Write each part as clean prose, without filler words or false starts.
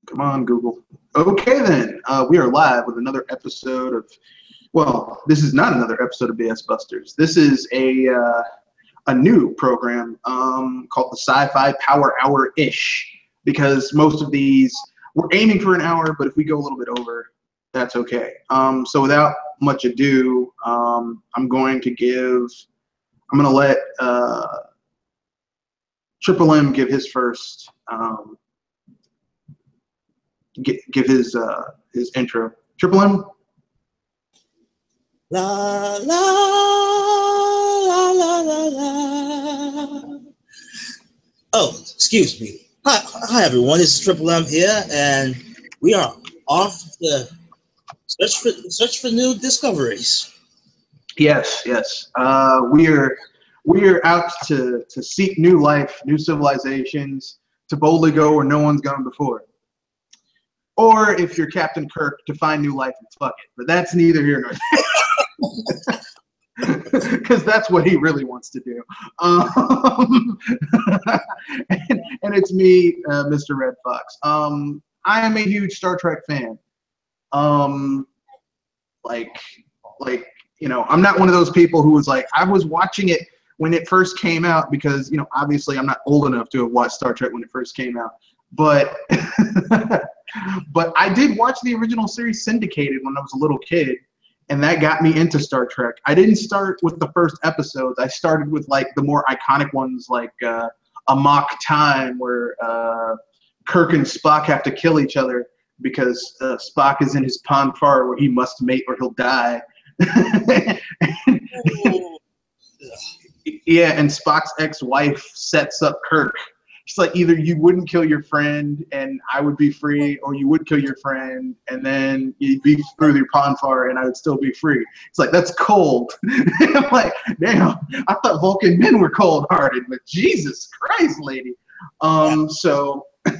Come on, Google. Okay, then. We are live with another episode of, well, this is not another episode of BS Busters. This is a new program called the SciFi Power Hour-ish, because most of these, we're aiming for an hour, but if we go a little bit over, that's okay. So without much ado, I'm going to let Triple M give his first, give his intro. Triple M. La la la la la la. Oh, excuse me. Hi everyone. This is Triple M here, and we are off to search for new discoveries. Yes. We are out to seek new life, new civilizations, to boldly go where no one's gone before. Or if you're Captain Kirk, to find new life and fuck it. But that's neither here nor there. Because that's what he really wants to do. And it's me, Mr. Red Fox. I am a huge Star Trek fan. I'm not one of those people who was like, I was watching it when it first came out because, obviously I'm not old enough to have watched Star Trek when it first came out. But but I did watch the original series syndicated when I was a little kid, and that got me into Star Trek. I didn't start with the first episodes. I started with like the more iconic ones, like Amok Time, where Kirk and Spock have to kill each other because Spock is in his pon farr where he must mate or he'll die. Yeah, and Spock's ex-wife sets up Kirk. It's like either you wouldn't kill your friend and I would be free, or you would kill your friend and then you'd be through your pon farr and I would still be free. It's like, that's cold. I'm like, damn, I thought Vulcan men were cold-hearted, but Jesus Christ, lady. So I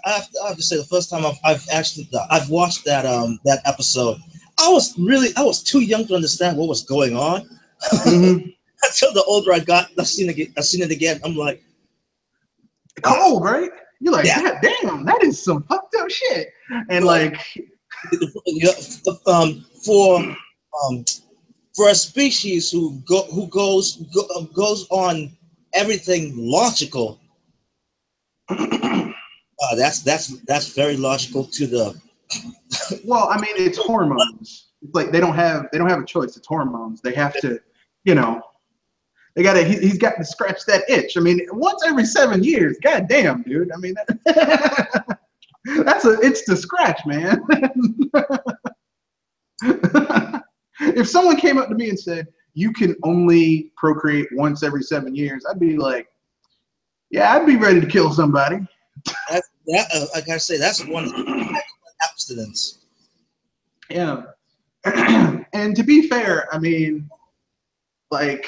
have to say, the first time I've watched that episode, I was too young to understand what was going on. Mm-hmm. Until the older I got, I've seen it again. I'm like, cold, right? You're like, yeah. God damn, that is some fucked up shit. And for a species who goes on everything logical, that's very logical to the. Well, I mean, it's hormones. It's like they don't have a choice. It's hormones. They have to, he's got to scratch that itch. I mean, once every 7 years, god damn, dude. I mean, that's an itch to scratch, man. If someone came up to me and said, you can only procreate once every 7 years, I'd be like, yeah, I'd be ready to kill somebody. I gotta say, that's one abstinence. Yeah. And to be fair, I mean, one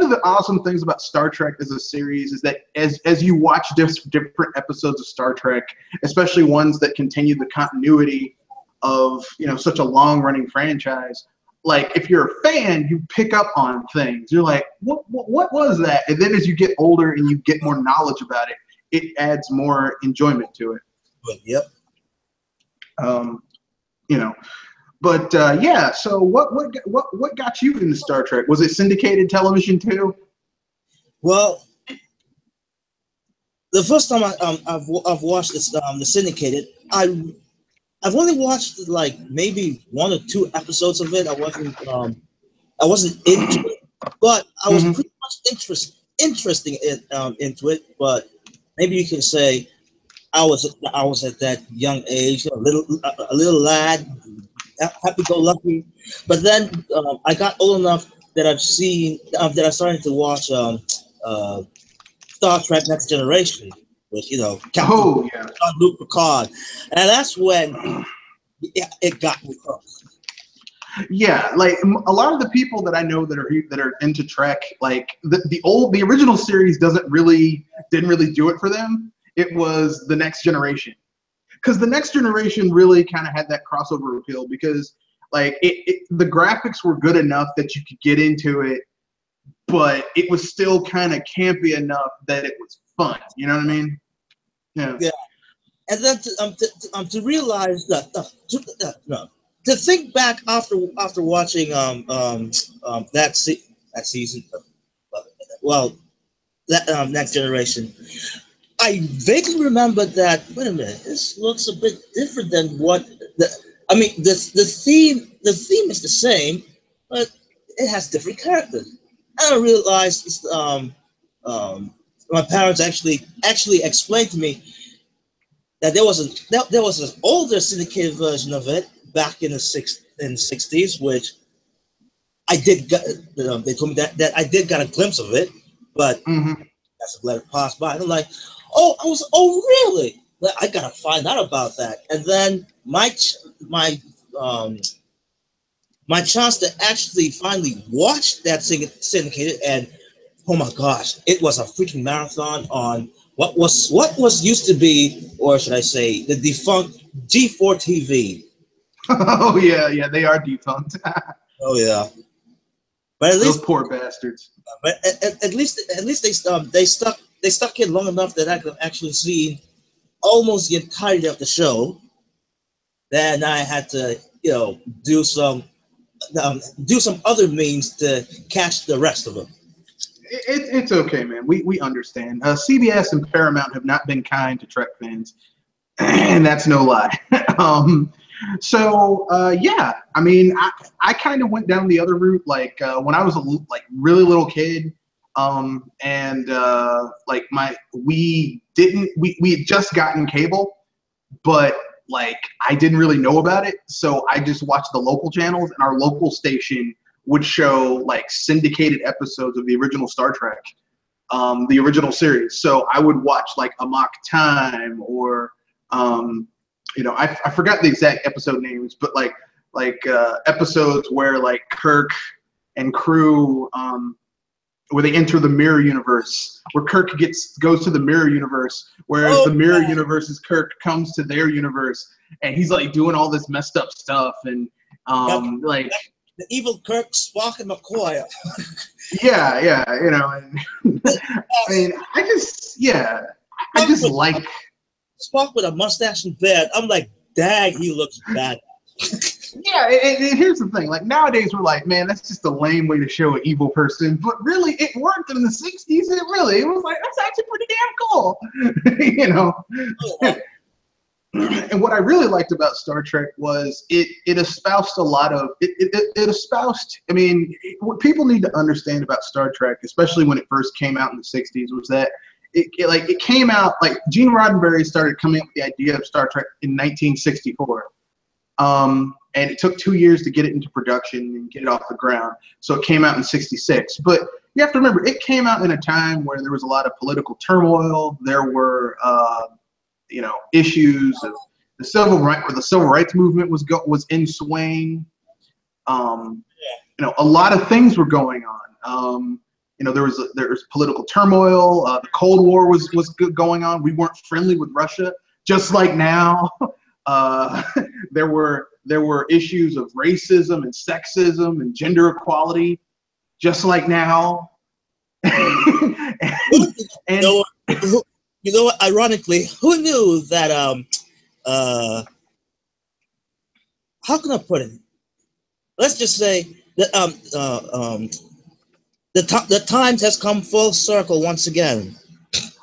of the awesome things about Star Trek as a series is that as you watch different episodes of Star Trek, especially ones that continue the continuity of such a long-running franchise, like if you're a fan, you pick up on things. You're like, what was that? And then as you get older and you get more knowledge about it, it adds more enjoyment to it. Yep. But yeah. So what got you into Star Trek? Was it syndicated television too? Well, the first time I've watched this the syndicated, I've only watched like maybe 1 or 2 episodes of it. I wasn't into it, but I was pretty much interesting into it. But maybe you can say I was at that young age, a little lad, happy-go-lucky. But then I got old enough that I started to watch Star Trek: Next Generation with Captain Jean-Luc Picard, and that's when it got me hooked. Yeah, like a lot of the people that I know that are into Trek, like the original series didn't really do it for them. It was the Next Generation, because the Next Generation really kind of had that crossover appeal, because like the graphics were good enough that you could get into it, but it was still kind of campy enough that it was fun. You know what I mean? Yeah. Yeah. And then to realize that to think back after watching that season, well, that Next Generation, I vaguely remember that. Wait a minute, this looks a bit different than what the. I mean, the theme is the same, but it has different characters. And I realized my parents actually explained to me that there was an older syndicated version of it back in the 60s, which I did get. They told me that I did got a glimpse of it, but Mm-hmm. as I let it pass by, and I'm like, oh really? I gotta find out about that. And then um, my chance to actually finally watch that syndicated, and oh my gosh, it was a freaking marathon on what was used to be, or should I say, the defunct G4 TV. Oh yeah, they are defunct. Oh yeah, but at Those least, poor bastards. but at least they stuck in long enough that I could actually see almost the entirety of the show. Then I had to, do some other means to catch the rest of them. It's okay, man. We understand. CBS and Paramount have not been kind to Trek fans, and that's no lie. Yeah, I mean, I kind of went down the other route, like when I was really little kid, and like we had just gotten cable, but like I didn't really know about it, so I just watched the local channels, and our local station would show like syndicated episodes of the original Star Trek, the original series. So I would watch like Amok Time, or I forgot the exact episode names, but like episodes where like Kirk and crew, where they enter the mirror universe, where Kirk goes to the mirror universe, whereas the mirror universe's Kirk comes to their universe, and he's like doing all this messed up stuff, and like the evil Kirk, Spock, and McCoy. yeah, and I mean, I just like Spock with a mustache and beard. I'm like, dang, he looks bad. Yeah, and here's the thing. Like nowadays, we're like, man, that's just a lame way to show an evil person. But really, it worked in the '60s. It was like, that's actually pretty damn cool, And what I really liked about Star Trek was it espoused a lot of it espoused. I mean, what people need to understand about Star Trek, especially when it first came out in the '60s, was that it came out like Gene Roddenberry started coming up with the idea of Star Trek in 1964. And it took 2 years to get it into production and get it off the ground. So it came out in '66. But you have to remember, it came out in a time where there was a lot of political turmoil. There were, issues of the civil rights movement was in swing. A lot of things were going on. There was political turmoil. The Cold War was going on. We weren't friendly with Russia, just like now. There were issues of racism and sexism and gender equality, just like now. and you know what? Ironically, who knew that? How can I put it? Let's just say that the times has come full circle once again.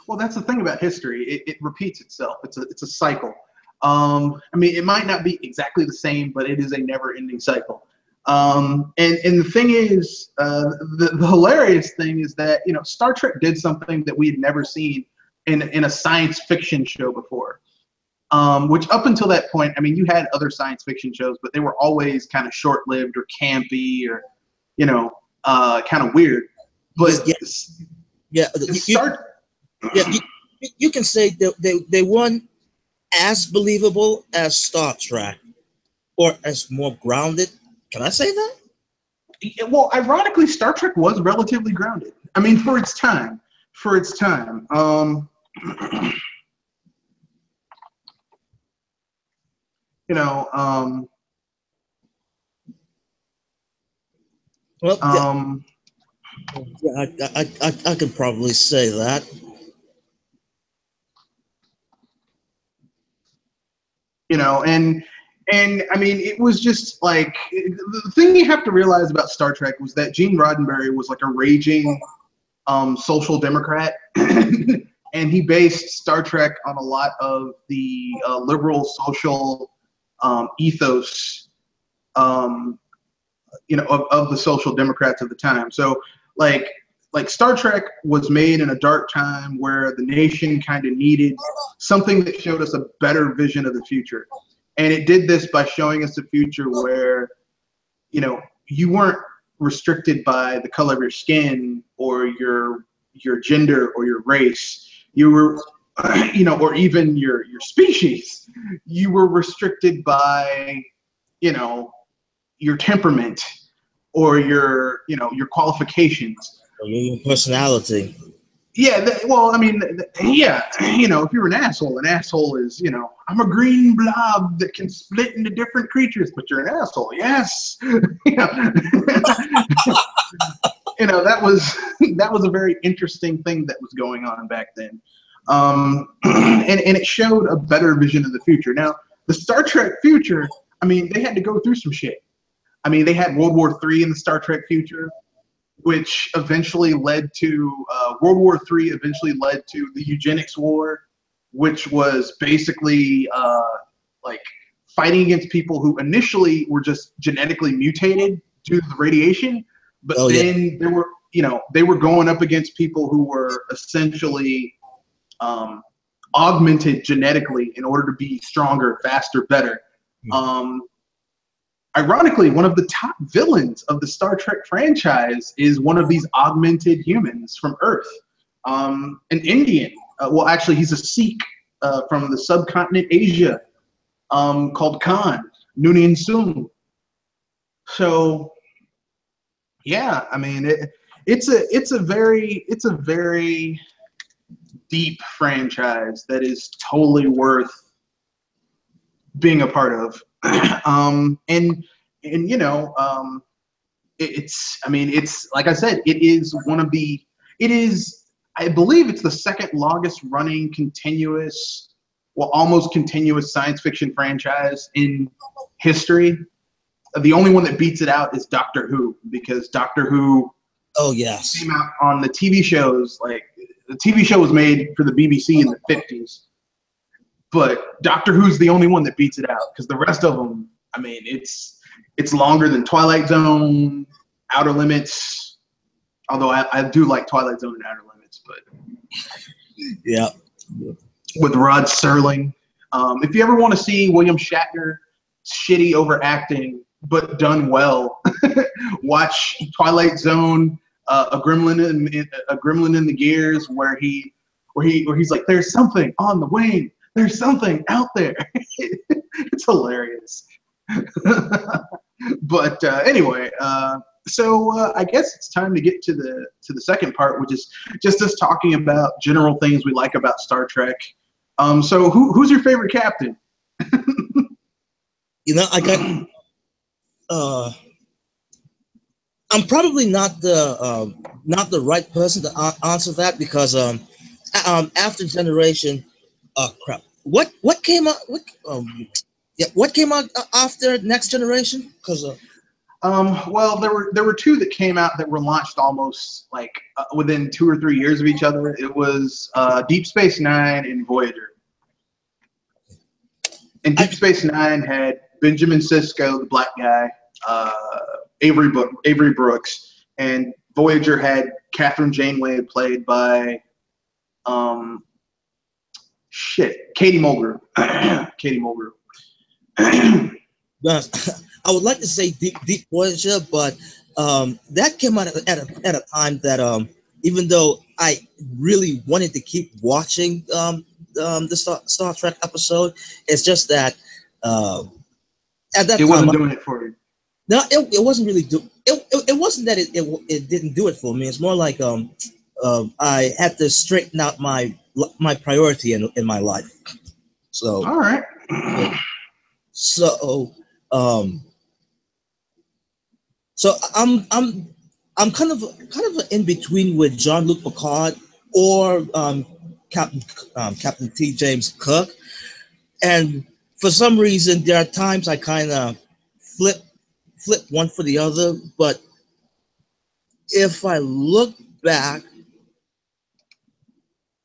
Well, that's the thing about history. It repeats itself. It's a cycle. I mean, it might not be exactly the same, but it is a never-ending cycle. And the thing is, the hilarious thing is that Star Trek did something that we had never seen in a science fiction show before. Which up until that point, I mean, you had other science fiction shows, but they were always kind of short-lived or campy or kind of weird. But you can say they weren't as believable as Star Trek, or as more grounded. Can I say that? Well, ironically, Star Trek was relatively grounded. I mean, for its time. Yeah, I can probably say that. you know, and I mean, it was just like, the thing you have to realize about Star Trek was that Gene Roddenberry was like a raging social democrat. And he based Star Trek on a lot of the liberal social ethos, you know, of the social democrats of the time. So like Star Trek was made in a dark time where the nation kind of needed something that showed us a better vision of the future. And it did this by showing us a future where, you know, you weren't restricted by the color of your skin or your gender or your race. You were, you know, or even your species. You were restricted by, you know, your temperament or your, you know, your qualifications. Or your personality. Yeah, well, I mean, yeah, you know, if you're an asshole is, you know, I'm a green blob that can split into different creatures, but you're an asshole. Yes. You know, you know, that was a very interesting thing that was going on back then. And it showed a better vision of the future. Now, the Star Trek future, I mean, they had to go through some shit. I mean, they had World War III in the Star Trek future, which eventually led to World War III eventually led to the eugenics war, which was basically like fighting against people who initially were just genetically mutated due to the radiation, but then there were, you know, they were going up against people who were essentially augmented genetically in order to be stronger, faster, better. Ironically, one of the top villains of the Star Trek franchise is one of these augmented humans from Earth, an Indian. Well, actually, he's a Sikh from the subcontinent Asia, called Khan, Noonien Sung. So, yeah, I mean, it's a very deep franchise that is totally worth being a part of. And you know, I mean, it's like I said, it is I believe it's the second longest running continuous, well, almost continuous science fiction franchise in history. The only one that beats it out is Doctor Who, because Doctor Who came out on the TV shows. Like, the TV show was made for the BBC in the 50s. But Doctor Who's the only one that beats it out, because the rest of them, I mean, it's longer than Twilight Zone, Outer Limits. Although I do like Twilight Zone and Outer Limits, but yeah, with Rod Serling. If you ever want to see William Shatner shitty overacting but done well, watch Twilight Zone, a gremlin in the gears, where he's like, "There's something on the wing. There's something out there." It's hilarious. But anyway, so I guess it's time to get to the second part, which is just us talking about general things we like about Star Trek. So who's your favorite captain? You know, I got. I'm probably not the right person to answer that, because after Generation, crap. What came out? What came out after Next Generation? Because well, there were two that came out that were launched almost like within 2 or 3 years of each other. It was Deep Space Nine and Voyager. And Deep Space Nine had Benjamin Sisko, the black guy, Avery Brooks, and Voyager had Catherine Janeway, played by Katie Mulgrew. Katie Mulgrew. I would like to say Deep Voyager, but that came out at a time that even though I really wanted to keep watching the Star Trek episode, it's just that at that time it wasn't doing it for you. No, it wasn't really it wasn't that it didn't do it for me. It's more like I had to straighten out my priority in my life. So all right. So I'm kind of in between with Jean-Luc Picard or Captain T. James Kirk, and for some reason, there are times I kind of flip one for the other. But if I look back,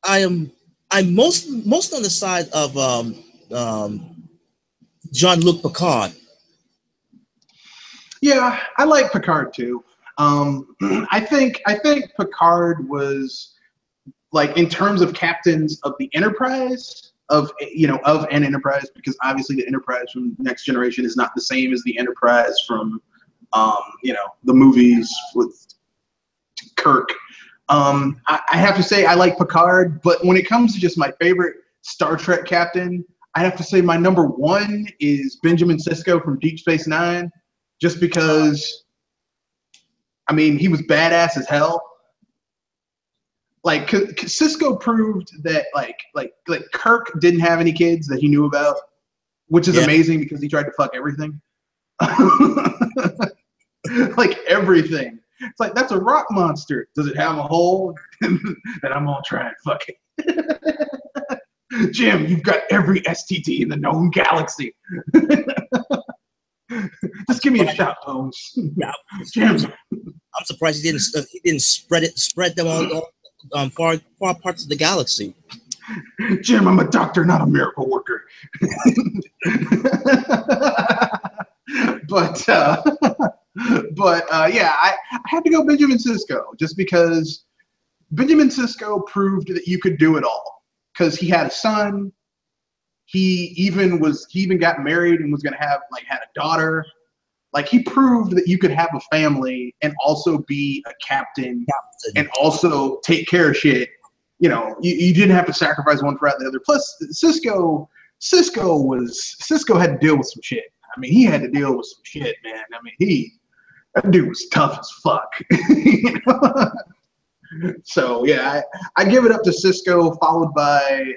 I'm most on the side of Jean-Luc Picard. Yeah, I like Picard too. I think Picard was, like, in terms of captains of the Enterprise, of an Enterprise, because obviously the Enterprise from Next Generation is not the same as the Enterprise from the movies with Kirk. I have to say I like Picard, but when it comes to just my favorite Star Trek captain, I have to say my number one is Benjamin Sisko from Deep Space Nine, just because, I mean, he was badass as hell. Like, Sisko proved that like Kirk didn't have any kids that he knew about, which is amazing because he tried to fuck everything. Like everything. It's like, that's a rock monster. Does it have a hole? Then I'm gonna try and fuck it. Jim, you've got every STD in the known galaxy. Just give me a shot, Bones. Yeah, Jim. I'm surprised he didn't spread them all far parts of the galaxy. Jim, I'm a doctor, not a miracle worker. But yeah, I had to go Benjamin Sisko, just because Benjamin Sisko proved that you could do it all. Because he had a son, he even got married and was gonna had a daughter. Like, he proved that you could have a family and also be a captain. And also take care of shit. You didn't have to sacrifice one for the other. Plus, Sisko had to deal with some shit. I mean, he had to deal with some shit, man. I mean, that dude was tough as fuck. So yeah, I give it up to Sisko, followed by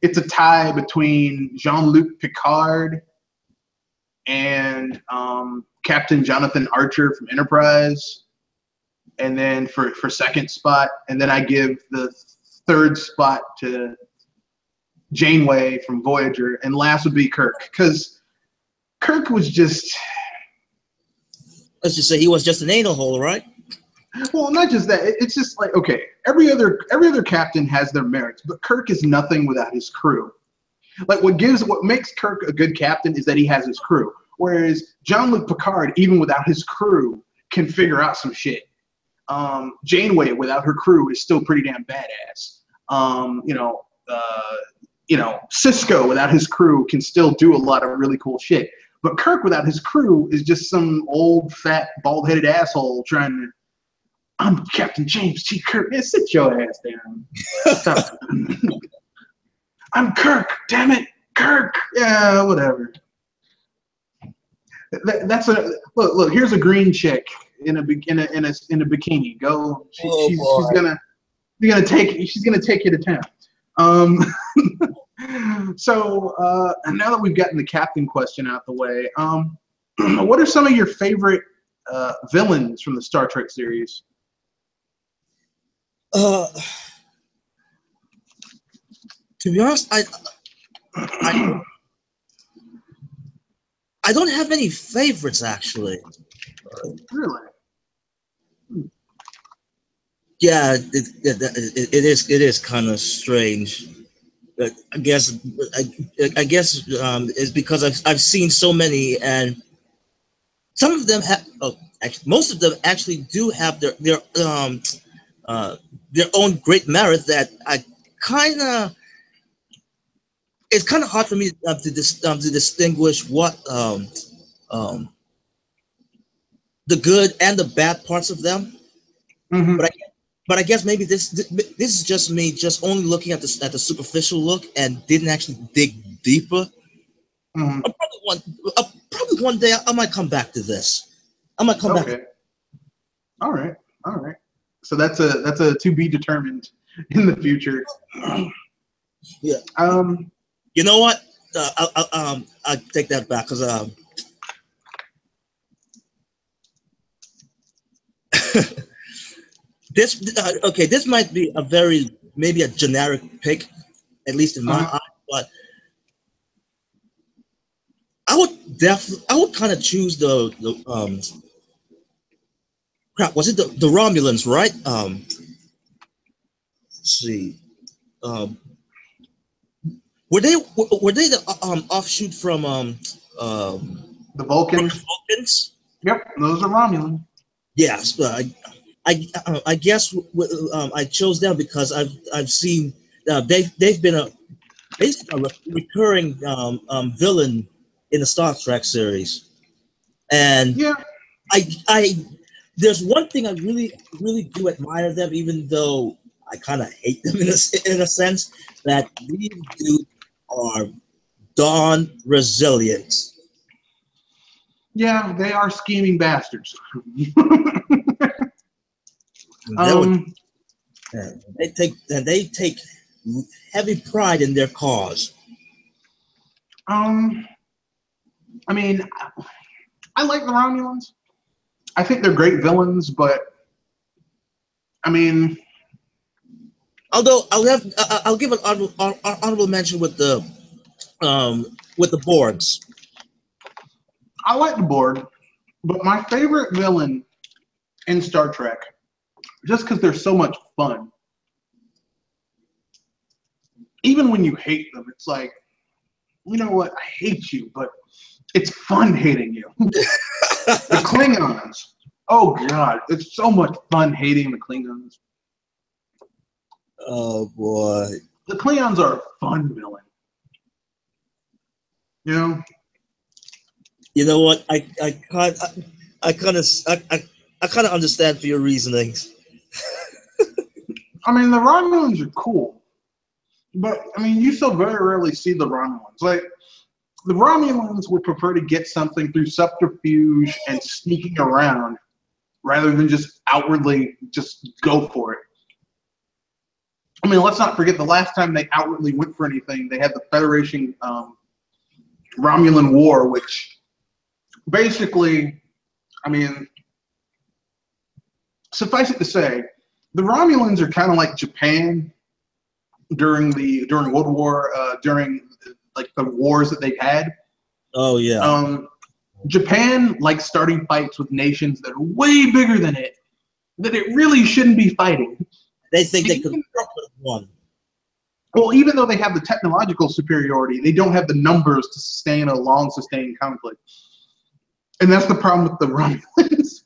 it's a tie between Jean-Luc Picard and Captain Jonathan Archer from Enterprise. And then for second spot, and then I give the third spot to Janeway from Voyager, and last would be Kirk, because Kirk was just, let's just say he was just an anal hole, right? Well, not just that. It's just like, okay, every other captain has their merits, but Kirk is nothing without his crew. Like, what makes Kirk a good captain is that he has his crew, whereas Jean-Luc Picard, even without his crew, can figure out some shit. Janeway, without her crew, is still pretty damn badass. Sisko, without his crew, can still do a lot of really cool shit. But Kirk, without his crew, is just some old, fat, bald-headed asshole trying to, I'm Captain James T. Kirk. Yeah, sit your ass down. Stop. I'm Kirk. Damn it, Kirk. Yeah, whatever. That's a look. Here's a green chick in a bikini. Go. She's gonna take you to town. So now that we've gotten the captain question out the way, what are some of your favorite villains from the Star Trek series? To be honest, I don't have any favorites, actually. Really? Yeah, it is kind of strange. But I guess it's because I've seen so many, and some of them have. Most of them actually do have their own great merit that I kind of. It's kind of hard for me to distinguish what the good and the bad parts of them. Mm-hmm. But I guess maybe this is just me just only looking at the superficial look and didn't actually dig deeper. Mm-hmm. Probably one day I might come back to this. I might come back. All right. So that's a to be determined in the future. Yeah. You know what? I'll take that back because this might be maybe a generic pick, at least in my eye, but definitely, I would kind of choose the crap. Was it the Romulans, right? Let's see. Um, were they the offshoot from The Vulcans. Vulcans? Yep, those are Romulans. Yes, but I guess I chose them because I've seen they've been basically a recurring villain in the Star Trek series, and Yeah. I there's one thing I really do admire them, even though I kind of hate them in a sense, that these dudes are darn resilient. Yeah, they are scheming bastards. They take heavy pride in their cause. I mean, I like the Romulans. I think they're great villains, but I mean, Although I'll give an honorable mention with the Borgs. I like the Borg, but my favorite villain in Star Trek, just because they're so much fun, even when you hate them, it's like, you know what? I hate you, but it's fun hating you. The Klingons. Oh God, it's so much fun hating the Klingons. Oh boy, the Klingons are a fun villain. You know. You know what? I kind of understand for your reasonings. I mean, the Romulans are cool, but I mean, you so very rarely see the Romulans. Like, the Romulans would prefer to get something through subterfuge and sneaking around, rather than just outwardly just go for it. I mean, let's not forget the last time they outwardly went for anything, they had the Federation Romulan War, which basically, I mean, suffice it to say, the Romulans are kind of like Japan during World War, during like the wars that they've had. Oh yeah. Japan likes starting fights with nations that are way bigger than it, that it really shouldn't be fighting. They think they could have won. Well, even though they have the technological superiority, they don't have the numbers to sustain a long sustained conflict. And that's the problem with the Romulans.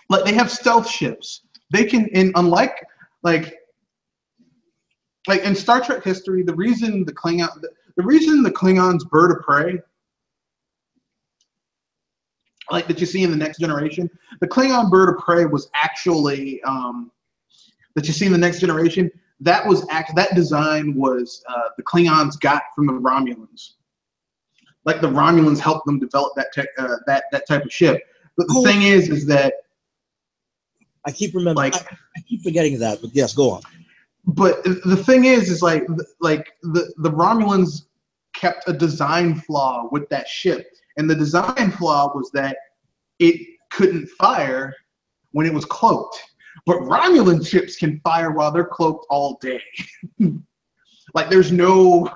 Like, they have stealth ships. They can, unlike like in Star Trek history, the reason the Klingons' bird of prey, like that you see in the Next Generation, the Klingon bird of prey was actually that you see in the Next Generation. That design was the Klingons got from the Romulans. Like, the Romulans helped them develop that type of ship. But the thing is that I keep remembering. I keep forgetting that. But yes, go on. But the thing is like the Romulans kept a design flaw with that ship, and the design flaw was that it couldn't fire when it was cloaked. But Romulan ships can fire while they're cloaked all day. Like, there's no.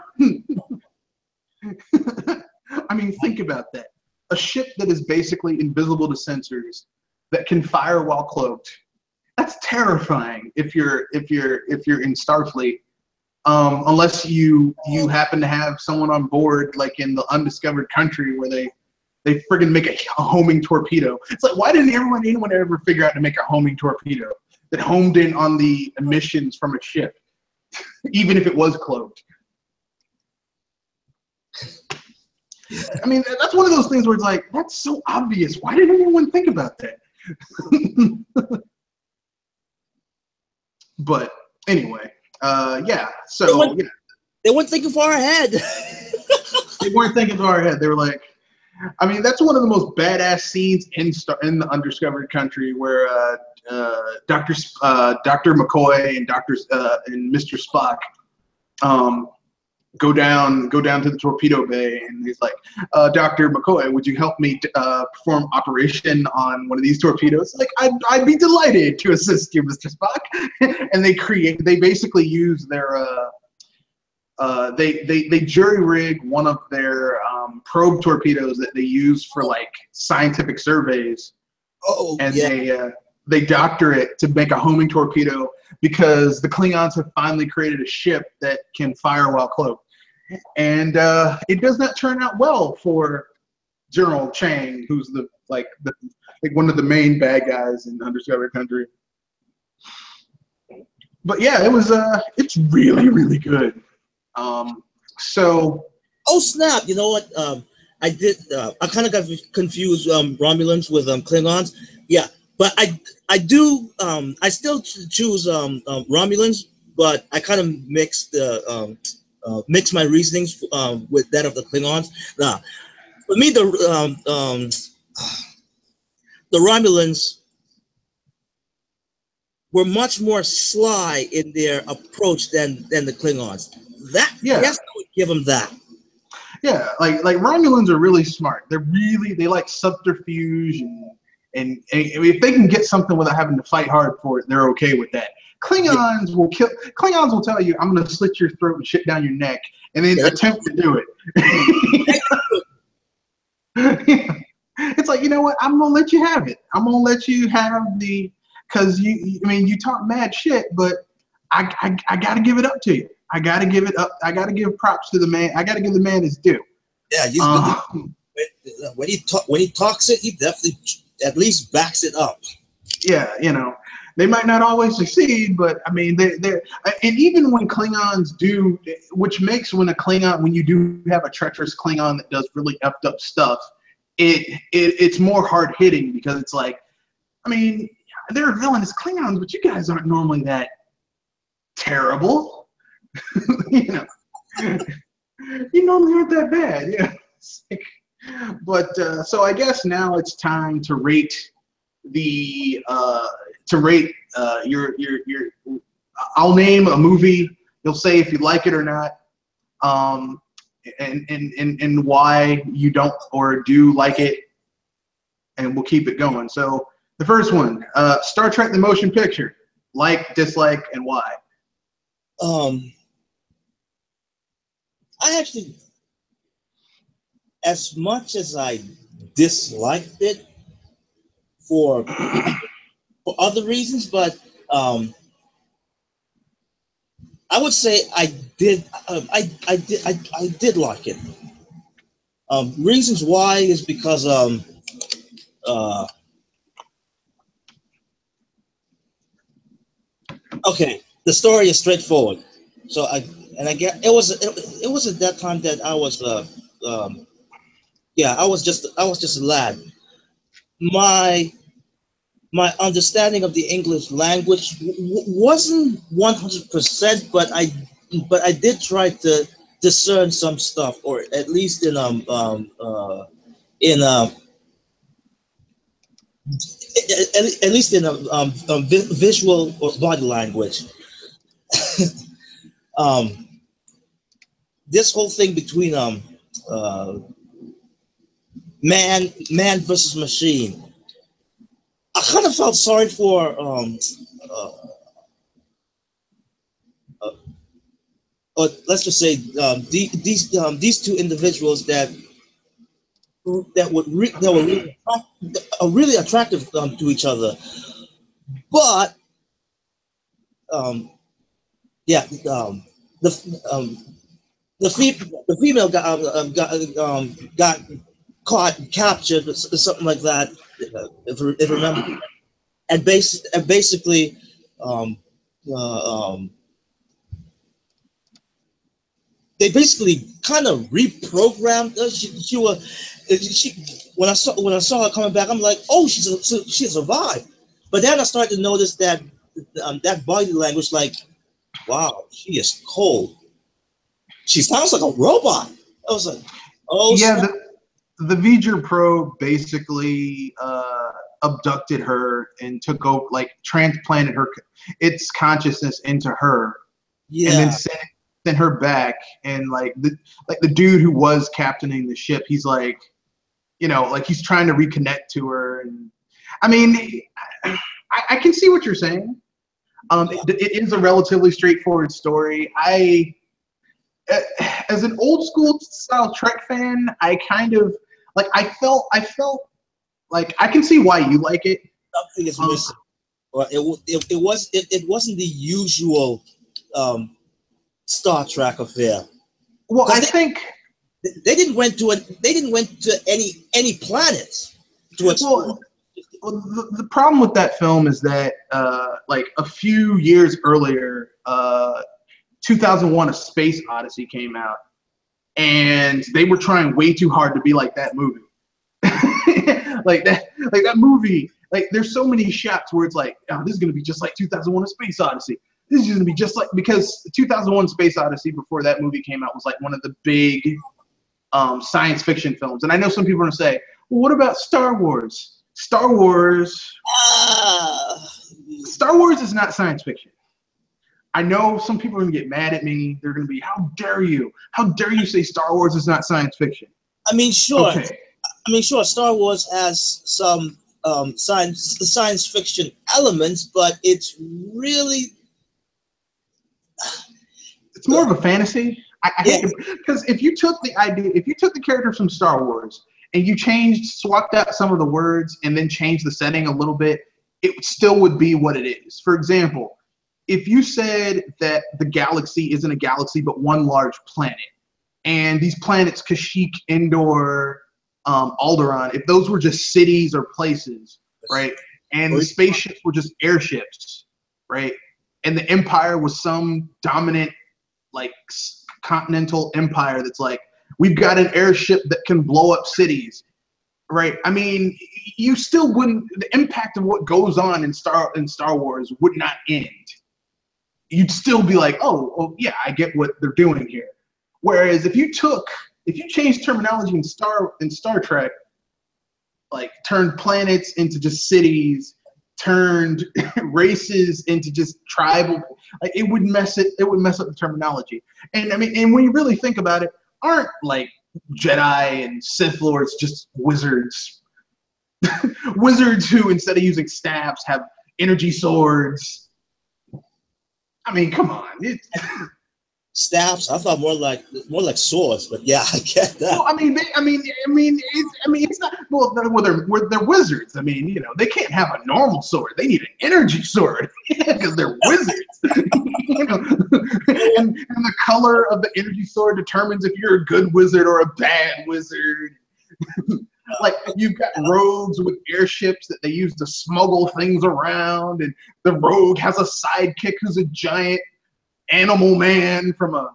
I mean, think about that. A ship that is basically invisible to sensors that can fire while cloaked. That's terrifying if you're in Starfleet, unless you happen to have someone on board, like in the Undiscovered Country, where they friggin' make a homing torpedo. It's like, why didn't anyone ever figure out to make a homing torpedo that homed in on the emissions from a ship, even if it was cloaked? I mean, that's one of those things where it's like, that's so obvious. Why didn't anyone think about that? But anyway, yeah. So they weren't thinking far ahead. They weren't thinking far ahead. They were like, I mean, that's one of the most badass scenes in the Undiscovered Country, where Dr. McCoy and Mr. Spock go down to the torpedo bay, and he's like, Dr. McCoy, would you help me perform operation on one of these torpedoes? Like, I'd be delighted to assist you, Mr. Spock. And they basically use their they jury rig one of their probe torpedoes that they use for like scientific surveys. Oh, and yeah. they doctor it to make a homing torpedo because the Klingons have finally created a ship that can fire while cloaked, and it does not turn out well for General Chang, who's like one of the main bad guys in Undiscovered Country. But yeah, it's really, really good. So Oh snap! You know what? I did. I kind of got confused. Romulans with Klingons. Yeah, but I do. I still choose Romulans, but I kind of mix my reasonings with that of the Klingons. Now, for me, the Romulans were much more sly in their approach than the Klingons. That yeah, yes, I would give them that. yeah, like Romulans are really smart. They like subterfuge and if they can get something without having to fight hard for it, they're okay with that. Klingons will kill. Klingons will tell you, "I'm going to slit your throat and shit down your neck," and then attempt to do it. It's like, you know what? I'm going to let you have it. I'm going to let you have because you talk mad shit, but I got to give it up to you. I got to give it up. I got to give props to the man. I got to give the man his due. Yeah, when he talks it, he definitely at least backs it up. Yeah, they might not always succeed, but I mean, they're and even when Klingons do, which makes when you do have a treacherous Klingon that does really effed up stuff, it's more hard hitting because it's like, I mean, they're villainous Klingons, but you guys aren't normally that terrible. You normally aren't that bad. Yeah. But so I guess now it's time to rate your I'll name a movie. You'll say if you like it or not, and why you don't or do like it, and we'll keep it going. So the first one, Star Trek: The Motion Picture. Like, dislike, and why? I actually, as much as I disliked it for other reasons, but I would say I did like it. Reasons why is because okay, the story is straightforward. So I get it was at that time that I was I was just a lad. My understanding of the English language wasn't 100%, but I did try to discern some stuff, or at least in at least in visual or body language. This whole thing between man versus machine, I kind of felt sorry for or let's just say these two individuals that were really attractive to each other, but the female got caught, captured, something like that, if I remember, and basically they basically kind of reprogrammed her. She when I saw her coming back, I'm like, oh, she survived. But then I started to notice that that body language, like, wow, she is cold. She sounds like a robot. I was like, oh yeah. The V'ger probe basically abducted her and took over, like transplanted its consciousness into her, and then sent her back. And like the dude who was captaining the ship, he's like, like he's trying to reconnect to her. And I mean, I can see what you're saying. It is a relatively straightforward story. as an old school style Trek fan, I kind of like. I felt like I can see why you like it. Something is missing. Well, it wasn't the usual Star Trek affair. Well, I think they didn't went to any planets to explore. Well, the problem with that film is that like a few years earlier, 2001: A Space Odyssey came out, and they were trying way too hard to be like that movie. like that movie. Like, there's so many shots where it's like, oh, this is gonna be just like 2001: A Space Odyssey. This is gonna be just like, because 2001: Space Odyssey, before that movie came out, was like one of the big science fiction films. And I know some people are gonna say, well, what about Star Wars? Star Wars is not science fiction. I know some people are gonna get mad at me. They're gonna be, how dare you? How dare you say Star Wars is not science fiction? I mean, sure. Okay. I mean, sure. Star Wars has some science fiction elements, but it's really it's more of a fantasy. Because if you took the characters from Star Wars and you swapped out some of the words and then changed the setting a little bit, it still would be what it is. For example, if you said that the galaxy isn't a galaxy but one large planet, and these planets, Kashyyyk, Endor, Alderaan, if those were just cities or places, right, and the spaceships were just airships, right, and the Empire was some dominant, like, continental empire that's like, we've got an airship that can blow up cities, right? I mean, you still wouldn't, the impact of what goes on in Star Wars would not end. You'd still be like, oh yeah, I get what they're doing here. Whereas if you changed terminology in Star Trek, like turned planets into just cities, turned races into just tribal, like it would mess up the terminology. And I mean, and when you really think about it, aren't like Jedi and Sith Lords just wizards? Wizards who, instead of using staffs, have energy swords. I mean, come on. Staffs? I thought more like swords, but yeah, I get that. Well, it's not. Well, they're wizards. I mean, you know, they can't have a normal sword. They need an energy sword because they're wizards. You know, and the color of the energy sword determines if you're a good wizard or a bad wizard. Like, you've got rogues with airships that they use to smuggle things around, and the rogue has a sidekick who's a giant animal man from a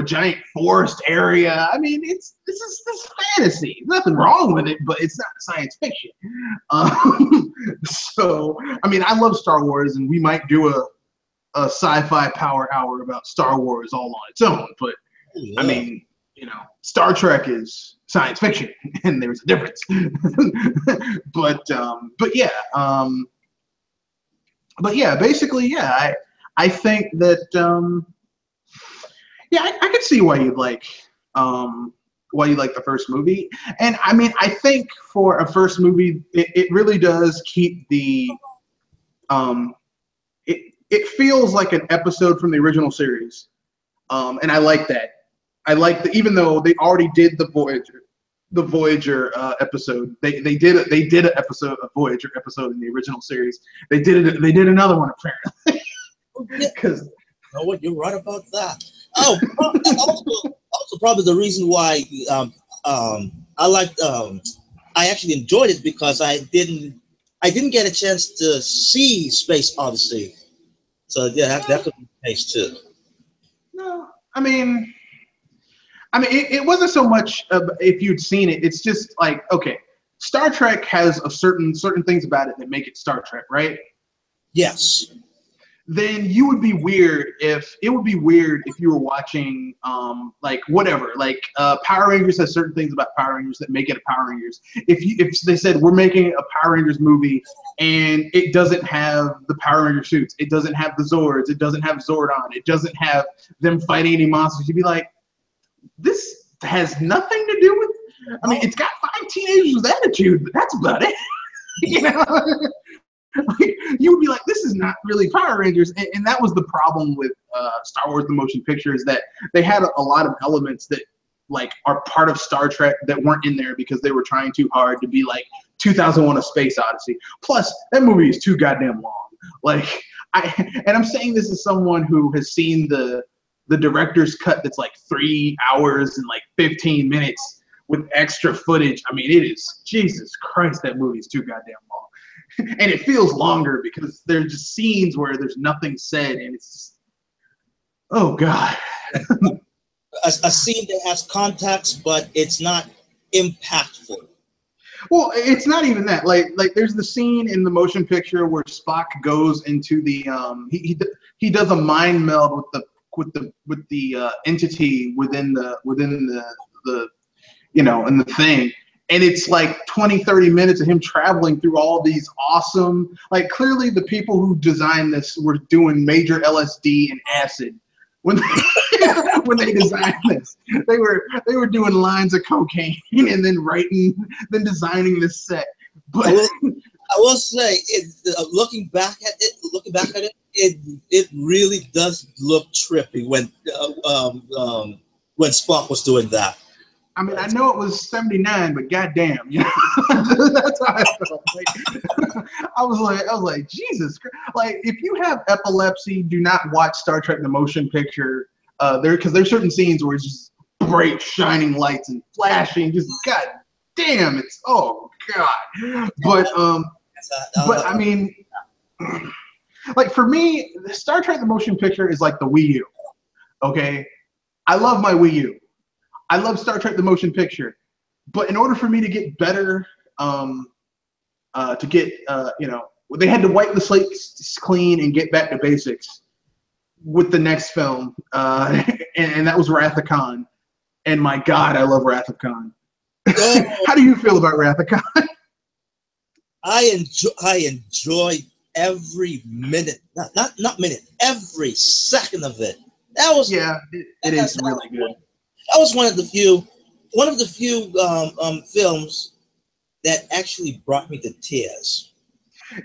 giant forest area. I mean, this is fantasy. There's nothing wrong with it, but it's not science fiction. So, I mean, I love Star Wars, and we might do a Sci-Fi Power hour about Star Wars all on its own. But yeah. I mean, you know, Star Trek is science fiction, and there's a difference. But yeah, basically, yeah. I think that I could see why you'd like the first movie. And I mean, I think for a first movie, it really does keep the it feels like an episode from the original series. And I like that. I like that, even though they already did the Voyager episode. They did an episode, a Voyager episode in the original series. They did another one apparently. Because you know what, you're right about that. Oh, also probably the reason why I actually enjoyed it, because I didn't get a chance to see Space Odyssey. So yeah, that could be the case too. No, I mean, it wasn't so much if you'd seen it. It's just like, okay, Star Trek has a certain things about it that make it Star Trek, right? Yes. Then you would be weird if you were watching like whatever, like Power Rangers has certain things about Power Rangers that make it a Power Rangers. If they said we're making a Power Rangers movie and it doesn't have the Power Ranger suits, it doesn't have the Zords, it doesn't have Zordon, it doesn't have them fighting any monsters, you'd be like, this has nothing to do with. I mean, it's got 5 teenagers with attitude, but that's about it. You know. Like, you would be like, this is not really Power Rangers. And that was the problem with Star Wars: The Motion Picture, is that they had a lot of elements that like are part of Star Trek that weren't in there because they were trying too hard to be like 2001: A Space Odyssey. Plus, that movie is too goddamn long. Like, and I'm saying this as someone who has seen the director's cut that's like 3 hours and like 15 minutes with extra footage. I mean, it is, Jesus Christ, that movie is too goddamn long. And it feels longer because there's just scenes where there's nothing said, and it's just, oh God. A scene that has context, but it's not impactful. Well, it's not even that. Like there's the scene in the motion picture where Spock goes into the he does a mind meld with the entity within the you know, in the thing. And it's like 20-30 minutes of him traveling through all these awesome, like, clearly the people who designed this were doing major LSD and acid when they designed this. They were doing lines of cocaine and then designing this set. But I will say, looking back at it, it really does look trippy when Spock was doing that. I mean, I know it was 79, but goddamn, you know, that's how I felt. Like, I was like, Jesus Christ. Like, if you have epilepsy, do not watch Star Trek: The Motion Picture. Because there's certain scenes where it's just bright, shining lights and flashing. Just god damn, it's oh god. But I mean, like for me, Star Trek: The Motion Picture is like the Wii U. Okay, I love my Wii U. I love Star Trek: The Motion Picture, but in order for me to get better, you know, they had to wipe the slate clean and get back to basics with the next film, and that was Wrath of Khan. And my God, I love Wrath of Khan. How do you feel about Wrath of Khan? I enjoy every minute, not minute, every second of it. That was it is really good. That was one of the few films that actually brought me to tears.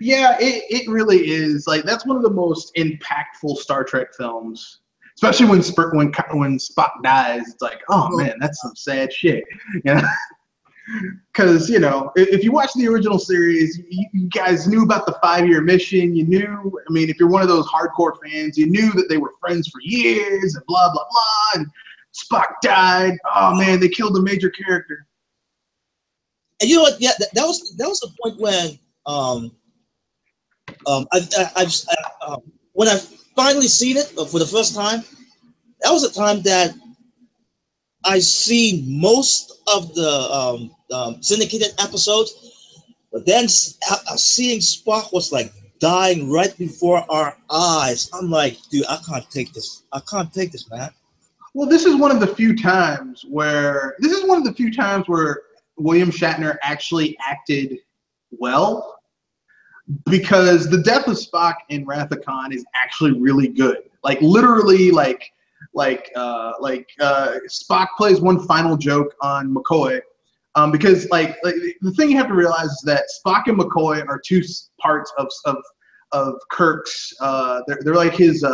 Yeah, it really is. Like, that's one of the most impactful Star Trek films, especially when Spock dies. It's like, oh man, that's some sad shit. You know, because you know, if you watch the original series, you guys knew about the 5-year mission. You knew. I mean, if you're one of those hardcore fans, you knew that they were friends for years and blah blah blah. And Spock died. Oh man, they killed a major character. And you know what? Yeah, that was the point when when I finally seen it for the first time. That was the time that I seen most of the syndicated episodes, but then seeing Spock was like dying right before our eyes. I'm like, dude, I can't take this. I can't take this, man. Well, this is one of the few times where William Shatner actually acted well, because the death of Spock in Wrath of Khan is actually really good. Like literally, like Spock plays one final joke on McCoy, because like the thing you have to realize is that Spock and McCoy are two parts of Kirk's. They're like his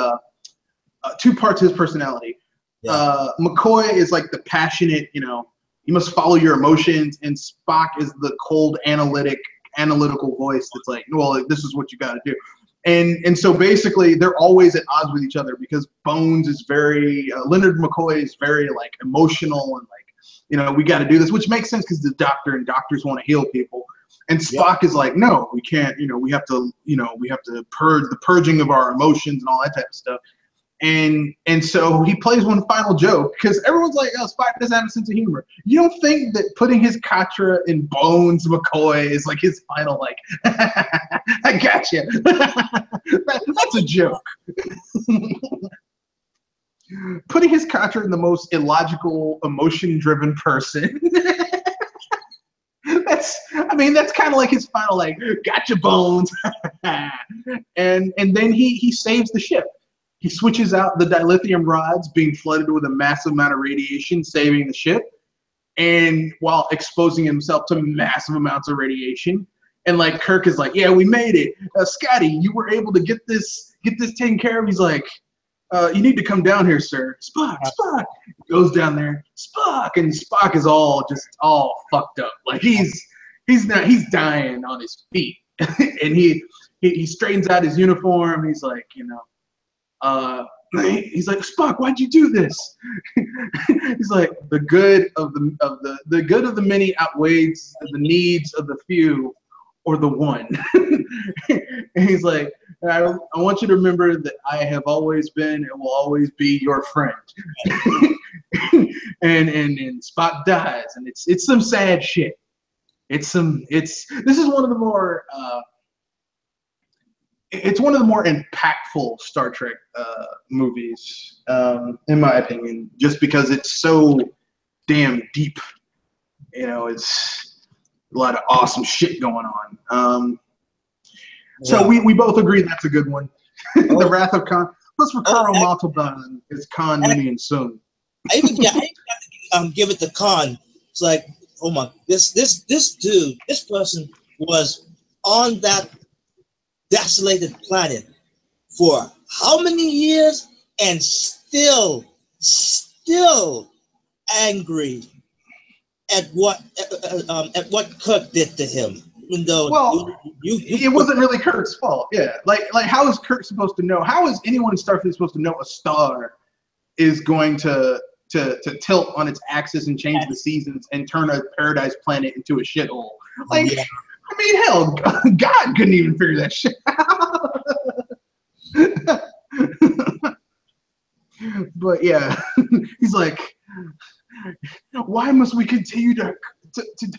2 parts of his personality. Yeah. McCoy is like the passionate, you know, you must follow your emotions, and Spock is the cold, analytical voice that's like, well, this is what you got to do. And so basically they're always at odds with each other, because Bones is very Leonard McCoy is very like emotional and like, you know, we got to do this, which makes sense because the doctor and doctors want to heal people. And Spock is like, no, we can't, you know, we have to purge the purging of our emotions and all that type of stuff. And so he plays one final joke, because everyone's like, oh, Spock doesn't have a sense of humor. You don't think that putting his Katra in Bones McCoy is like his final, like, I gotcha. That's a joke. Putting his Katra in the most illogical, emotion-driven person. That's kind of like his final, like, gotcha, Bones. and then he saves the ship. He switches out the dilithium rods being flooded with a massive amount of radiation, saving the ship, and while exposing himself to massive amounts of radiation. And like Kirk is like, yeah, we made it. Scotty, you were able to get this taken care of. He's like, you need to come down here, sir. Spock. He goes down there. Spock, and Spock is all fucked up. Like he's dying on his feet. And he straightens out his uniform. He's like, he's like, Spock, why'd you do this? He's like, the good of the many outweighs the needs of the few, or the one. And he's like, I want you to remember that I have always been and will always be your friend. and Spock dies, and it's some sad shit. This is one of the more it's one of the more impactful Star Trek movies, in my opinion, just because it's so damn deep. It's a lot of awesome shit going on. So we both agree that's a good one. The Wrath of Khan. Plus, Ricardo Montalban is Khan, Mini, Soon. I even got to give it to Khan. It's like, oh my, this dude, this person was on that desolated planet for how many years, and still angry at what Kirk did to him. Even though it wasn't really Kirk's fault. Yeah, like how is Kirk supposed to know? How is anyone in Starfleet supposed to know a star is going to tilt on its axis and change the seasons and turn a paradise planet into a shithole? Like, yeah. I mean, hell, God couldn't even figure that shit out. But yeah, he's like, why must we continue to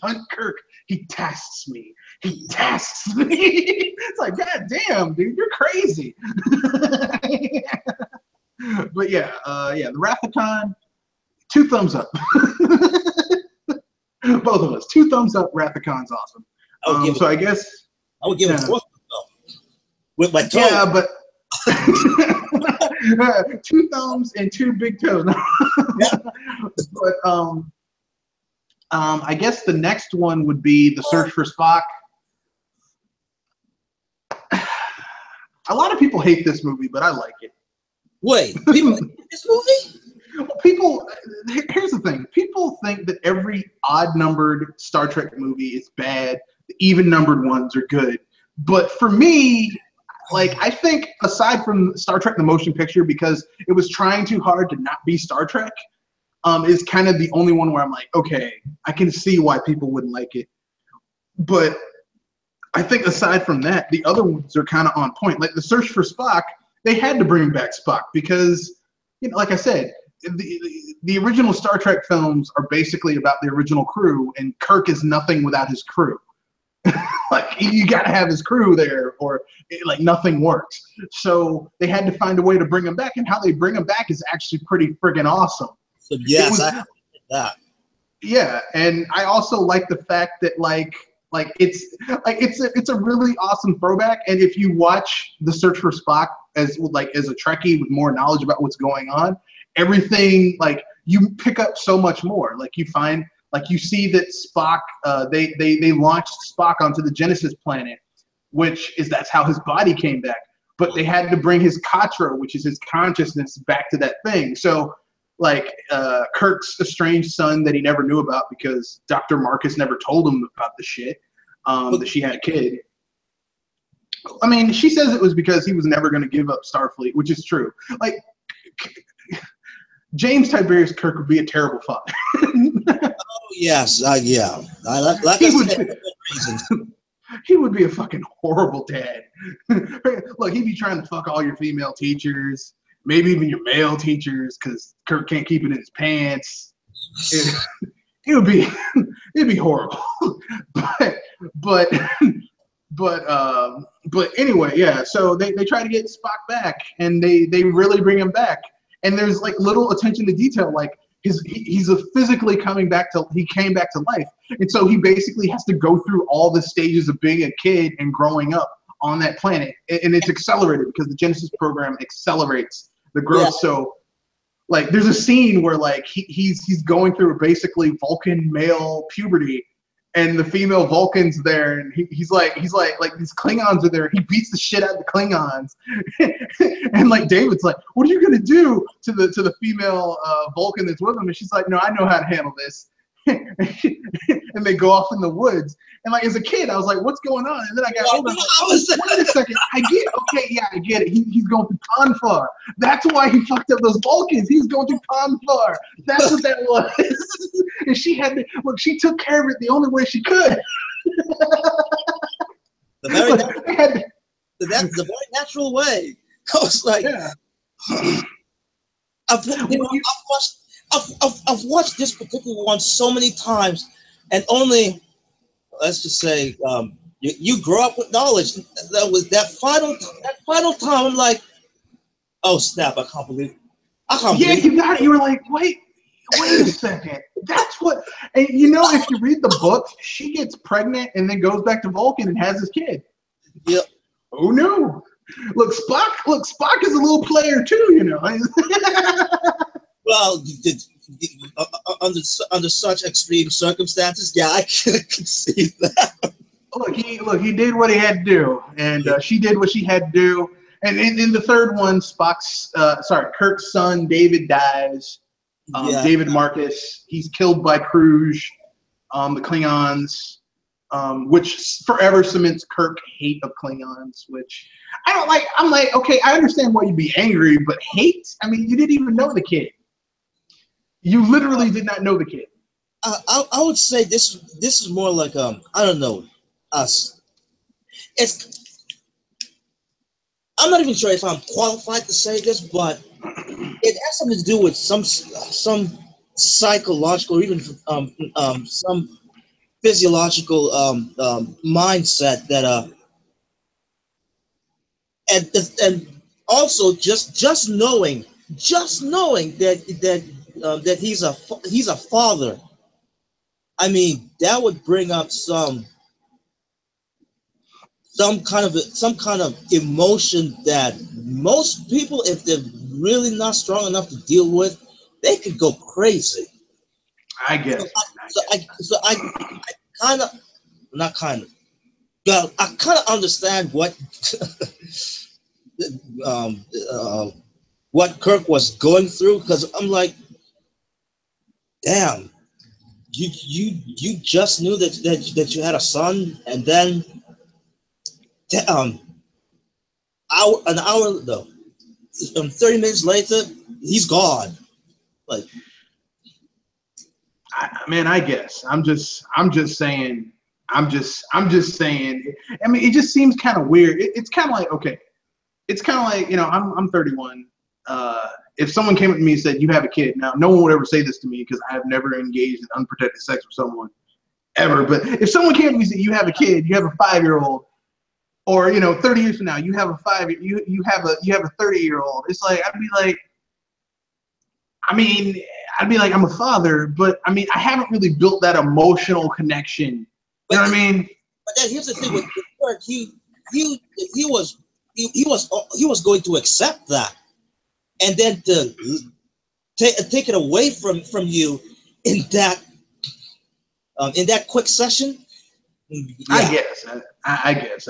hunt Kirk? He tasks me. It's like, God damn, dude, you're crazy. But yeah, the Wrath of Khan, 2 thumbs up. Both of us, 2 thumbs up. Wrath of Khan's awesome. So I guess I would give it 4 thumbs up with my toe. Yeah, but 2 thumbs and 2 big toes. But I guess the next one would be The Search for Spock. A lot of people hate this movie, but I like it. Wait, people hate this movie? Here's the thing. People think that every odd-numbered Star Trek movie is bad. The even-numbered ones are good. But for me, like, I think aside from Star Trek the Motion Picture, because it was trying too hard to not be Star Trek, is kind of the only one where I'm like, okay, I can see why people wouldn't like it. But I think aside from that, the other ones are kind of on point. Like The Search for Spock, they had to bring back Spock because, like I said, the original Star Trek films are basically about the original crew, and Kirk is nothing without his crew. Like, you got to have his crew there, or nothing works. So they had to find a way to bring him back, and how they bring him back is actually pretty friggin' awesome. So yes, I like that. Yeah, and I also like the fact that it's a really awesome throwback. And if you watch The Search for Spock as a Trekkie with more knowledge about what's going on, everything, you pick up so much more. You find, you see that Spock, they launched Spock onto the Genesis planet, that's how his body came back. But they had to bring his Katra, which is his consciousness, back to that thing. So Kirk's estranged son that he never knew about because Dr. Marcus never told him about the shit, that she had a kid. I mean, she says it was because he was never going to give up Starfleet, which is true. James Tiberius Kirk would be a terrible father. Oh, yes. Yeah. He would be a fucking horrible dad. Look, he'd be trying to fuck all your female teachers, maybe even your male teachers, because Kirk can't keep it in his pants. It'd be horrible. But anyway, yeah. So they try to get Spock back, and they really bring him back. And there's little attention to detail, he's physically he came back to life, and so he basically has to go through all the stages of being a kid and growing up on that planet, and it's accelerated because the Genesis program accelerates the growth. Yeah. So there's a scene where he's going through basically Vulcan male puberty, and the female Vulcan's there, and he's like these Klingons are there. He beats the shit out of the Klingons, and like David's like, "What are you gonna do to the female Vulcan that's with him?" And she's like, "No, I know how to handle this." And they go off in the woods. And like as a kid, I was like, "What's going on?" And then I got older. Wait a second, I get it. Okay, yeah, I get it. He's going through Ponfar. That's why he fucked up those Vulcans. He's going through Ponfar. That's what that was. And she had to look. She took care of it the only way she could. The very natural way. I was like, yeah. I've watched this particular one so many times, and only, let's just say, you grow up with knowledge. That was that final time. I'm like, oh snap! I can't believe. Yeah, you got it. You were like, wait a second. That's what. And you know, if you read the books, she gets pregnant and then goes back to Vulcan and has his kid. Yep. Oh no! Look, Spock is a little player too. You know. Well, under such extreme circumstances, yeah, I can see that. Look, he did what he had to do, and she did what she had to do. And in the third one, Kirk's son David dies. David Marcus, he's killed by Kruge, the Klingons, which forever cements Kirk's hate of Klingons, which I don't like. I'm like, okay, I understand why you'd be angry, but hate? I mean, you didn't even know the kid. You literally did not know the kid. I would say this is more like I don't know, us. I'm not even sure if I'm qualified to say this, but it has something to do with some psychological, or even some physiological mindset that and also just knowing that he's a father. I mean, that would bring up some kind of emotion that most people, if they're really not strong enough to deal with, they could go crazy. I guess. I kind of understand what Kirk was going through, because I'm like, damn, you just knew that you had a son, and then an hour though, 30 minutes later, he's gone. Like, I guess I'm just saying. I mean, it just seems kind of weird. It's kind of like, okay, it's kind of like, you know, I'm 31. If someone came up to me and said, "You have a kid," now no one would ever say this to me because I have never engaged in unprotected sex with someone ever. But if someone came up to me and said, "You have a kid, you have a 5-year-old," or, you know, 30 years from now, you have a 30-year-old, it's like I'd be like, I'm a father, but I mean, I haven't really built that emotional connection. You know what I mean? But then here's the thing with Kirk, he was going to accept that, and then to take it away from you in that quick session. Yeah. I guess.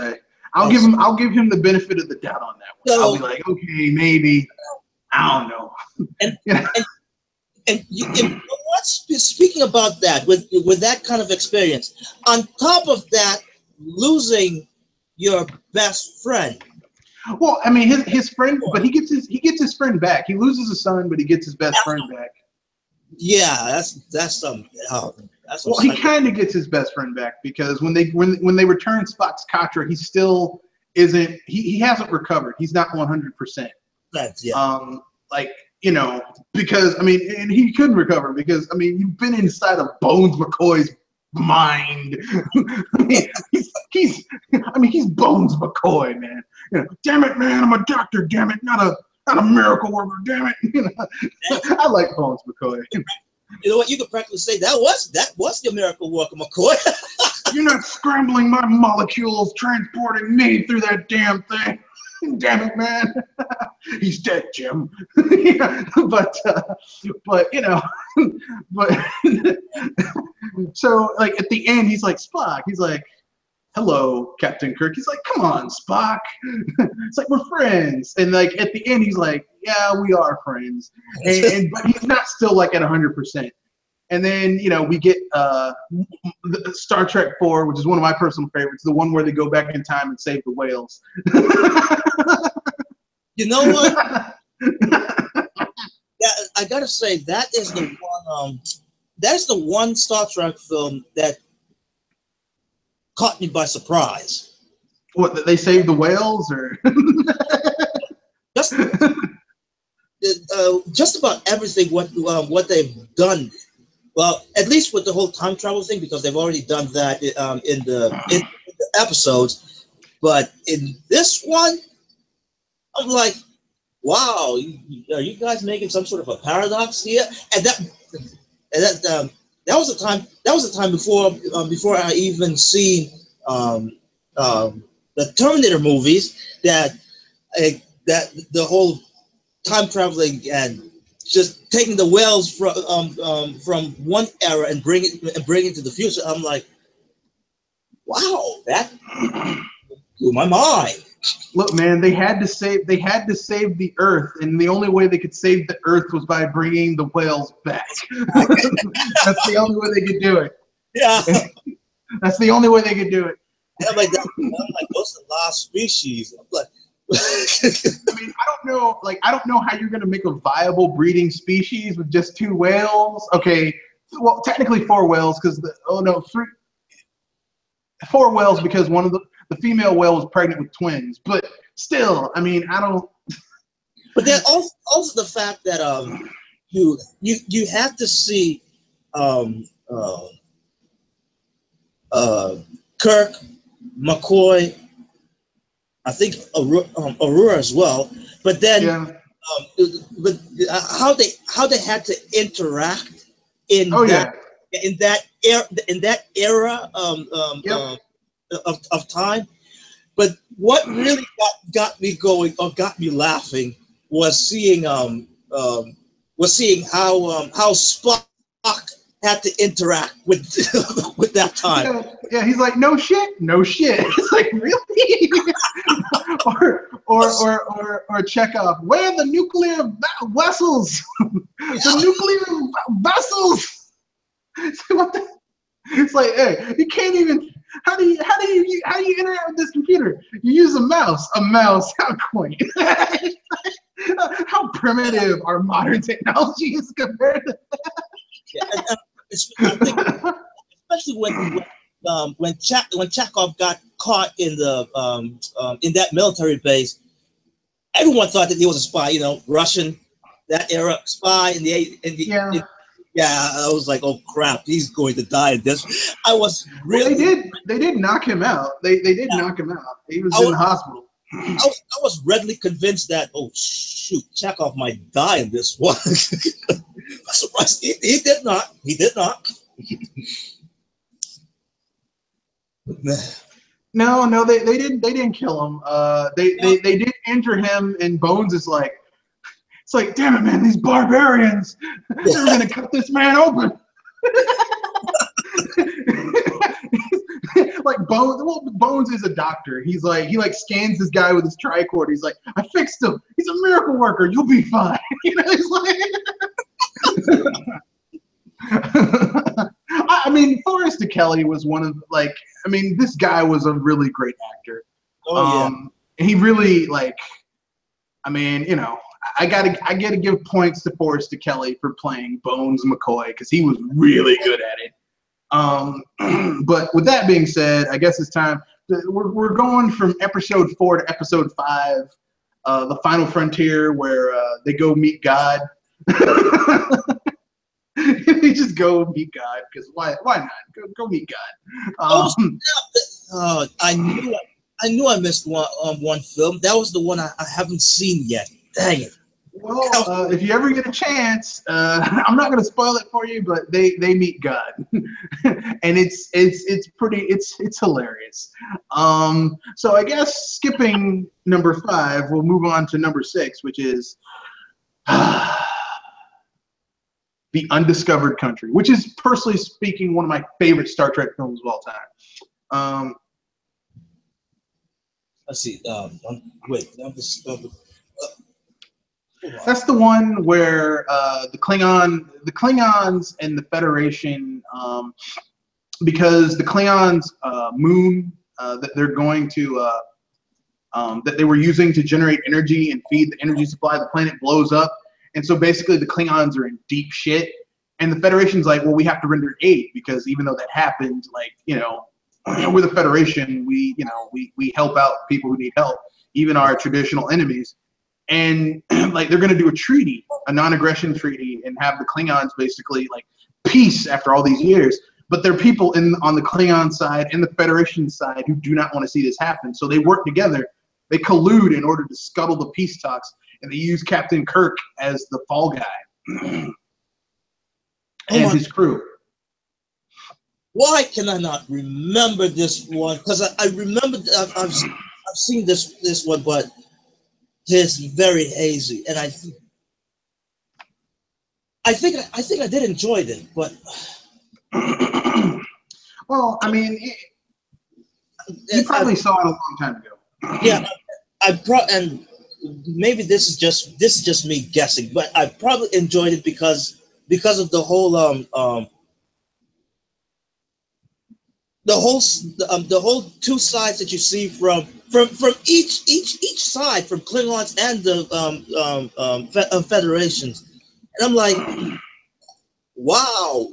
I'll give him the benefit of the doubt on that one. So, I'll be like, okay, maybe. I don't know. And you know what? Speaking about that, with that kind of experience, on top of that, losing your best friend. Well, I mean, his friend, but he gets his friend back. He loses a son, but he gets his best friend back. Yeah, that's something. Well, he kind of gets his best friend back, because when they return Spock's Katra, he still isn't. He hasn't recovered. He's not 100%. That's, yeah. Like, you know, because I mean, and he couldn't recover because I mean, you've been inside of Bones McCoy's mind. He's Bones McCoy, man. You know, damn it, man, I'm a doctor. Damn it, not a miracle worker. Damn it. You know, I like Bones McCoy. You know what? You could practically say that was the miracle worker, McCoy. You're not scrambling my molecules, transporting me through that damn thing. Damn it, man. He's dead, Jim. Yeah, but you know, but so like at the end, he's like Spock. He's like, "Hello, Captain Kirk." He's like, "Come on, Spock." It's like we're friends. And like at the end, he's like, "Yeah, we are friends." And but he's not still like at 100%. And then, you know, we get Star Trek 4, which is one of my personal favorites, the one where they go back in time and save the whales. You know what? I gotta say that is the one. That's the one Star Trek film that caught me by surprise. What, they saved the whales, or just about everything what they've done. Well, at least with the whole time travel thing, because they've already done that in the episodes. But in this one, I'm like, wow, are you guys making some sort of a paradox here? And that was a time. That was a time before I even seen the Terminator movies. That the whole time traveling and just taking the whales from one era and bring it to the future. I'm like, wow, that blew my mind. Look, man, they had to save the Earth, and the only way they could save the Earth was by bringing the whales back. That's the only way they could do it. Yeah, that's the only way they could do it. And I'm like, those are the last species. I'm like, I mean, I don't know how you're gonna make a viable breeding species with just 2 whales. Okay, well, technically 4 whales, because 4 whales because one of the female whale was pregnant with twins. But still, I mean, I don't. But then also the fact that you have to see Kirk, McCoy, I think Aurora as well. But then, how they had to interact in that era of time. But what really got me going or got me laughing was seeing how Spock had to interact with with that time. Yeah, he's like, no shit. It's like, really? or Chekhov, where are the nuclear vessels? The nuclear vessels. It's like, hey, you can't even. How do you interact with this computer? You use a mouse. How quaint. How primitive our modern technology is compared to that. Yeah, especially when Chekhov got caught in that military base, everyone thought that he was a spy. You know, Russian, that era spy I was like, oh crap, he's going to die in this. I was really. Well, they did knock him out. They did knock him out. He was in the hospital. I was readily convinced that, oh shoot, Chekhov might die in this one. I'm surprised he did not. He did not. No, they didn't kill him. They did injure him, and Bones is like, it's like, damn it, man, these barbarians, they're gonna cut this man open. Like Bones is a doctor. He's like, he scans this guy with his tricorder. He's like, I fixed him. He's a miracle worker. You'll be fine. You know, he's like. I mean, Forrest Kelly was one of this guy was a really great actor. Oh yeah. He really you know, I gotta give points to Forrest Kelly for playing Bones McCoy because he was really good at it. But with that being said, I guess it's time. We're going from episode 4 to episode 5, the final frontier, where they go meet God. They just go meet God because why not? Go meet God. I knew I missed one film. That was the one I haven't seen yet. Dang it! Well, if you ever get a chance, I'm not going to spoil it for you, but they meet God, and it's hilarious. So I guess skipping number 5, we'll move on to number 6, which is The Undiscovered Country, which is, personally speaking, one of my favorite Star Trek films of all time. Let's see. Wait, Undiscovered. That's the one where the Klingons and the Federation, because the Klingons' moon that they're going to that they were using to generate energy and feed the energy supply, the planet blows up, and so basically the Klingons are in deep shit, and the Federation's like, well, we have to render aid because even though that happened, like, you know, we're the Federation, we help out people who need help, even our traditional enemies. And like they're going to do a treaty, a non-aggression treaty, and have the Klingons basically like peace after all these years. But there are people on the Klingon side and the Federation side who do not want to see this happen. So they work together. They collude in order to scuttle the peace talks, and they use Captain Kirk as the fall guy and his crew. Why can I not remember this one? Because I remember I've seen this one, but it's very hazy, and I think I did enjoy it, but well, I mean, you probably saw it a long time ago. Yeah, and maybe this is just me guessing, but I probably enjoyed it because of the whole the whole two sides that you see from each side, from Klingons and the Federations, and I'm like, wow.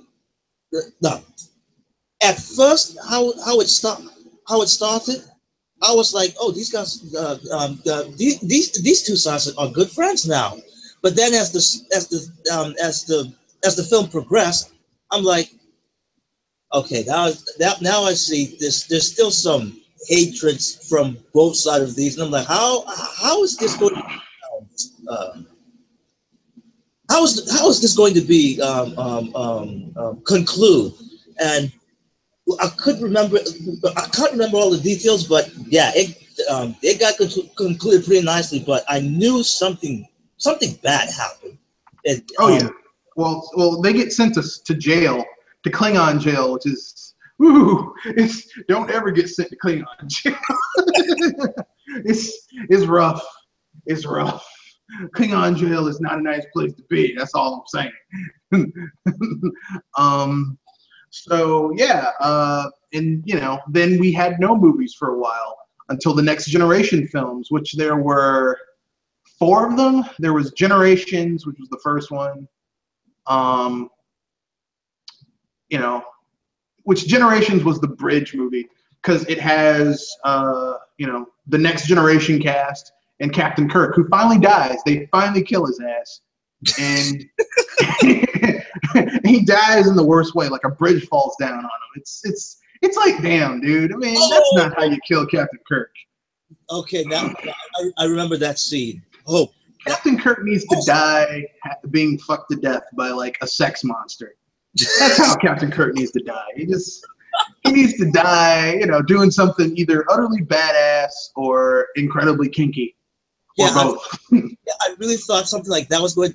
No, at first, how it started, I was like, oh, these guys, these two sides are good friends now. But then as the film progressed, I'm like, okay, now I see this. There's still some hatred from both sides of these, and I'm like, how is this going? How is this going to be conclude? And I can't remember all the details, but yeah, it got concluded pretty nicely. But I knew something bad happened. Yeah. Well, they get sent to jail, to Klingon jail, which is don't ever get sent to Klingon jail. It's rough. It's rough. Klingon jail is not a nice place to be. That's all I'm saying. So yeah, and you know, then we had no movies for a while until the Next Generation films, which there were 4 of them. There was Generations, which was the first one. You know, which Generations was the bridge movie because it has you know, the Next Generation cast and Captain Kirk, who finally dies. They finally kill his ass, and he dies in the worst way. Like a bridge falls down on him. It's like, damn, dude. I mean, that's not how you kill Captain Kirk. Okay, now I remember that scene. Oh, Captain Kirk needs to die being fucked to death by like a sex monster. That's how Captain Kirk needs to die. He needs to die, you know, doing something either utterly badass or incredibly kinky. Or both. I really thought something like that was going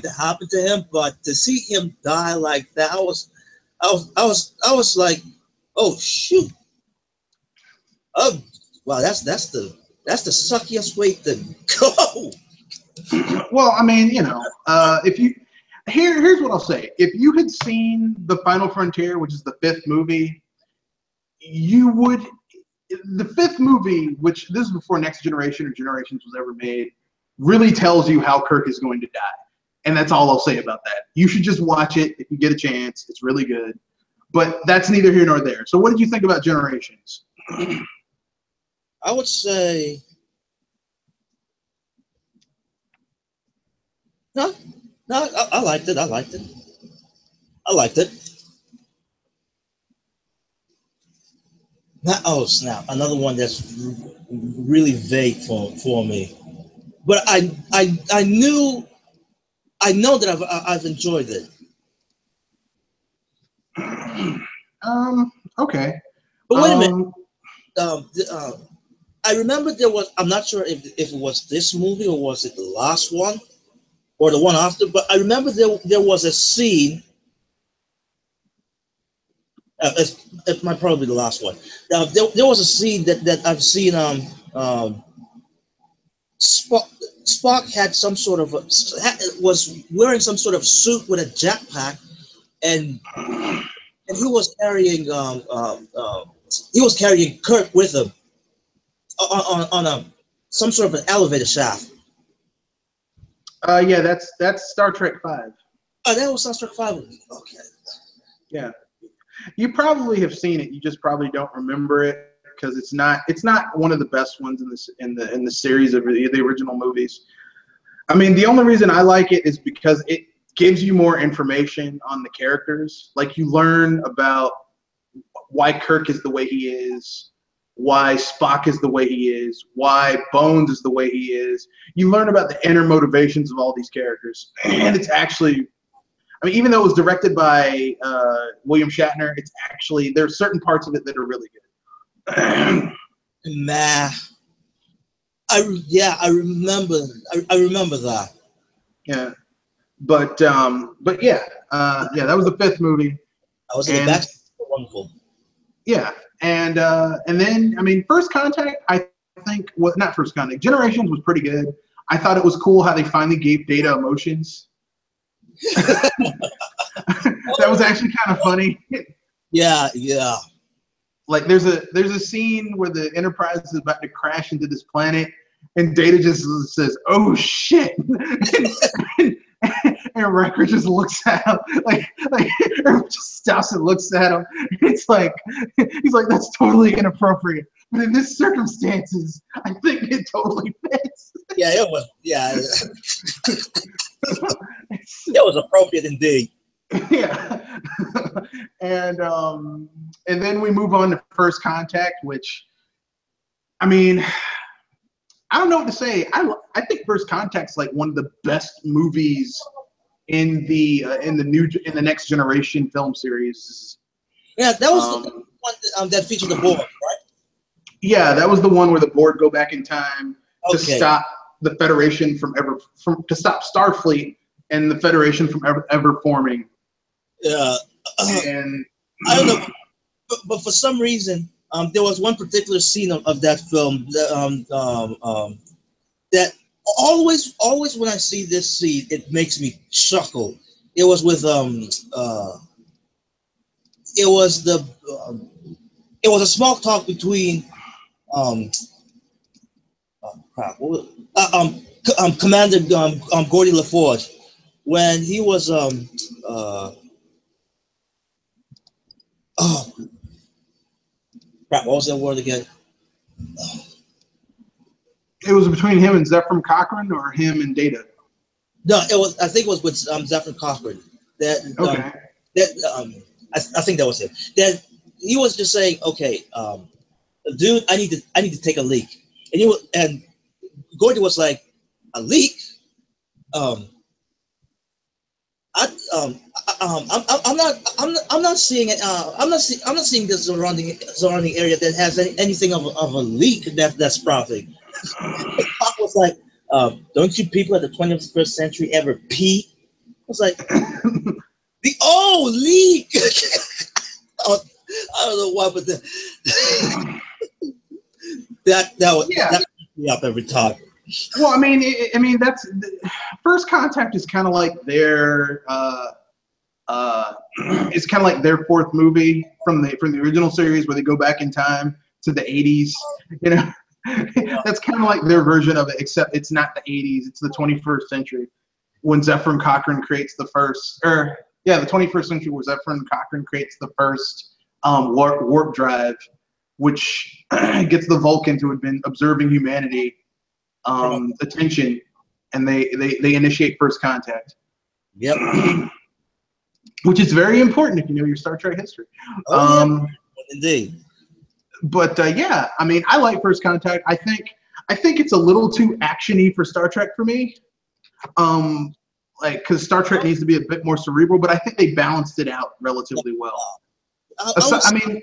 to happen to him, but to see him die like that, I was like, oh shoot. Oh wow, that's the suckiest way to go. Well, I mean, you know, if you here's what I'll say. If you had seen The Final Frontier, which is the 5th movie, you would. The 5th movie, which this is before Next Generation or Generations was ever made, really tells you how Kirk is going to die. And that's all I'll say about that. You should just watch it if you get a chance. It's really good. But that's neither here nor there. So what did you think about Generations? I would say no, I liked it. I liked it. Oh snap! Another one that's really vague for me. but I know that I've enjoyed it. Okay. But wait a minute. I remember there was. I'm not sure if it was this movie or was it the last one or the one after. But I remember there was a scene. It might probably be the last one. There was a scene that I've seen. Spock had some sort of was wearing some sort of suit with a jetpack, and he was carrying Kirk with him on a some sort of an elevator shaft. Yeah, that's Star Trek V. Oh, that was Star Trek V. Okay. Yeah, you probably have seen it. You just probably don't remember it because it's not one of the best ones in the series of the original movies. I mean, the only reason I like it is because it gives you more information on the characters. Like, you learn about why Kirk is the way he is, why Spock is the way he is, why Bones is the way he is. You learn about the inner motivations of all these characters. And it's actually, I mean, even though it was directed by William Shatner, it's actually, there are certain parts of it that are really good. Nah. I remember that. Yeah. But yeah, that was the fifth movie. I was in the back. Wonderful. Yeah, and then, I mean, First Contact, I think, not First Contact, Generations was pretty good. I thought it was cool how they finally gave Data emotions. That was actually kind of funny. Yeah. Like, there's a scene where the Enterprise is about to crash into this planet, and Data just says, "Oh shit," and Riker just looks at him, like everyone just stops and looks at him. It's like, he's like, "That's totally inappropriate," but in this circumstances, I think it totally fits. Yeah, it was. Yeah, it was appropriate indeed. Yeah, and then we move on to First Contact, which, I mean, I don't know what to say. I think First Contact's like one of the best movies in the next generation film series. Yeah, that was the one that featured the Borg, right? Yeah, that was the one where the Borg go back in time to stop the Federation to stop Starfleet and the Federation from ever forming. Yeah, and I don't know, but for some reason, there was one particular scene of that film that always when I see this scene, it makes me chuckle. It was with it was a small talk between Commander Gordy LaForge when he was what was that word again? It was between him and Zefram Cochrane, or him and Data? No, it was. I think it was with Zefram Cochrane. I think that was him. That he was just saying, "Okay, dude, I need to take a leak," and Gordy was like, "A leak? I'm not seeing it. I'm not seeing the surrounding area that has anything of a leak that's sprouting." Pop was like, "Don't you people at the 21st century ever pee?" I was like, "The leak." I don't know why, but that keeps me up every time. Well, I mean, that's First Contact is kind of like their it's kind of like their fourth movie from the original series, where they go back in time to the 80s. You know, that's kind of like their version of it, except it's not the 80s; it's the 21st century, when Zefram Cochrane creates the 21st century, where Zefram Cochrane creates the first warp drive, which gets the Vulcans who had been observing humanity attention, and they initiate First Contact. Yep. Which is very important if you know your Star Trek history. Yeah. Indeed. But yeah, I mean, I like First Contact. I think I think it's a little too actiony for Star Trek for me. Like, because Star Trek needs to be a bit more cerebral, but I think they balanced it out relatively well. I mean,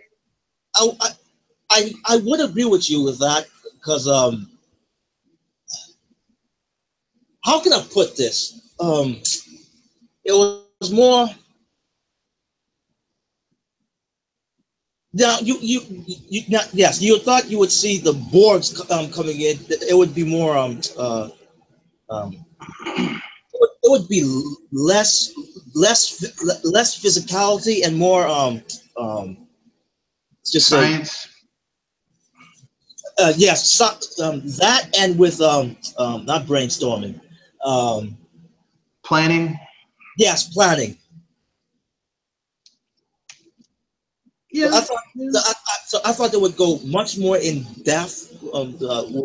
I would agree with you with that because how can I put this? It was more. Now yes, you thought you would see the Borgs coming in. It would be more it would be less physicality and more just science. Yes, that and with not brainstorming, planning. Yes, planning. Yeah. So I thought they would go much more in depth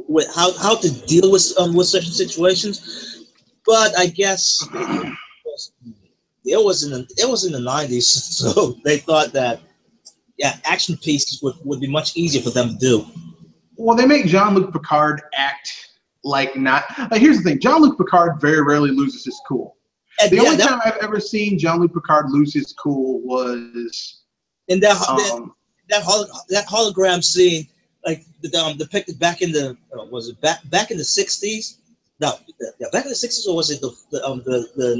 with how to deal with certain situations, but I guess it was in the 90s, so they thought that action pieces would be much easier for them to do. Well, they make Jean-Luc Picard act like not. Like, here's the thing: Jean-Luc Picard very rarely loses his cool. And the only time I've ever seen Jean-Luc Picard lose his cool was in that hologram scene, like depicted back in the was it back in the 60s? No, back in the 60s, or was it the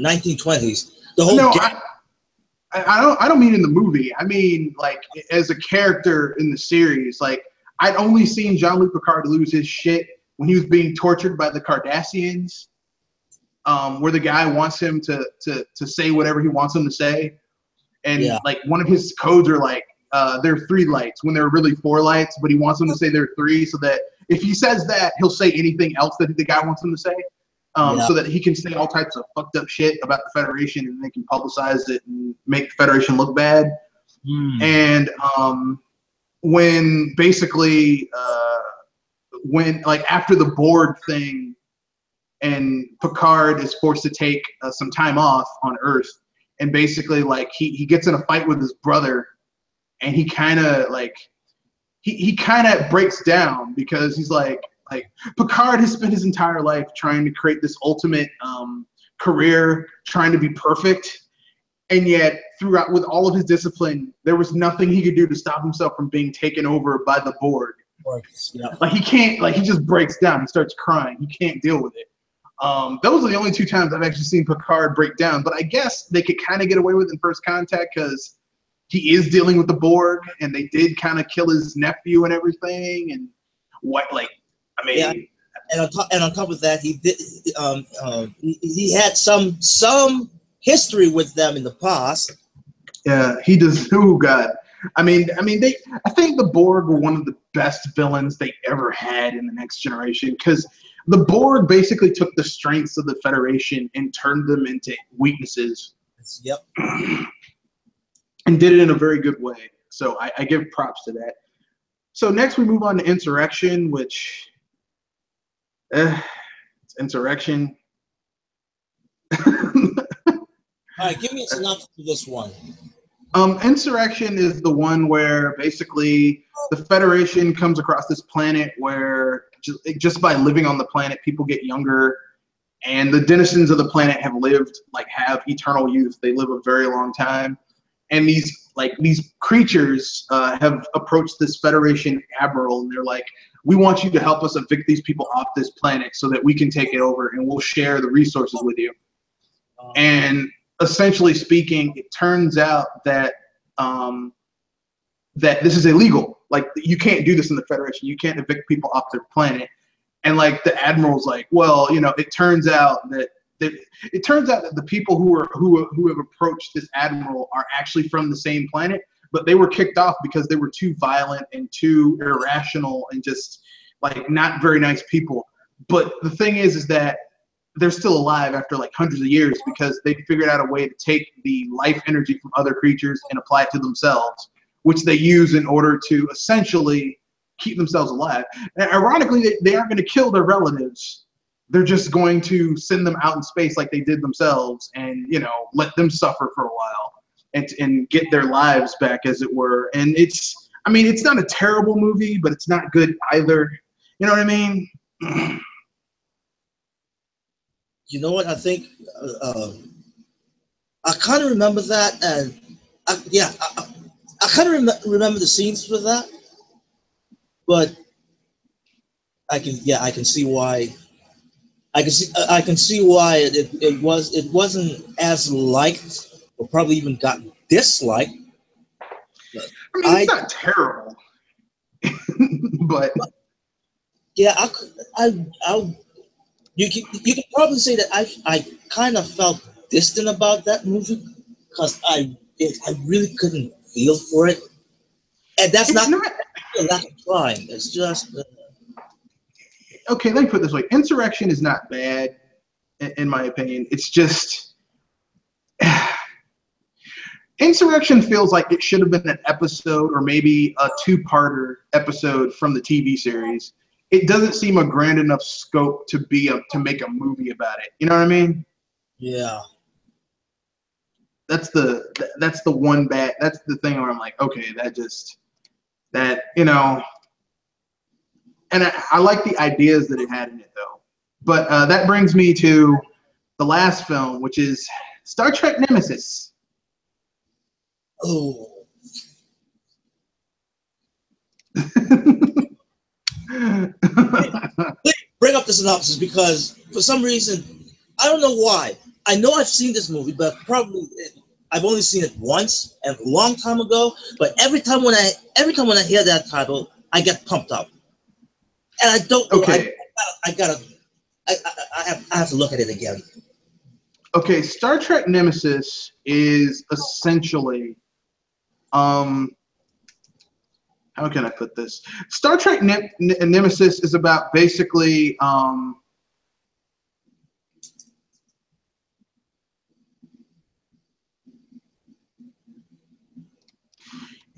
1920s? The whole. No, I don't mean in the movie. I mean like as a character in the series. Like I'd only seen Jean-Luc Picard lose his shit when he was being tortured by the Cardassians, where the guy wants him to say whatever he wants him to say. And like one of his codes are like there are 3 lights when there are really 4 lights, but he wants them to say there are 3 so that if he says that, he'll say anything else that the guy wants him to say, so that he can say all types of fucked up shit about the Federation and they can publicize it and make the Federation look bad. And when basically when like after the Borg thing and Picard is forced to take some time off on Earth, and basically like he gets in a fight with his brother, and he kind of like he kind of breaks down because he's like Picard has spent his entire life trying to create this ultimate career, trying to be perfect, and yet throughout with all of his discipline, there was nothing he could do to stop himself from being taken over by the Borg. Like he can't, like he just breaks down, he starts crying, he can't deal with it. Those are the only 2 times I've actually seen Picard break down, but I guess they could kind of get away with it in First Contact because he is dealing with the Borg, and they did kind of kill his nephew and everything, and what, like, I mean, yeah. And on top of that, he did he had some history with them in the past. Yeah, he does. Oh God, I mean, I think the Borg were one of the best villains they ever had in the Next Generation because the Borg basically took the strengths of the Federation and turned them into weaknesses. Yep. And did it in a very good way. So I give props to that. So next we move on to Insurrection, which it's Insurrection. All right, give me a synopsis of this one. Insurrection is the one where basically the Federation comes across this planet where just by living on the planet, people get younger, and the denizens of the planet have eternal youth. They live a very long time, and these creatures have approached this Federation admiral, and they're like, "We want you to help us evict these people off this planet so that we can take it over, and we'll share the resources with you." And essentially speaking, it turns out that that this is illegal. Like, you can't do this in the Federation. You can't evict people off their planet. And like the admiral's like, well, it turns out that the people who have approached this admiral are actually from the same planet, but they were kicked off because they were too violent and too irrational and just like not very nice people. But the thing is that they're still alive after like hundreds of years because they figured out a way to take the life energy from other creatures and apply it to themselves, which they use in order to essentially keep themselves alive. And ironically, they aren't going to kill their relatives. They're just going to send them out in space like they did themselves and, let them suffer for a while and get their lives back, as it were. And it's not a terrible movie, but it's not good either. You know what I mean? You know what? I think I kind of remember that, and I kind of remember the scenes for that, but I can see why. I can see why it wasn't as liked, or probably even got disliked. I mean, it's not terrible, but yeah, you can probably say that I kind of felt distant about that movie because I really couldn't feel for it, and that's it's not a lack of trying. It's just okay. Let me put it this way: Insurrection is not bad, in my opinion. It's just Insurrection feels like it should have been an episode or maybe a two-parter episode from the TV series. It doesn't seem a grand enough scope to make a movie about it. You know what I mean? yeah. That's the one bad. That's the thing where I'm like, okay, that you know. And I like the ideas that it had in it though. But that brings me to the last film, which is Star Trek Nemesis. Oh. Bring up the synopsis because for some reason I don't know why. I know I've seen this movie, but probably I've only seen it once and a long time ago. But every time when I hear that title, I get pumped up, and I don't know. Okay. I have to look at it again. Okay, Star Trek Nemesis is essentially, how can I put this? Star Trek Nemesis is about basically,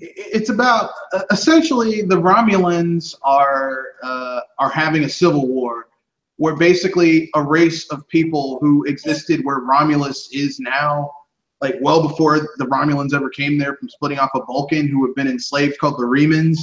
it's about essentially the Romulans are having a civil war, where basically a race of people who existed where Romulus is now, like well before the Romulans ever came there from splitting off of Vulcan, who have been enslaved, called the Remans.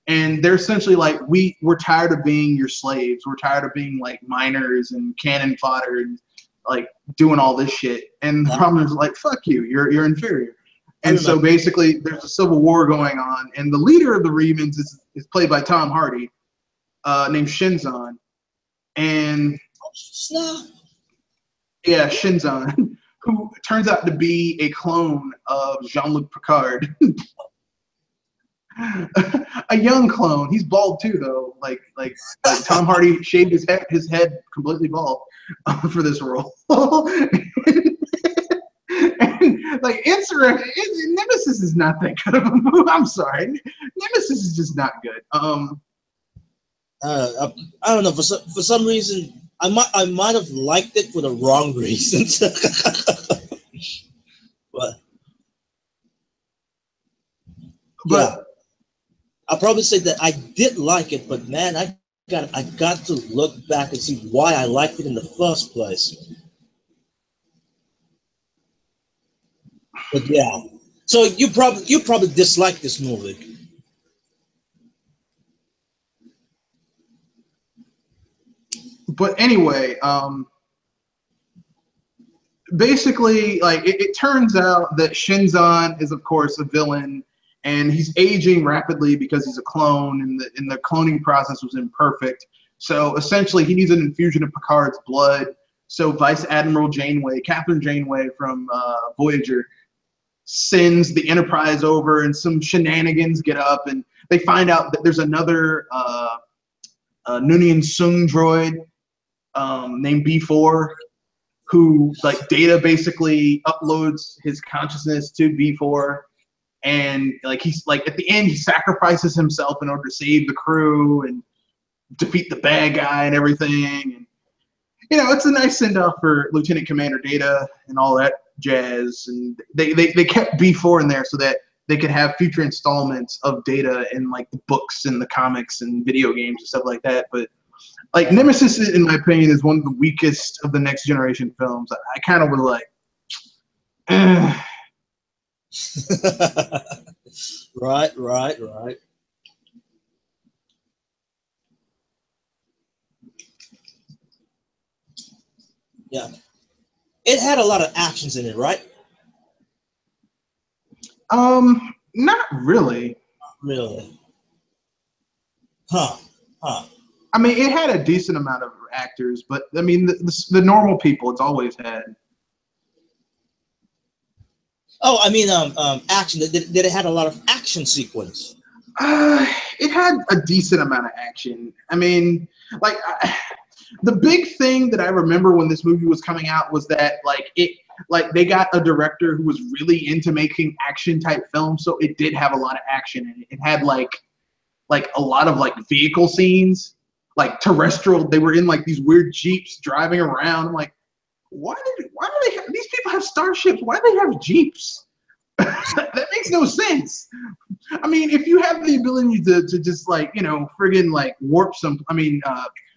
And they're essentially like, we're tired of being your slaves. We're tired of being like miners and cannon fodder and like doing all this shit. And the Romulans are like, fuck you, you're inferior. And so basically there's a civil war going on. And the leader of the Remans is played by Tom Hardy, named Shinzon. And yeah, Shinzon, who turns out to be a clone of Jean-Luc Picard. A young clone. He's bald too, though. Like Tom Hardy shaved his head completely bald for this role. And like Insurrection, Nemesis is not that good of a movie. I'm sorry, Nemesis is just not good. I don't know. For some reason, I might have liked it for the wrong reasons. but yeah, I'll probably say that I did like it. But man, I got to look back and see why I liked it in the first place. But yeah, so you probably dislike this movie. But anyway, basically, like it turns out that Shinzon is, of course, a villain, and he's aging rapidly because he's a clone, and the cloning process was imperfect. So essentially, he needs an infusion of Picard's blood. So Vice Admiral Janeway, Captain Janeway from Voyager, sends the Enterprise over, and some shenanigans get up, and they find out that there's another Noonien Sung droid named B4, who like Data basically uploads his consciousness to B4, and like he's like at the end he sacrifices himself in order to save the crew and defeat the bad guy and everything. And you know, it's a nice send off for Lieutenant Commander Data and all that jazz. And they kept B4 in there so that they could have future installments of Data in like the books and the comics and video games and stuff like that. But like Nemesis, in my opinion, is one of the weakest of the Next Generation films. I kind of was like, Right. Yeah. It had a lot of actions in it, right? Not really. Not really. Huh. Huh. I mean, it had a decent amount of actors, but I mean, the normal people it's always had. Oh, I mean, action. Did it had a lot of action sequence? It had a decent amount of action. I mean, like the big thing that I remember when this movie was coming out was that like they got a director who was really into making action type films, so it did have a lot of action in it. It had like a lot of like vehicle scenes, like terrestrial. They were in like these weird jeeps driving around. I'm like, why do they have, these people have starships? Why do they have jeeps? That makes no sense. I mean, if you have the ability to just like, you know, friggin' like warp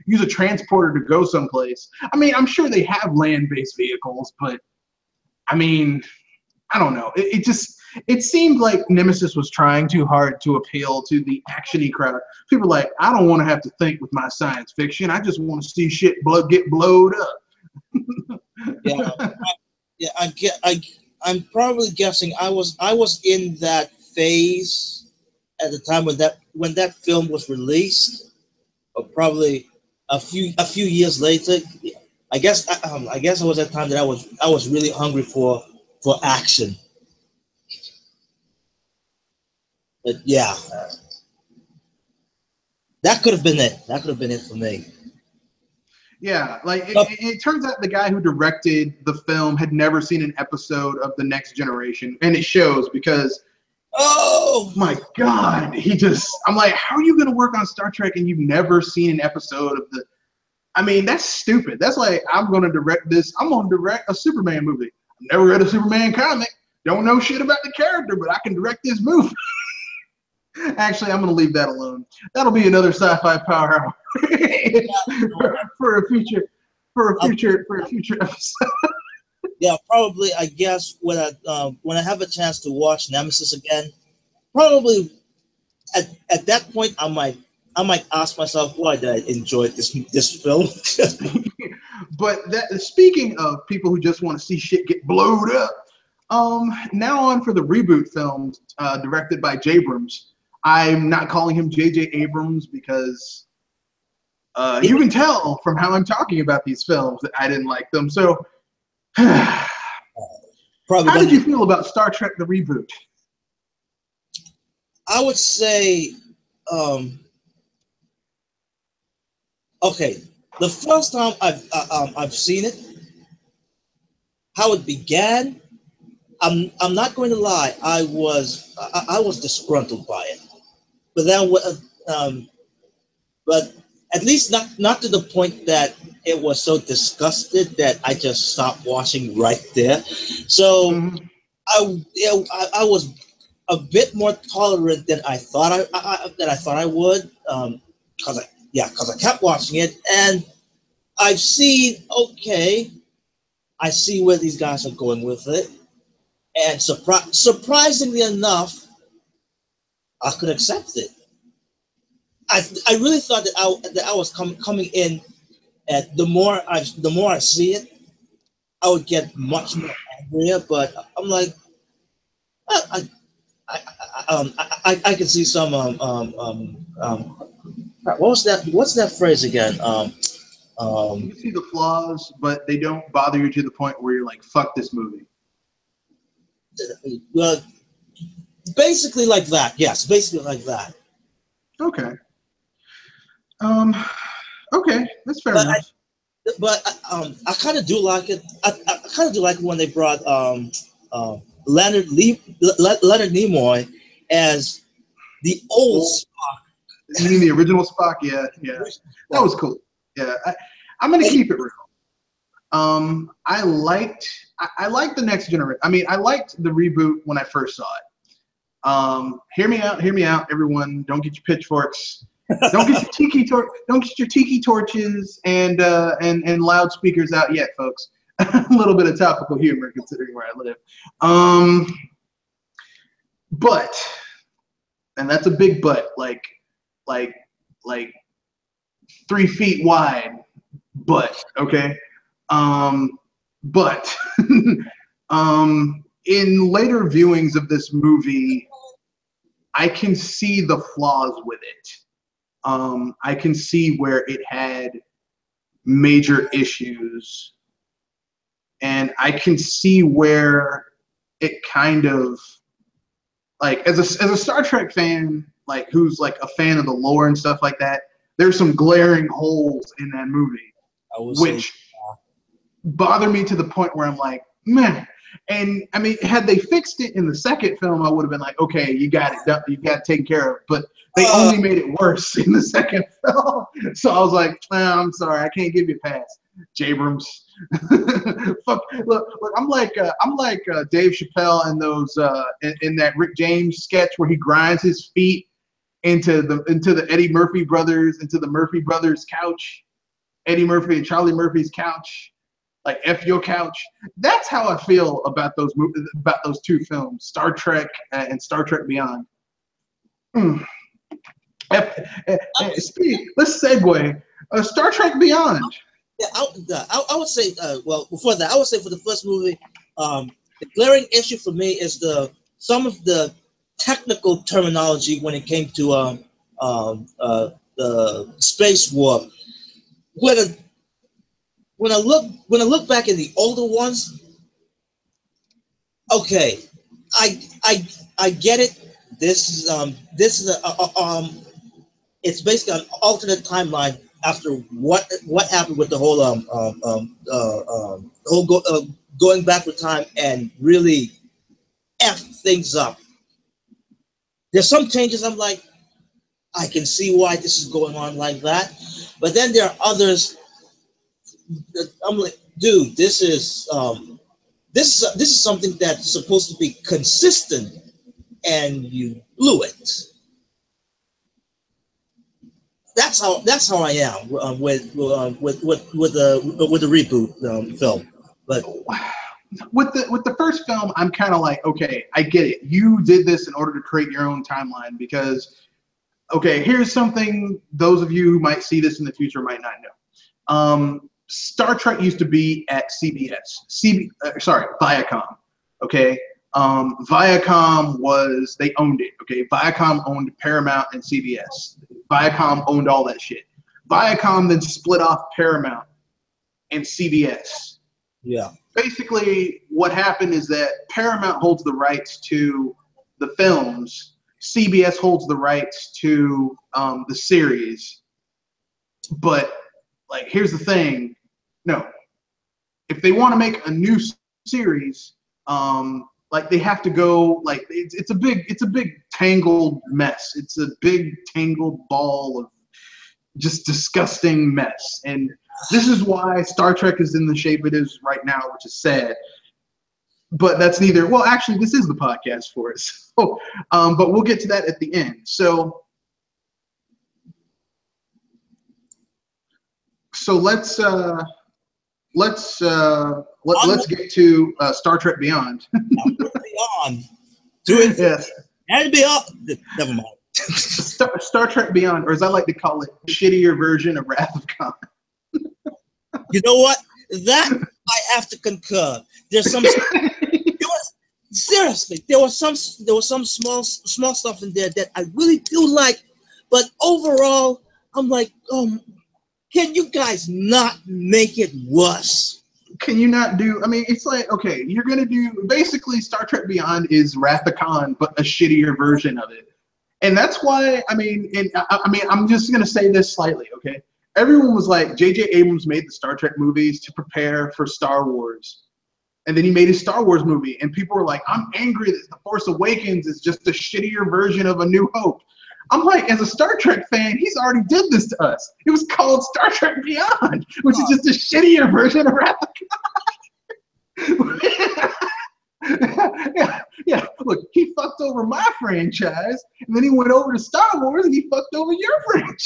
use a transporter to go someplace. I mean, I'm sure they have land-based vehicles, but I mean, I don't know. It seemed like Nemesis was trying too hard to appeal to the actiony crowd. People are like, I don't want to have to think with my science fiction. I just want to see shit get blowed up. I'm probably guessing I was in that phase at the time when that film was released, or probably a few years later. I guess it was that time that I was really hungry for action. But yeah, that could have been it. That could have been it for me. Yeah, like it turns out the guy who directed the film had never seen an episode of The Next Generation, and it shows because, oh my God, I'm like, how are you going to work on Star Trek and you've never seen an episode of the, I mean, that's stupid. That's like, I'm going to direct a Superman movie. I've never read a Superman comic, don't know shit about the character, but I can direct this movie. Actually, I'm going to leave that alone. That'll be another Sci-Fi Power Hour for a future episode. Yeah, probably. I guess when I have a chance to watch Nemesis again, probably at that point I might ask myself, why did I enjoy this film? But speaking of people who just want to see shit get blowed up, now on for the reboot films directed by Jabrams. I'm not calling him J.J. Abrams because you can tell from how I'm talking about these films that I didn't like them. So, how did you feel about Star Trek the reboot? I would say, okay, the first time I've seen it, how it began, I'm not going to lie, I was disgruntled by it. But then, but at least not to the point that it was so disgusted that I just stopped watching right there. So I was a bit more tolerant than I thought I would, because I kept watching it, and I've seen, okay, I see where these guys are going with it, and surprisingly enough, I could accept it. I really thought that I was coming in, at the more I see it, I would get much more angrier. But I'm like, I can see some what's that phrase again? You can see the flaws, but they don't bother you to the point where you're like, fuck this movie. Well, basically like that. Yes, basically like that. Okay. Okay, that's fair enough. I kind of do like it. I kind of do like it when they brought Leonard Nimoy as the old Spock. You mean the original Spock? Yeah. That was cool. Yeah, I'm gonna keep it real. I liked the Next Generation. I mean, I liked the reboot when I first saw it. Hear me out, everyone. Don't get your pitchforks. Don't get your tiki torches and loudspeakers out yet, folks. A little bit of topical humor considering where I live. But, and that's a big but, like 3 feet wide. But okay. But in later viewings of this movie, I can see the flaws with it. I can see where it had major issues, and I can see where it kind of, like, as a Star Trek fan, like, who's like a fan of the lore and stuff like that, there's some glaring holes in that movie, which bother me to the point where I'm like, man. And I mean, had they fixed it in the second film, I would have been like, okay, you got it done, you got it taken care of. But they only made it worse in the second film. So I was like, I'm sorry, I can't give you a pass, Jabrams. Fuck, look, I'm like Dave Chappelle in those in that Rick James sketch where he grinds his feet into the Eddie Murphy brothers, into the Murphy brothers couch, Eddie Murphy and Charlie Murphy's couch. Like, F your couch. That's how I feel about those two films, Star Trek and Star Trek Beyond. Let's segue. Star Trek Beyond. Yeah, I would say. Well, before that, I would say for the first movie, the glaring issue for me is some of the technical terminology when it came to the space warp. When I look back at the older ones, okay, I get it. This is it's basically an alternate timeline after what happened with the whole going back with time and really F things up. There's some changes I'm like, I can see why this is going on like that, but then there are others. I'm like, dude, this is something that's supposed to be consistent, and you blew it. That's how I am with the reboot film. But with the first film, I'm kind of like, okay, I get it. You did this in order to create your own timeline because, okay, here's something those of you who might see this in the future might not know. Star Trek used to be at CBS. Viacom. Okay. Viacom they owned it. Okay. Viacom owned Paramount and CBS. Viacom owned all that shit. Viacom then split off Paramount and CBS. Yeah. Basically, what happened is that Paramount holds the rights to the films. CBS holds the rights to the series. But, like, here's the thing. No. If they want to make a new series, like, they have to go, like, it's a big tangled mess. It's a big tangled ball of just disgusting mess. And this is why Star Trek is in the shape it is right now, which is sad. But that's neither. Well, actually, this is the podcast for it. So, but we'll get to that at the end. So let's get to Star Trek Beyond. Beyond. Yes. And Beyond. Never mind. Star Trek Beyond, or as I like to call it, the shittier version of Wrath of Khan. You know what? That I have to concur. There's some. Seriously, there was some small stuff in there that I really do like, but overall, I'm like, can you guys not make it worse? Can you not do? I mean, it's like, okay, you're gonna do basically Star Trek Beyond is Wrath of Khan, but a shittier version of it, and that's why. I mean, I'm just gonna say this slightly, okay? Everyone was like, J.J. Abrams made the Star Trek movies to prepare for Star Wars. And then he made his Star Wars movie. And people were like, I'm angry that The Force Awakens is just a shittier version of A New Hope. I'm like, as a Star Trek fan, he's already did this to us. It was called Star Trek Beyond, which is just a shittier version of Wrath of Khan. Yeah. Look, he fucked over my franchise, and then he went over to Star Wars, and he fucked over your franchise.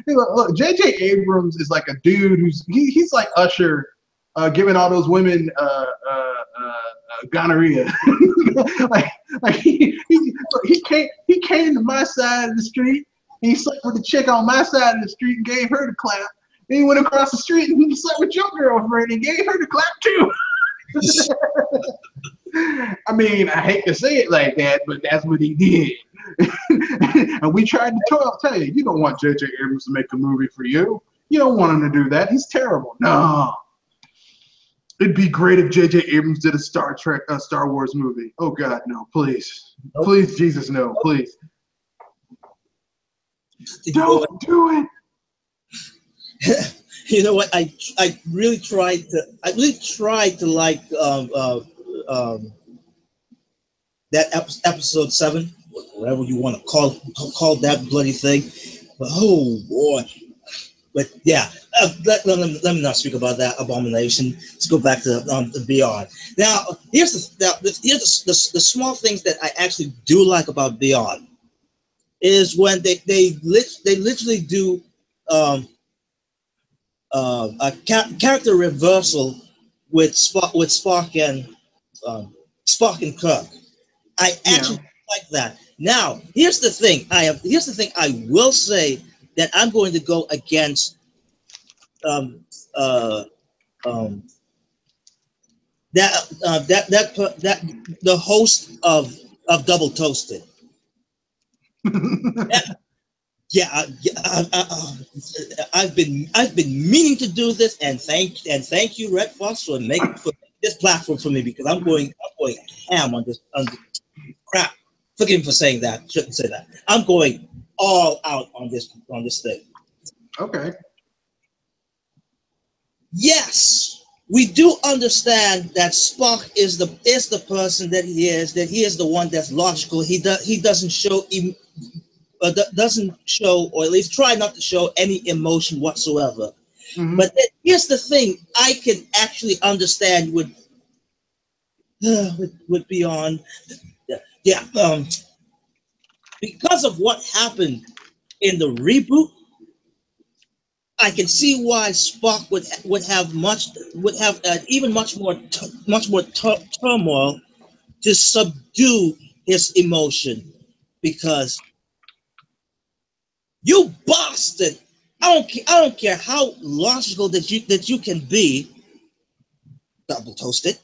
Look, J.J. Abrams is like a dude he's like Usher, giving all those women gonorrhea. like he came to my side of the street. And he slept with the chick on my side of the street and gave her the clap. Then he went across the street and he slept with your girlfriend and gave her the clap too. I mean, I hate to say it like that, but that's what he did. And we tried to tell you, you don't want J.J. Abrams to make a movie for you. You don't want him to do that. He's terrible. No. It'd be great if J.J. Abrams did a Star Wars movie. Oh God, no, please. Nope. Please, Jesus, no, nope. Please. Don't do it. You know what? I really tried to like that episode 7, whatever you want to call that bloody thing. But oh boy. But yeah, let me not speak about that abomination. Let's go back to the Beyond. Now, here's the small things that I actually do like about Beyond is when they literally do a character reversal with Spock and Kirk. I actually like that. Now, here's the thing I will say that I'm going to go against the host of Double Toasted. I've been meaning to do this, and thank you, Red Fox, for making this platform for me, because I'm going ham on this crap. Forgive me for saying that. Shouldn't say that. I'm going all out on this thing. Okay. Yes, we do understand that Spock is the person that he is. That he is the one that's logical. He doesn't show or at least try not to show any emotion whatsoever. Mm-hmm. But here's the thing: I can actually understand with Beyond. Yeah. Because of what happened in the reboot, I can see why Spock would have even much more turmoil to subdue his emotion, because you bastard! I don't care how logical that you can be, Double Toasted,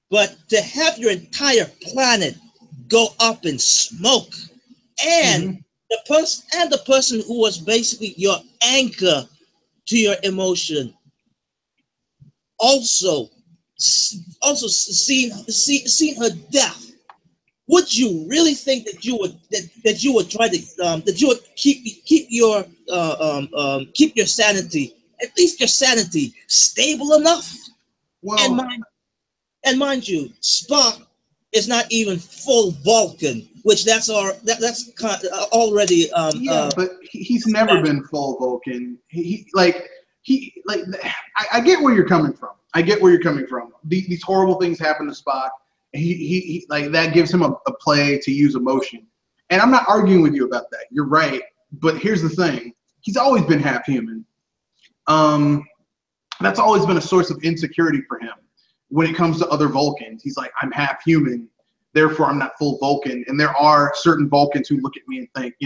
but to have your entire planet go up in smoke, and the person who was basically your anchor to your emotion also seeing her death. Would you really think that you would try to that you would keep your sanity, at least your sanity, stable enough? Well, and mind you, Spock is not even full Vulcan, which that's already but he's never been full Vulcan. I get where you're coming from. These horrible things happen to Spock. He like that gives him a play to use emotion, and I'm not arguing with you about that. You're right, but here's the thing: he's always been half human. That's always been a source of insecurity for him. When it comes to other Vulcans, he's like, I'm half human, therefore I'm not full Vulcan. And there are certain Vulcans who look at me and think,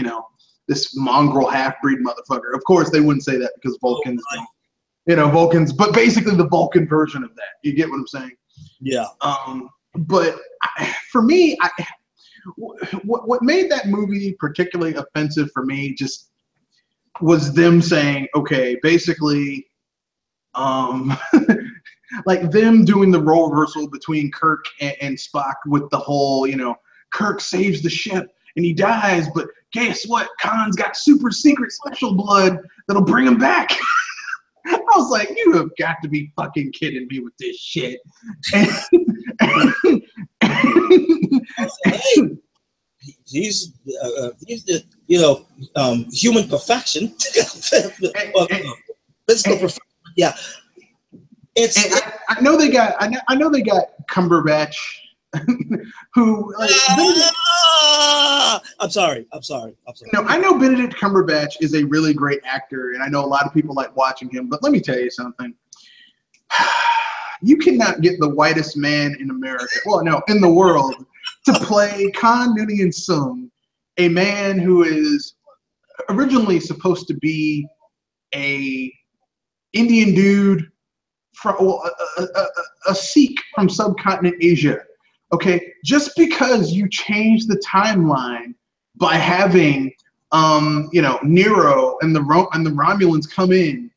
this mongrel half-breed motherfucker. Of course, they wouldn't say that because Vulcans, Vulcans, but basically the Vulcan version of that. You get what I'm saying? Yeah. But for me, what made that movie particularly offensive for me just was them saying, okay, basically, like them doing the role reversal between Kirk and Spock with the whole, Kirk saves the ship and he dies, but guess what? Khan's got super secret special blood that'll bring him back. I was like, you have got to be fucking kidding me with this shit. He's the human perfection. Physical perfection. Yeah. I know they got Cumberbatch, who like, I'm sorry. No, I know Benedict Cumberbatch is a really great actor, and I know a lot of people like watching him. But let me tell you something. You cannot get the whitest man in America, well, no, in the world, to play Khan Noonien Sung, a man who is originally supposed to be a Indian dude from a Sikh from subcontinent Asia. Okay, just because you change the timeline by having Nero and the Romulans come in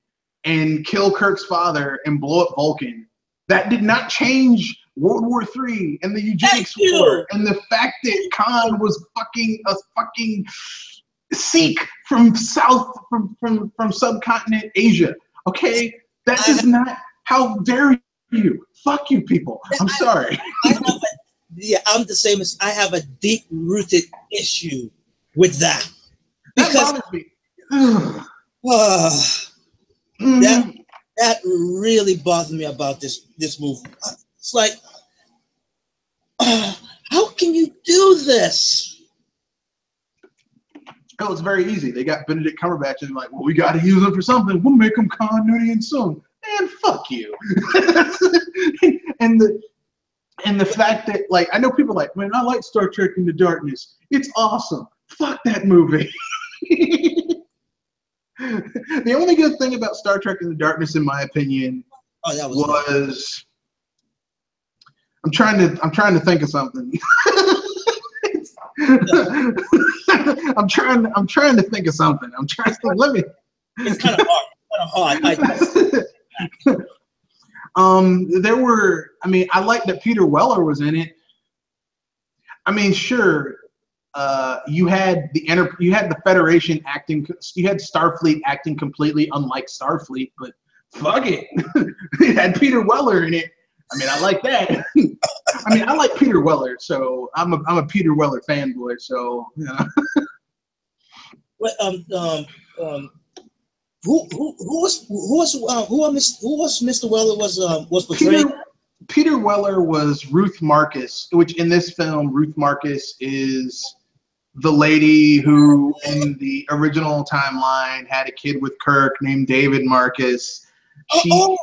and kill Kirk's father and blow up Vulcan, that did not change World War III and the Eugenics War and the fact that Khan was a fucking Sikh from subcontinent Asia. Okay, that does not. How dare you? Fuck you, people. I'm sorry. I'm the same as I have a deep-rooted issue with that. Because that bothers me. That really bothers me about this movie. It's like, how can you do this? Oh, it's very easy. They got Benedict Cumberbatch and like, well, we got to use him for something. We'll make him Khan Noonien Sung. Man, fuck you. and the fact that, like, I know people are like, man, I like Star Trek Into Darkness. It's awesome. Fuck that movie. The only good thing about Star Trek Into Darkness, in my opinion, was I'm trying to think of something. I'm trying to think of something. Let me. It's kind of hard. I like that Peter Weller was in it. I mean, sure, you had the Federation acting, you had Starfleet acting completely unlike Starfleet, but fuck it, it had Peter Weller in it. I mean, I like that. I mean, I like Peter Weller, so I'm a Peter Weller fanboy. So, you know. Who was Mr. Weller was portrayed? Peter Weller was Ruth Marcus, which in this film, Ruth Marcus is the lady who in the original timeline had a kid with Kirk named David Marcus.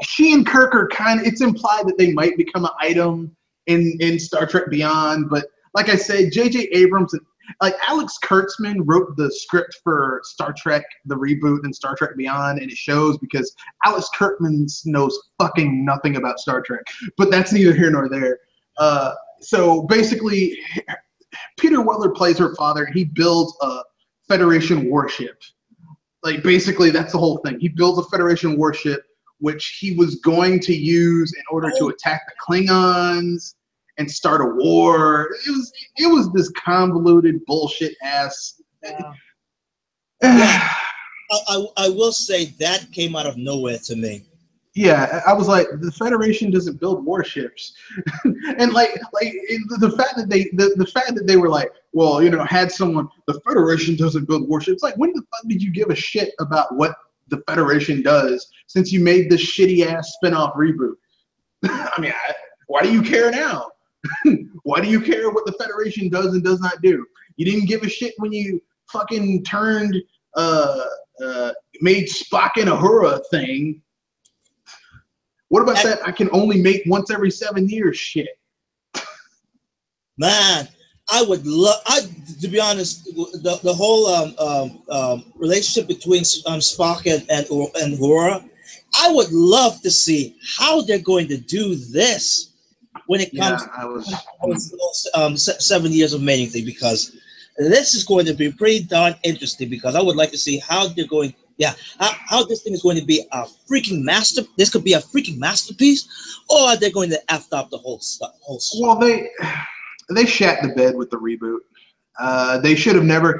She and Kirk are it's implied that they might become an item in Star Trek Beyond, but like I said, J.J. Abrams, like Alex Kurtzman wrote the script for Star Trek, the reboot, and Star Trek Beyond, and it shows because Alex Kurtzman knows fucking nothing about Star Trek, but that's neither here nor there. So basically, Peter Weller plays her father. He builds a Federation warship. Like, basically, that's the whole thing. He builds a Federation warship, which he was going to use in order to attack the Klingons and start a war. It was this convoluted bullshit ass. Yeah. I will say that came out of nowhere to me. Yeah, I was like, the Federation doesn't build warships, and the fact that they were like, well, you know, had someone, the Federation doesn't build warships. Like, when the fuck did you give a shit about what the Federation does since you made this shitty ass spinoff reboot? I mean, why do you care now? Why do you care what the Federation does and does not do? You didn't give a shit when you fucking turned made Spock and Uhura thing. What about that? I can only mate once every 7 years. Shit. Man, I would love. To be honest, the whole relationship between Spock and Uhura, I would love to see how they're going to do this when it comes to 7 years of mating thing, because this is going to be pretty darn interesting, because I would like to see how they're going. Yeah, how this thing is going to be a freaking this could be a freaking masterpiece, or they're going to F up the whole stuff. Well, they shat the bed with the reboot. They should have never.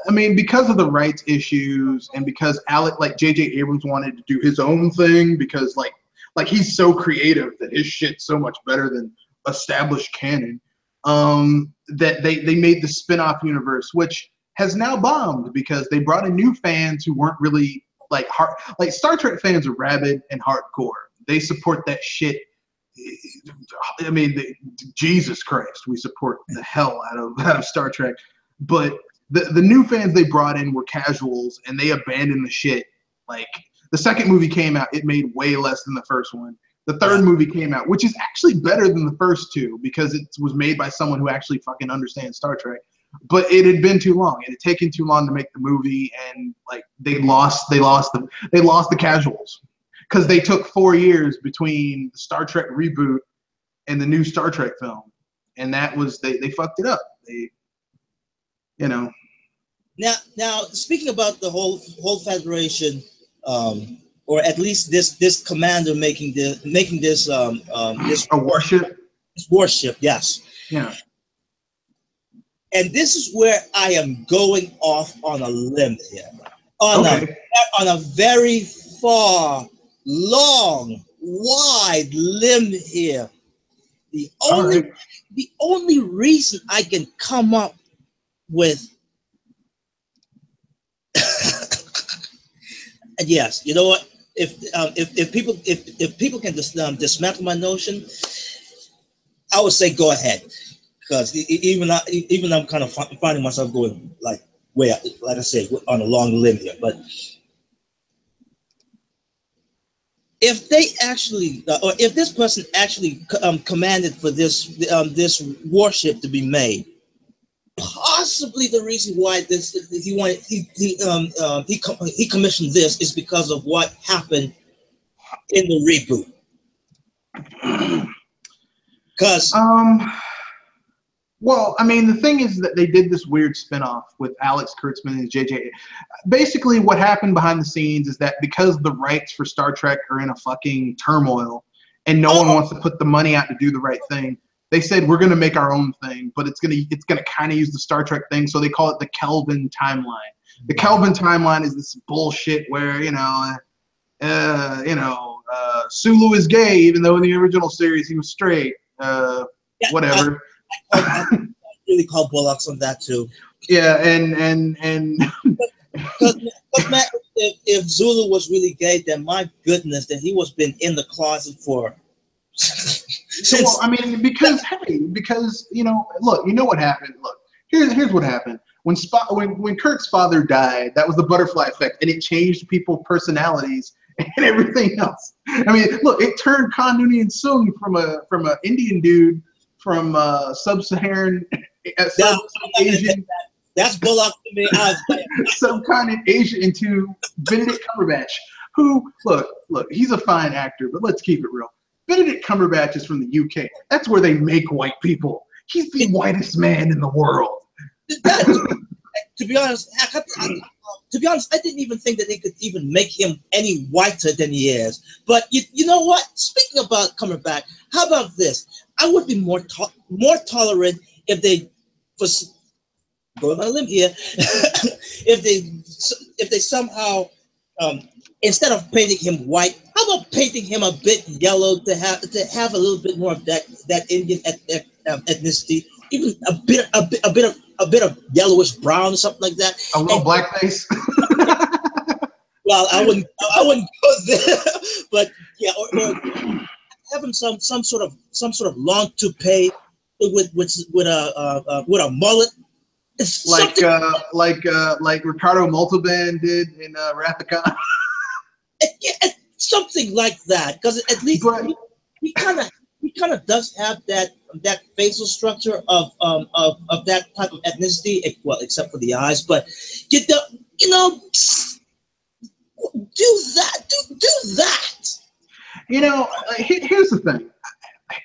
I mean, because of the rights issues, and because J.J. Abrams wanted to do his own thing, because like he's so creative that his shit's so much better than established canon. That they made the spin-off universe, which has now bombed because they brought in new fans who weren't really like Star Trek fans are rabid and hardcore. They support that shit. I mean, Jesus Christ, we support the hell out of Star Trek. But the new fans they brought in were casuals, and they abandoned the shit. Like, the second movie came out, it made way less than the first one. The third movie came out, which is actually better than the first two because it was made by someone who actually fucking understands Star Trek. But it had been too long. It had taken too long to make the movie, and like they lost the casuals because they took 4 years between the Star Trek reboot and the new Star Trek film, and that was they fucked it up. They, you know. Now speaking about the whole Federation. Or at least this commander making this a warship. This warship, yes. Yeah. And this is where I am going off on a limb here, on a very far, long, wide limb here. The only reason I can come up with. And yes, you know what? If people can dismantle my notion, I would say go ahead, because even I'm kind of finding myself going like I say, on a long limb here. But if they actually, or if this person actually commanded for this warship to be made, possibly the reason why he commissioned this is because of what happened in the reboot. Because well, I mean, the thing is that they did this weird spinoff with Alex Kurtzman and JJ. Basically, what happened behind the scenes is that because the rights for Star Trek are in a fucking turmoil, and no one wants to put the money out to do the right thing, they said we're gonna make our own thing, but it's gonna kind of use the Star Trek thing, so they call it the Kelvin timeline. The Kelvin timeline is this bullshit where Sulu is gay even though in the original series he was straight. Whatever. I really call bullocks on that too. Yeah, and because Matt, if Zulu was really gay, then my goodness, then he was been in the closet for. Well, I mean, because look, you know what happened. Look, here's what happened. When Kirk's father died, that was the butterfly effect, and it changed people's personalities and everything else. I mean, look, it turned Khan Noonien Sung from a Indian dude from sub-Saharan Asian. That's Bullock to me. Subcontinent Asia into Benedict Cumberbatch, who look, he's a fine actor, but let's keep it real. Benedict Cumberbatch is from the UK. That's where they make white people. He's the whitest man in the world. To be honest, I didn't even think that they could even make him any whiter than he is. But you know what? Speaking about Cumberbatch, how about this? I would be more tolerant if they, going on a limb here, if they somehow instead of painting him white, how about painting him a bit yellow to have a little bit more of that Indian ethnicity, even a bit of yellowish brown or something like that. A little blackface. Well, I wouldn't go there, but yeah, or have him some sort of long toupee with a mullet. Like Ricardo Montalban did in Wrath of Khan. Yeah, something like that, because at least he kind of does have that facial structure of that type of ethnicity, well, except for the eyes. But do that. Here's the thing.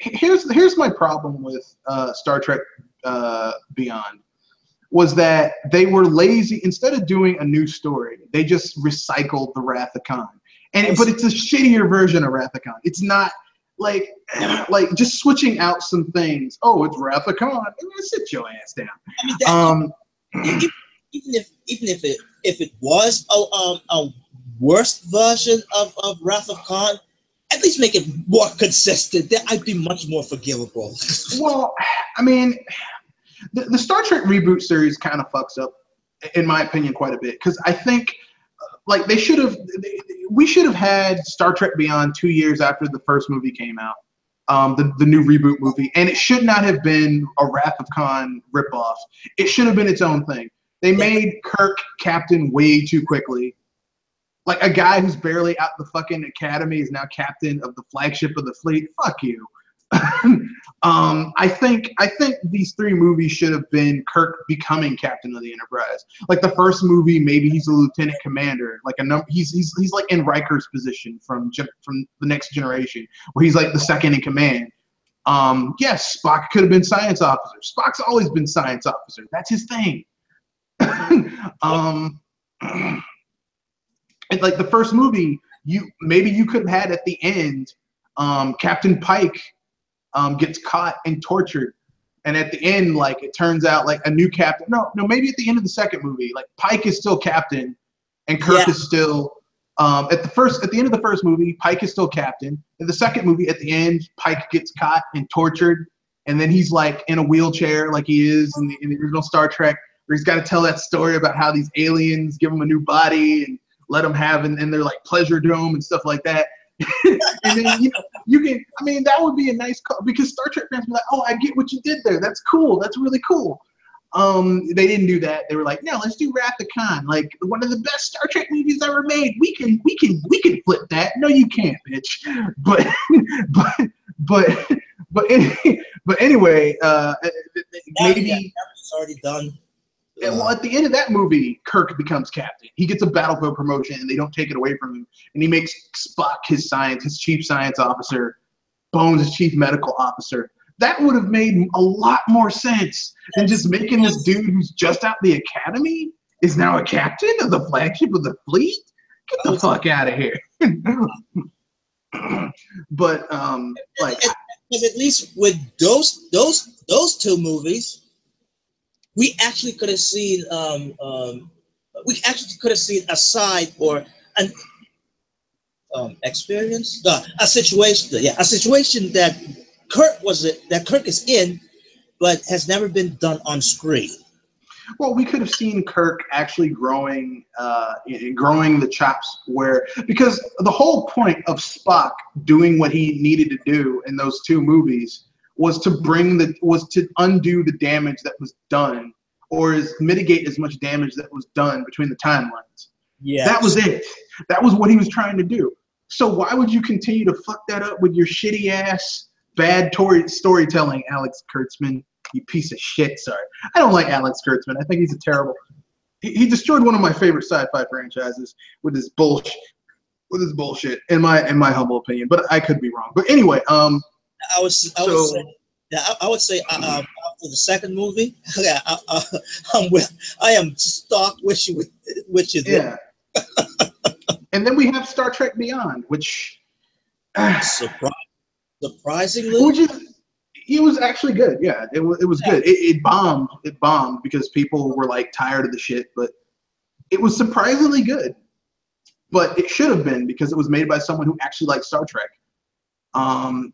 Here's my problem with Star Trek Beyond. Was that they were lazy. Instead of doing a new story, they just recycled the Wrath of Khan. But it's a shittier version of Wrath of Khan. It's not like just switching out some things. Oh, it's Wrath of Khan. Sit your ass down. I mean, even if it was a worse version of Wrath of Khan, at least make it more consistent. Then I'd be much more forgivable. Well, I mean. The Star Trek reboot series kind of fucks up, in my opinion, quite a bit. Because I think, we should have had Star Trek Beyond 2 years after the first movie came out, the new reboot movie, and it should not have been a Wrath of Khan ripoff. It should have been its own thing. They made Kirk captain way too quickly. Like a guy who's barely out the fucking academy is now captain of the flagship of the fleet. Fuck you. I think these three movies should have been Kirk becoming captain of the Enterprise. Like the first movie, maybe he's a lieutenant commander. Like he's like in Riker's position from the Next Generation, where he's like the second in command. Yes, Spock could have been science officer. Spock's always been science officer. That's his thing. And like the first movie, you could have had at the end, Captain Pike gets caught and tortured, and at the end, like it turns out like a new captain. No, maybe at the end of the second movie, like Pike is still captain, and Kirk is still. At the end of the first movie, Pike is still captain. In the second movie, at the end, Pike gets caught and tortured, and then he's like in a wheelchair, like he is in the original Star Trek, where he's got to tell that story about how these aliens give him a new body and let him have in their like pleasure dome and stuff like that. And then you can. I mean, that would be a nice call, because Star Trek fans be like, "Oh, I get what you did there. That's cool. That's really cool." They didn't do that. They were like, "No, let's do Wrath of Khan, like one of the best Star Trek movies ever made. We can flip that." No, you can't, bitch. But anyway, maybe it's already done. Well, at the end of that movie, Kirk becomes captain. He gets a battlefield promotion, and they don't take it away from him. And he makes Spock his chief science officer, Bones his chief medical officer. That would have made a lot more sense than just making this dude who's just out the academy is now a captain of the flagship of the fleet. Get the fuck out of here. But like, at least with those two movies, we actually could have seen a side or an experience, a situation that Kirk is in, but has never been done on screen. Well, we could have seen Kirk actually growing the chops, because the whole point of Spock doing what he needed to do in those two movies was to undo the damage that was done, or mitigate as much damage that was done between the timelines. Yeah, that was it. That was what he was trying to do. So why would you continue to fuck that up with your shitty ass bad storytelling, Alex Kurtzman? You piece of shit. Sorry, I don't like Alex Kurtzman. I think he's a terrible. He destroyed one of my favorite sci-fi franchises with his bullshit. In my humble opinion, but I could be wrong. But anyway, I would say after the second movie, I am stuck with you. Yeah. And then we have Star Trek Beyond, which surprisingly, it was actually good. Yeah, it was good. It bombed. It bombed because people were like tired of the shit, but it was surprisingly good. But it should have been, because it was made by someone who actually liked Star Trek.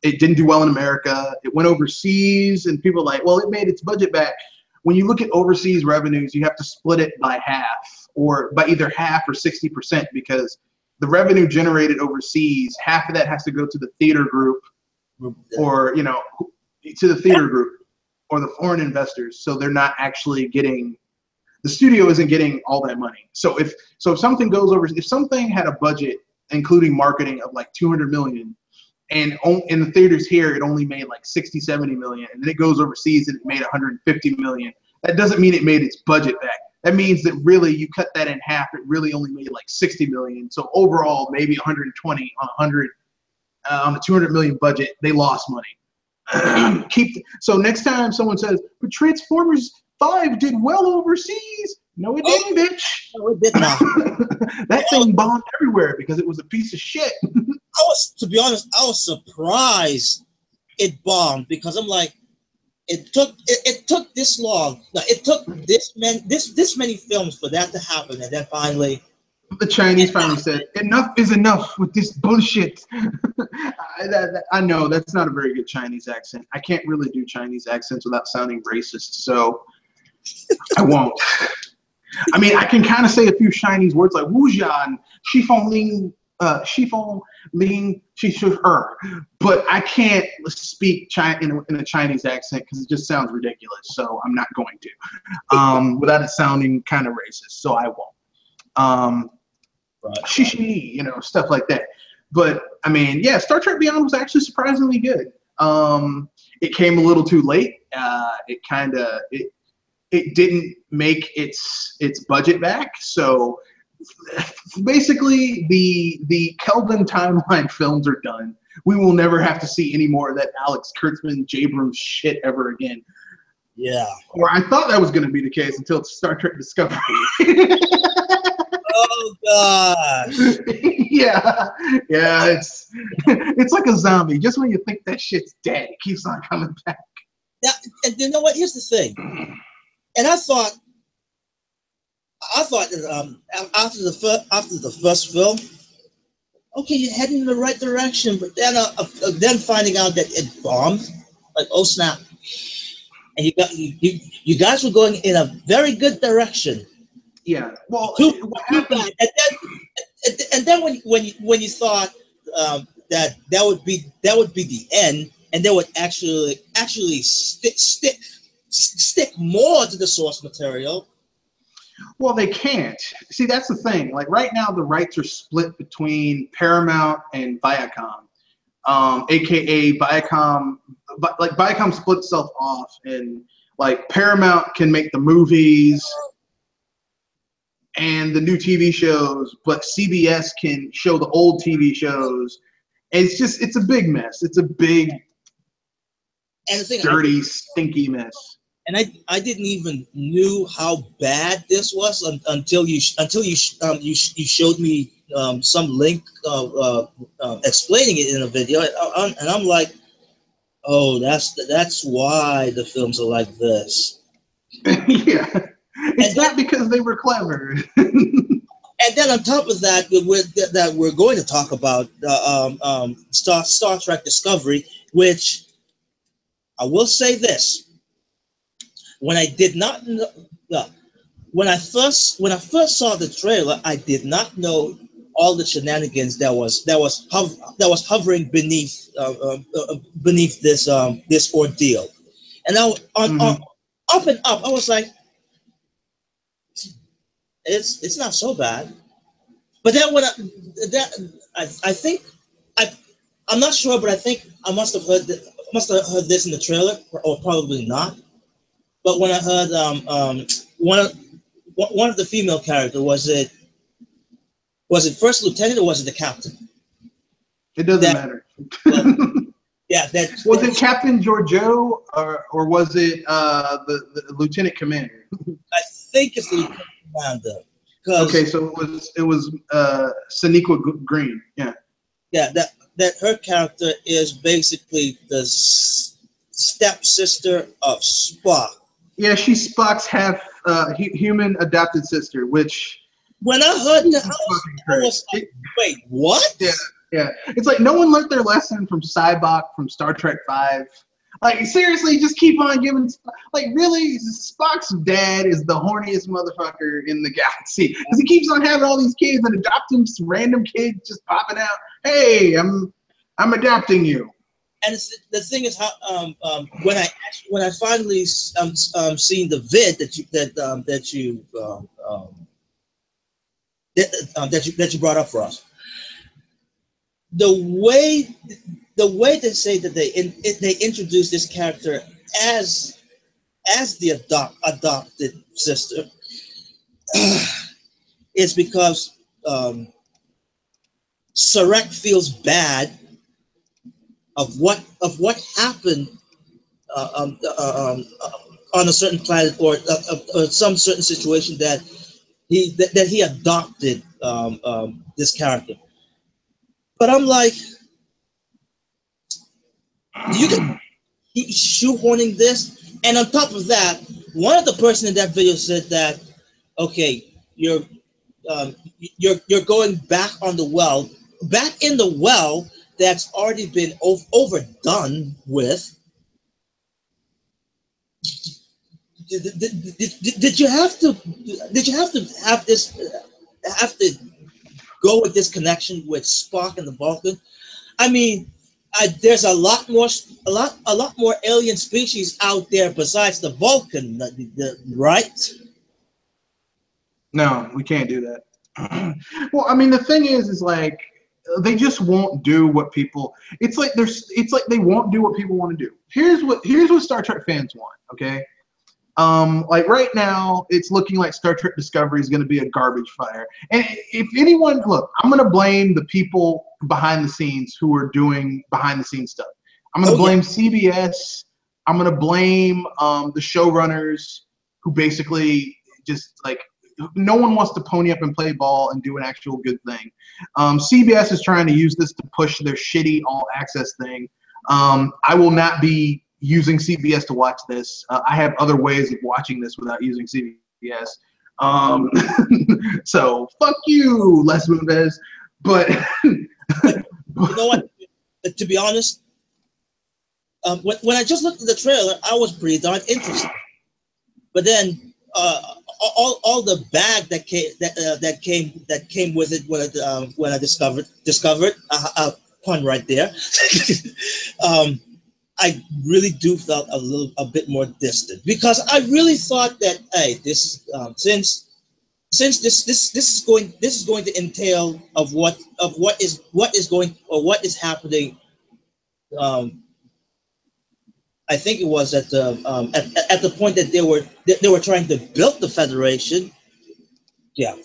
It didn't do well in America. It went overseas, and people were like, well, it made its budget back. When you look at overseas revenues, you have to split it by half, or by either half or 60%, because the revenue generated overseas, half of that has to go to the theater group, or to the theater group, or the foreign investors. So they're not actually getting. The studio isn't getting all that money. So if something goes over, if something had a budget including marketing of like 200 million, and in the theaters here it only made like 60, 70 million, and then it goes overseas and it made 150 million, that doesn't mean it made its budget back. That means that really you cut that in half, it really only made like 60 million. So overall, maybe 120 on 100 on a 200 million budget, they lost money. So next time someone says, but Transformers 5 did well overseas. No, it didn't, bitch. No, it did not. That thing bombed everywhere because it was a piece of shit. To be honest, I was surprised it bombed, because I'm like, it took this long. No, it took this many films for that to happen, and then finally, the Chinese finally said, enough is enough with this bullshit. I know that's not a very good Chinese accent. I can't really do Chinese accents without sounding racist, so I won't. I mean, I can kind of say a few Chinese words like wujian, shifong ling, but I can't speak in a Chinese accent because it just sounds ridiculous. So I'm not going to, without it sounding kind of racist. So I won't. shishi, you know, stuff like that. But I mean, yeah, Star Trek Beyond was actually surprisingly good. It came a little too late. It didn't make its budget back. So basically, the Kelvin timeline films are done. We will never have to see any more of that Alex Kurtzman, Jabrams shit ever again. Yeah. Or I thought that was going to be the case until Star Trek Discovery. Oh gosh. Yeah, it's like a zombie. Just when you think that shit's dead, it keeps on coming back. Yeah, and you know what? Here's the thing. And I thought that after the first film, okay, you're heading in the right direction, but then finding out that it bombed, like, oh snap! And you guys were going in a very good direction. Yeah. Well, what happened? And then when you thought that would be the end, and they would actually stick more to the source material. Well, they can't. See, that's the thing. Like right now, the rights are split between Paramount and Viacom, aka Viacom. But like Viacom split itself off, and like Paramount can make the movies and the new TV shows, but CBS can show the old TV shows. And it's a big mess. It's a big, dirty, stinky mess. And I didn't even knew how bad this was until you showed me some link explaining it in a video, and I'm like, oh, that's why the films are like this. Yeah, it's not because they were clever. And then on top of that, we're going to talk about Star Trek Discovery, which I will say this. When I did not know, when I first saw the trailer, I did not know all the shenanigans that was hovering beneath this ordeal, and up and up, I was like, it's not so bad. But then I'm not sure, but I think I must have heard this in the trailer, or probably not. But when I heard one of the female characters, was it First Lieutenant or was it the Captain? It doesn't matter. Yeah, was it Captain Georgiou or was it the Lieutenant Commander? I think it's the Lieutenant Commander. Okay, so it was Sonequa Green. Yeah. Yeah, that her character is basically the stepsister of Spock. Yeah, she's Spock's half human adopted sister, which when I heard that, I was like, wait, what? Yeah. It's like no one learned their lesson from Cybok from Star Trek V. Like, seriously, just keep on giving. Like, really, Spock's dad is the horniest motherfucker in the galaxy because he keeps on having all these kids and adopting random kids just popping out. Hey, I'm adopting you. And the thing is, how when I finally seen the vid that you brought up for us, the way they say that they introduce this character as the adopted sister is because Sarek feels bad of what happened on a certain planet or some certain situation that he adopted this character. But I'm like, do you keep shoehorning this? And on top of that, one of the person in that video said that, okay, you're going back in the well that's already been overdone with. Did you have to go with this connection with Spock and the Vulcan? I mean, there's a lot more alien species out there besides the Vulcan, right? No, we can't do that. Well, I mean, the thing is like they just won't do what people. It's like they won't do what people want to do. Here's what Star Trek fans want. Okay, like right now, it's looking like Star Trek Discovery is going to be a garbage fire. And if anyone, look, I'm going to blame the people behind the scenes who are doing behind the scenes stuff. I'm going to blame CBS. I'm going to blame the showrunners who basically just like no one wants to pony up and play ball and do an actual good thing. CBS is trying to use this to push their shitty all access thing. I will not be using CBS to watch this. I have other ways of watching this without using CBS. So fuck you, Les Moonves. But you know what? To be honest, when I just looked at the trailer, I was pretty darn interested. But then all the bag that came with it when I discovered pun right there. I really do felt a bit more distant because I really thought that this since this is going to entail of what is happening. I think it was at the point that they were trying to build the Federation. Yeah,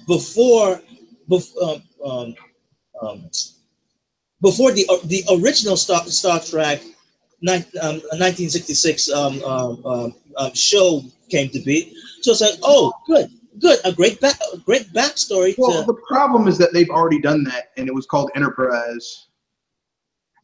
before the original Star Trek 1966 show came to be. So it's like, oh, good, a great backstory. Well, the problem is that they've already done that, and it was called Enterprise.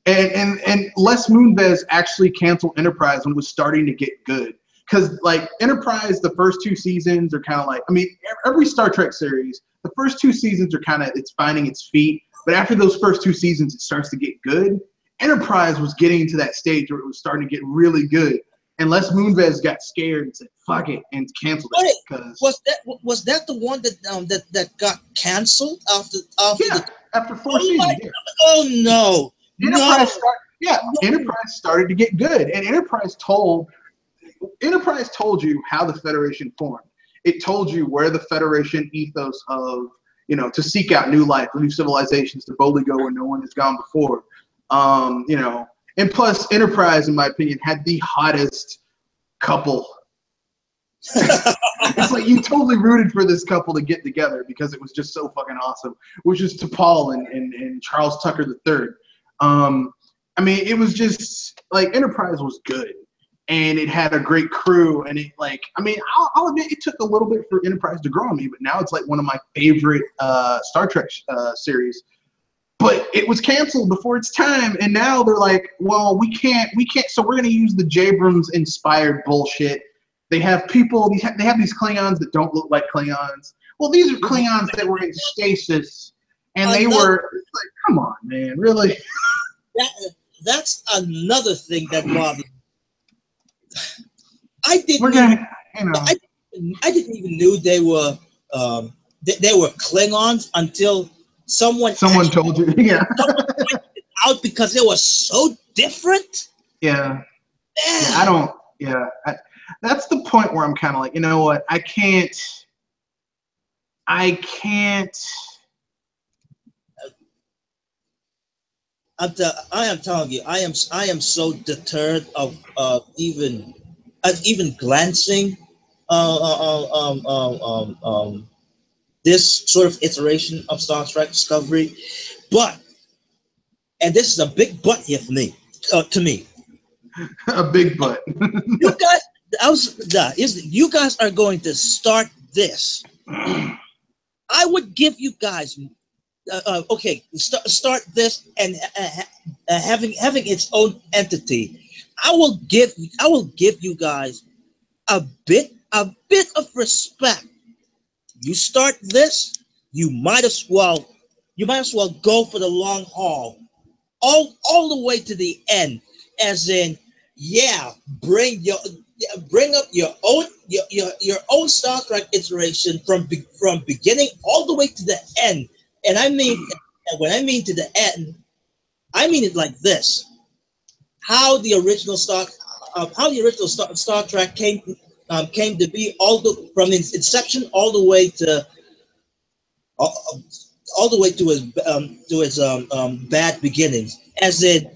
And Les Moonves actually canceled Enterprise when it was starting to get good. Because like Enterprise, the first 2 seasons are kind of like, I mean, every Star Trek series, the first 2 seasons are kind of, it's finding its feet. But after those first 2 seasons, it starts to get good. Enterprise was getting to that stage where it was starting to get really good. And Les Moonves got scared and said, fuck it, and canceled it. Was that the one that got canceled after after 4 seasons. Yeah. Oh no. Enterprise started to get good, and Enterprise told you how the Federation formed. It told you where the Federation ethos of, you know, to seek out new life, new civilizations, to boldly go where no one has gone before. You know, and plus Enterprise, in my opinion, had the hottest couple. It's like you totally rooted for this couple to get together because it was just so fucking awesome, which is T'Pol and Charles Tucker III. I mean, it was just like Enterprise was good, and it had a great crew, and it like, I mean, I'll admit it took a little bit for Enterprise to grow on me, but now it's like one of my favorite Star Trek series. But it was canceled before its time, and now they're like, well, we can't, so we're gonna use the Jabrams inspired bullshit. They have people, they have these Klingons that don't look like Klingons. Well, these are Klingons that were in stasis, and they were like, come on, man, really? That's another thing that bothered me. I didn't even knew they were Klingons until someone told you. Yeah. out because they were so different. Yeah. I don't. Yeah. That's the point where I'm kind of like, you know what? I can't. I am telling you, I am so deterred of even glancing this sort of iteration of Star Trek Discovery. But, and this is a big but here for me, to me. A big but. You guys are going to start this. I would give you guys, start this and having its own entity. I will give you guys a bit of respect. You start this, you might as well go for the long haul, all the way to the end. As in, yeah, bring up your own Star Trek iteration from beginning all the way to the end. And I mean, when I mean to the end, I mean it like this: how the original Star Trek came to be, from its inception all the way to all the way to his bad beginnings. As in,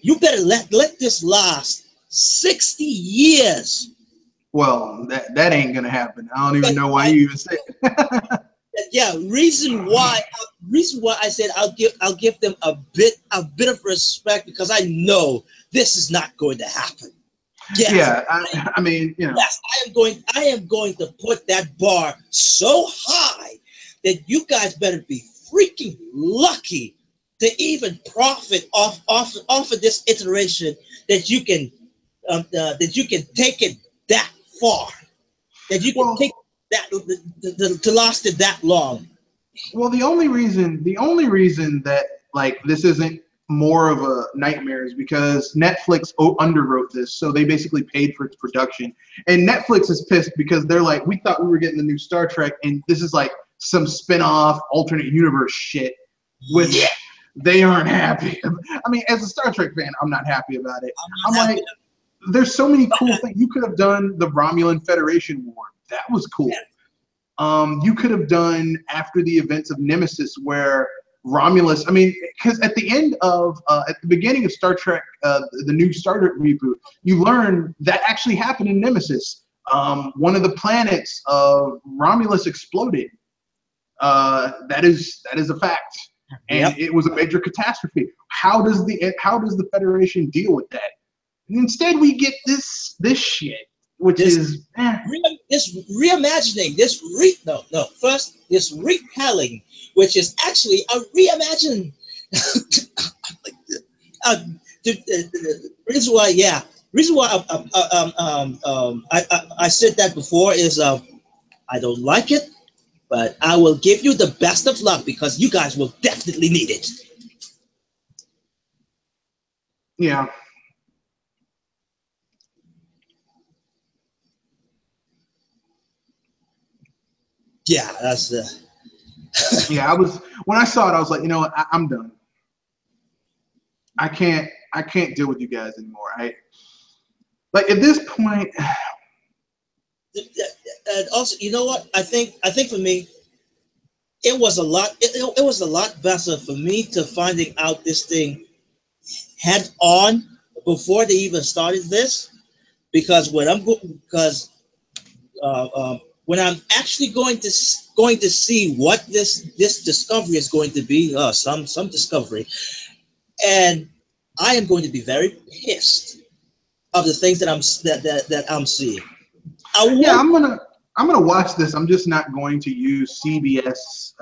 you better let this last 60 years. Well, that ain't gonna happen. I don't even know why you even say it. Yeah, reason why I said I'll give them a bit of respect, because I know this is not going to happen. Yes, yeah, I mean, you know. Yes, I am going to put that bar so high that you guys better be freaking lucky to even profit off of this iteration, that you can take it that far, that you can take that to last it that long. Well, the only reason that like this isn't more of a nightmare is because Netflix underwrote this, so they basically paid for its production. And Netflix is pissed because they're like, we thought we were getting the new Star Trek, and this is like some spin-off alternate universe shit, which they aren't happy. I mean, as a Star Trek fan, I'm not happy about it. I'm like, there's so many cool things. You could have done the Romulan Federation War. That was cool. You could have done after the events of Nemesis, where Romulus, I mean, because at the beginning of Star Trek, the new Star Trek reboot, you learn that actually happened in Nemesis. One of the planets of Romulus exploded. That is a fact, and it was a major catastrophe. How does the Federation deal with that? And instead, we get this shit, which is this reimagining, this retelling, which is actually a reimagining. Reason why I said that before is I don't like it, but I will give you the best of luck, because you guys will definitely need it. Yeah. Yeah, that's the. Yeah, when I saw it, I was like, you know what, I'm done. I can't deal with you guys anymore. Like at this point. And also, you know what? I think for me, it was a lot. It was a lot better for me to finding out this thing head on before they even started this, because when I'm actually going to see what this discovery is going to be, some discovery, and I am going to be very pissed of the things that I'm seeing. I'm gonna watch this. I'm just not going to use CBS's.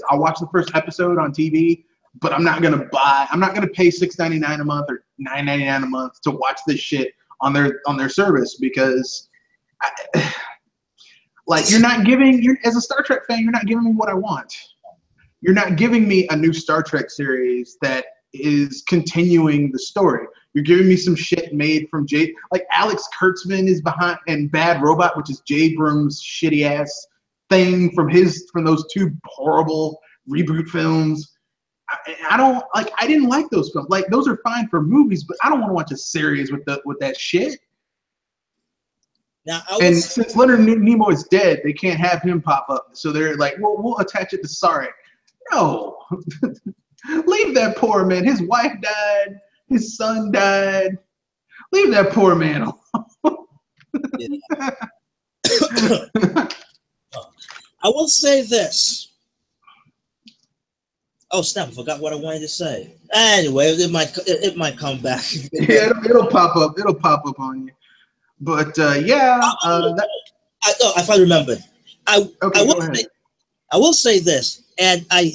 I'll watch the first episode on TV, but I'm not gonna pay $6.99 a month or $9.99 a month to watch this shit on their service, because like as a Star Trek fan, you're not giving me what I want. You're not giving me a new Star Trek series that is continuing the story. You're giving me some shit made from like Alex Kurtzman is behind, and Bad Robot, which is J. Brooms' shitty ass thing from those two horrible reboot films. I didn't like those films. Like, those are fine for movies, but I don't want to watch a series with that shit. Now, since Leonard Nimoy is dead, they can't have him pop up. So they're like, well, we'll attach it to Sarek. No. Leave that poor man. His wife died. His son died. Leave that poor man alone. I will say this. Oh snap! I forgot what I wanted to say. Anyway, it might come back. Yeah, it'll pop up. It'll pop up on you. But I finally remembered. I will say this, and I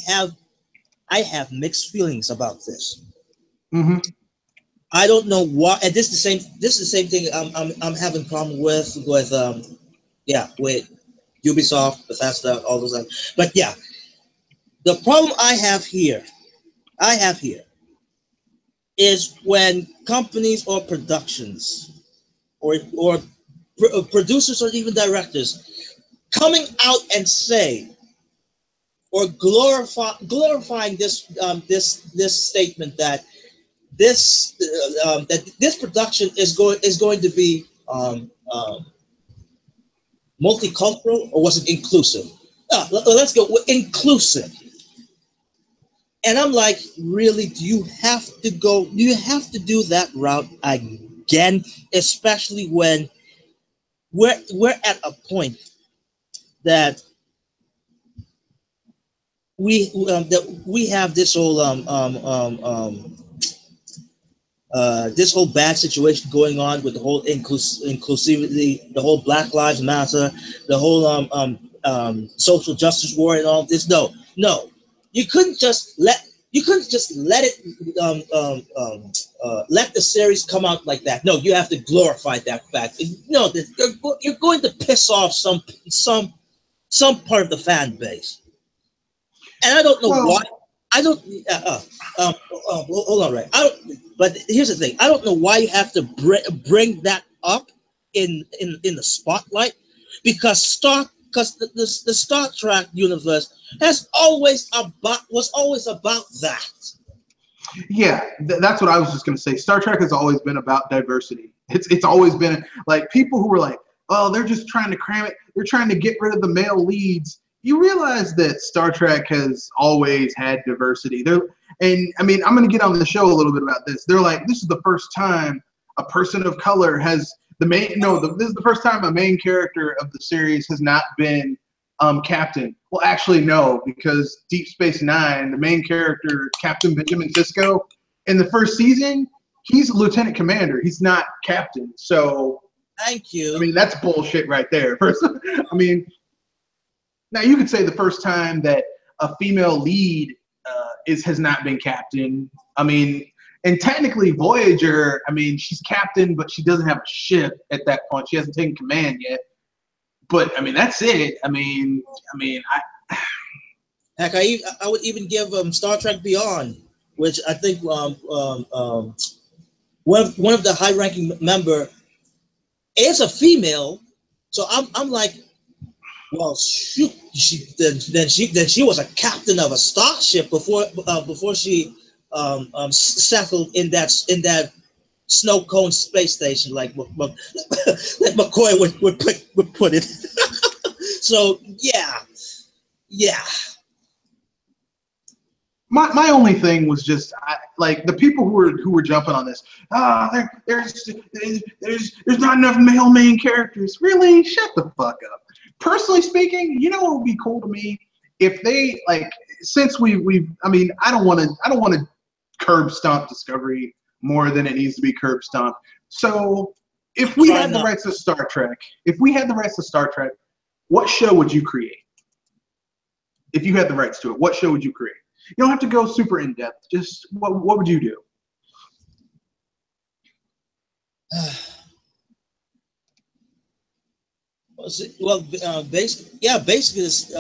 have mixed feelings about this. Mm-hmm. I don't know why, and this is the same thing I'm having problem with Ubisoft, Bethesda, all those things. But yeah, the problem I have here is when companies or productions or producers or even directors coming out and say, or glorifying this statement that this production is going to be multicultural, or was it inclusive? let's go with inclusive. And I'm like, really, do you have to do that route again? Especially when we're at a point that we have this whole this whole bad situation going on with the whole inclusivity, the whole Black Lives Matter, the whole social justice war, and all this. No, you couldn't just let it let the series come out like that. No, you have to glorify that fact. No, you're going to piss off some part of the fan base, and I don't know why. I don't. Hold on, right? I don't. But here's the thing: I don't know why you have to bring that up in the spotlight, because the Star Trek universe was always about that. Yeah, that's what I was just gonna say. Star Trek has always been about diversity. It's always been like people who were like, oh, they're just trying to cram it. They're trying to get rid of the male leads. You realize that Star Trek has always had diversity. And I mean, I'm going to get on the show a little bit about this. They're like, this is the first time a person of color has this is the first time a main character of the series has not been captain. Well, actually, no, because Deep Space Nine, the main character, Captain Benjamin Sisko, in the first season, he's lieutenant commander. He's not captain. So, thank you. I mean, that's bullshit right there. I mean, now you could say the first time that a female lead has not been captain. I mean, and technically Voyager, I mean, she's captain, but she doesn't have a ship at that point. She hasn't taken command yet. But I mean, that's it. I mean, heck, I would even give Star Trek Beyond, which I think one of the high-ranking member is a female. So I'm like, well, shoot, she was a captain of a starship before she settled in that snow cone space station, like McCoy would put it. So yeah. My only thing was just like the people who were jumping on this. There's not enough male main characters. Really, shut the fuck up. Personally speaking, you know what would be cool to me if they since I mean, I don't want to curb stomp Discovery more than it needs to be curb stomped. So if we had the rights to Star Trek, what show would you create? If you had the rights to it, what show would you create? You don't have to go super in depth. Just what would you do? Well, basically, this,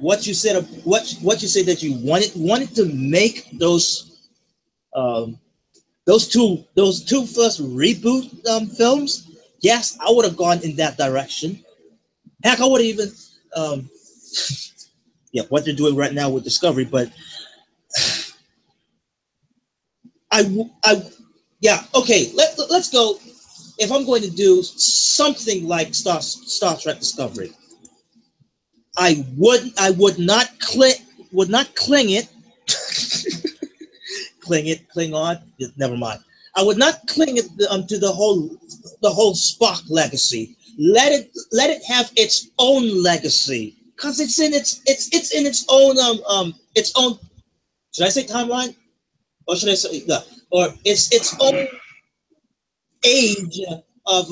what you said that you wanted to make those two first reboot films. Yes, I would have gone in that direction. Heck, I would have even what they're doing right now with Discovery, but okay. Let's go. If I'm going to do something like Star Trek Discovery, I would not cling it. Cling on. Never mind. I would not cling it to the whole Spock legacy. Let it have its own legacy, because it's in its own. Should I say timeline, or should I say or its own age of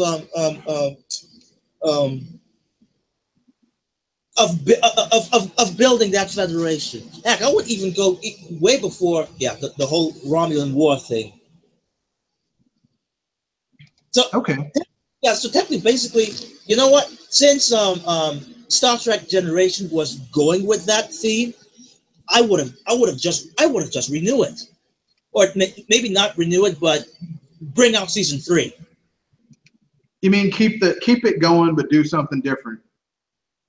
building that federation. Heck, I would even go way before the whole Romulan War thing. So okay, so technically, basically, you know what? Since Star Trek Generation was going with that theme, I would have just renew it, or maybe not renew it, but bring out season 3. You mean keep it going, but do something different?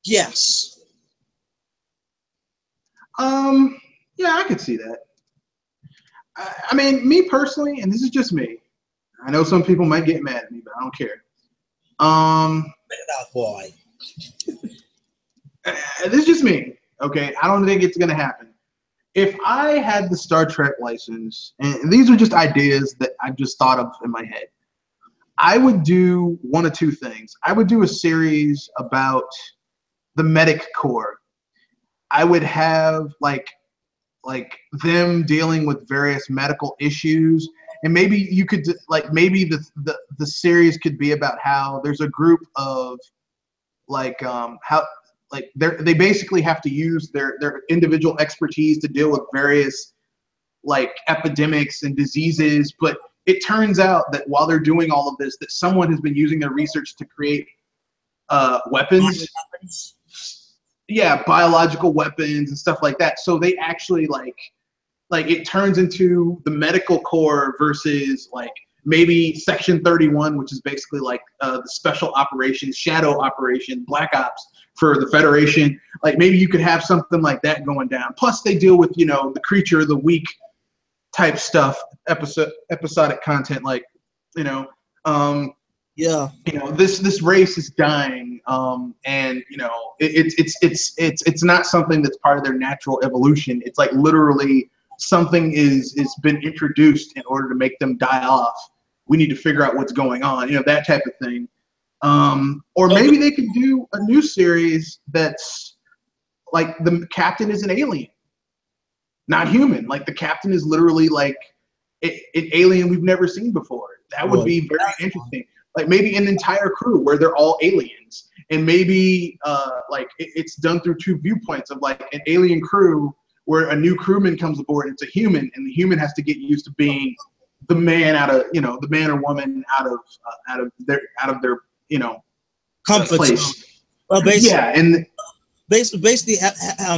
Yes. Yeah, I could see that. I mean, me personally, and this is just me. I know some people might get mad at me, but I don't care. Boy. this is just me, okay? I don't think it's gonna happen. If I had the Star Trek license, and these are just ideas that I've just thought of in my head, I would do one of two things. I would do a series about the medic corps. I would have like them dealing with various medical issues, and maybe you could like maybe the series could be about how there's a group of like how like they basically have to use their individual expertise to deal with various like epidemics and diseases, but it turns out that while they're doing all of this, that someone has been using their research to create weapons. Yeah, biological weapons and stuff like that. So they actually like it turns into the medical corps versus like maybe Section 31, which is basically like the special operations, shadow operation, black ops for the Federation. Like maybe you could have something like that going down. Plus they deal with, you know, the creature of the week type stuff, episodic content, like, you know, yeah, you know, this race is dying, and you know, it's not something that's part of their natural evolution. It's like literally something is been introduced in order to make them die off. We need to figure out what's going on, you know, that type of thing. Or maybe they could do a new series that's like the captain is an alien, not human. Like the captain is literally like an alien we've never seen before. That would be very interesting. Like maybe an entire crew where they're all aliens, and maybe like it's done through two viewpoints of like an alien crew where a new crewman comes aboard. It's a human, and the human has to get used to being the man out of, you know, the man or woman out of their you know, comfort place. Well, basically, yeah, and basically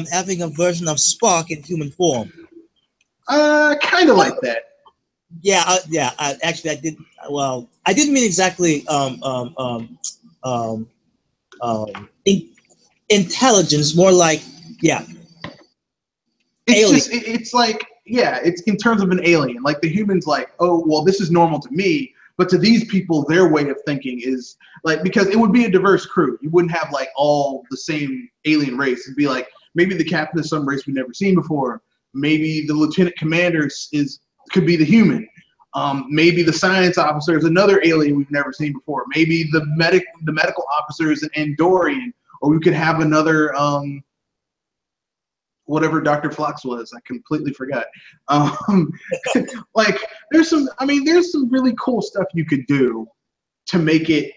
having a version of Spock in human form. Kind of like that. Yeah, yeah. Actually, I did. Well, I didn't mean exactly intelligence. More like, yeah. It's like, yeah, it's in terms of an alien. Like the human's like, oh, well, this is normal to me, but to these people, their way of thinking is like, because it would be a diverse crew. You wouldn't have like all the same alien race. It'd be like maybe the captain is some race we've never seen before. Maybe the lieutenant commander could be the human. Maybe the science officer is another alien we've never seen before. Maybe the medical officer is an Andorian, or we could have another whatever Dr. Phlox was. I completely forgot. Like there's some really cool stuff you could do to make it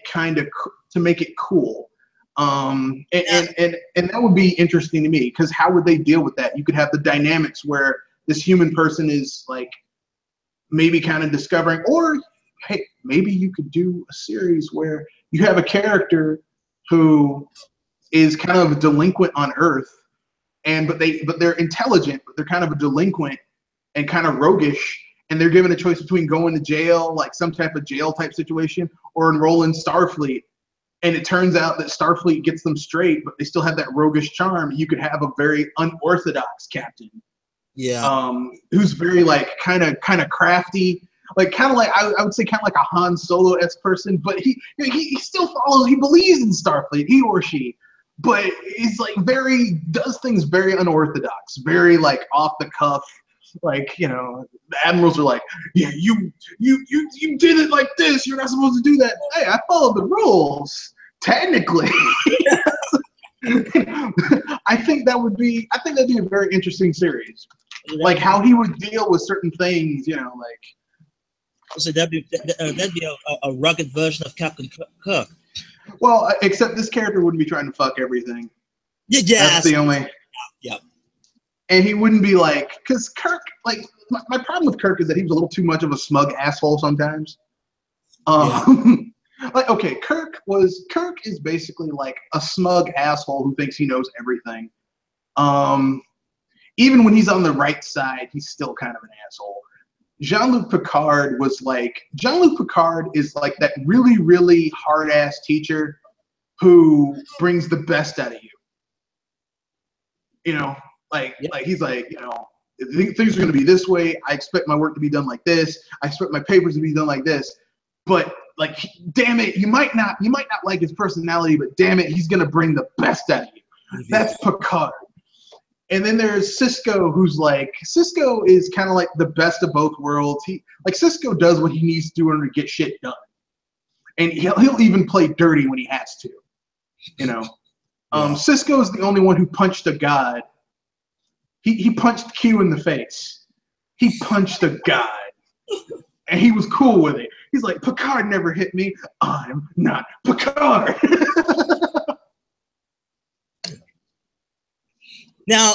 cool. And that would be interesting to me, because how would they deal with that? You could have the dynamics where this human person is like maybe kind of discovering, or hey, maybe you could do a series where you have a character who is kind of a delinquent on Earth, but they're intelligent, but they're kind of a delinquent and kind of roguish, and they're given a choice between going to jail, like some type of jail type situation, or enroll in Starfleet. And it turns out that Starfleet gets them straight, but they still have that roguish charm. You could have a very unorthodox captain. Yeah. Who's very like kind of crafty, like kind of like I would say kind of like a Han Solo-esque person, but he still follows. He believes in Starfleet, he or she, but he's like does things very unorthodox, very like off the cuff. Like, you know, the admirals are like, yeah, you did it like this. You're not supposed to do that. Hey, I followed the rules technically. I think that'd be a very interesting series. Like how he would deal with certain things, you know, like. So that'd be a rugged version of Captain Kirk. Well, except this character wouldn't be trying to fuck everything. Yeah, that's the only. Yeah. And he wouldn't be like, because Kirk, like, my problem with Kirk is that he was a little too much of a smug asshole sometimes. Like, okay, Kirk is basically like a smug asshole who thinks he knows everything. Even when he's on the right side, he's still kind of an asshole. Jean-Luc Picard is like that really, really hard-ass teacher who brings the best out of you. You know, like he's like, you know, things are going to be this way. I expect my work to be done like this. I expect my papers to be done like this. But like, damn it, you might not like his personality, but damn it, he's going to bring the best out of you. That's Picard. And then there's Cisco, who's like, Cisco is kind of like the best of both worlds. Cisco does what he needs to do in order to get shit done. And he'll even play dirty when he has to, you know. Yeah. Cisco is the only one who punched a god. He punched Q in the face. He punched a god. And he was cool with it. He's like, Picard never hit me. I'm not Picard. Now,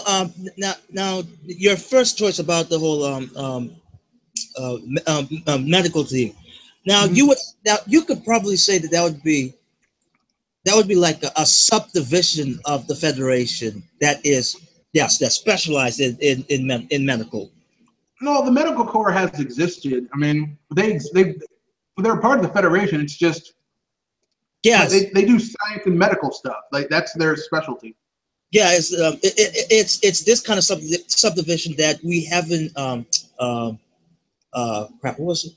your first choice about the whole medical team. Now, you could probably say that would be like a subdivision of the Federation that specialized in medical. No, the medical corps has existed. I mean, they're a part of the Federation. It's just they do science and medical stuff. Like that's their specialty. Yeah, it's this kind of subdivision that we haven't what was it?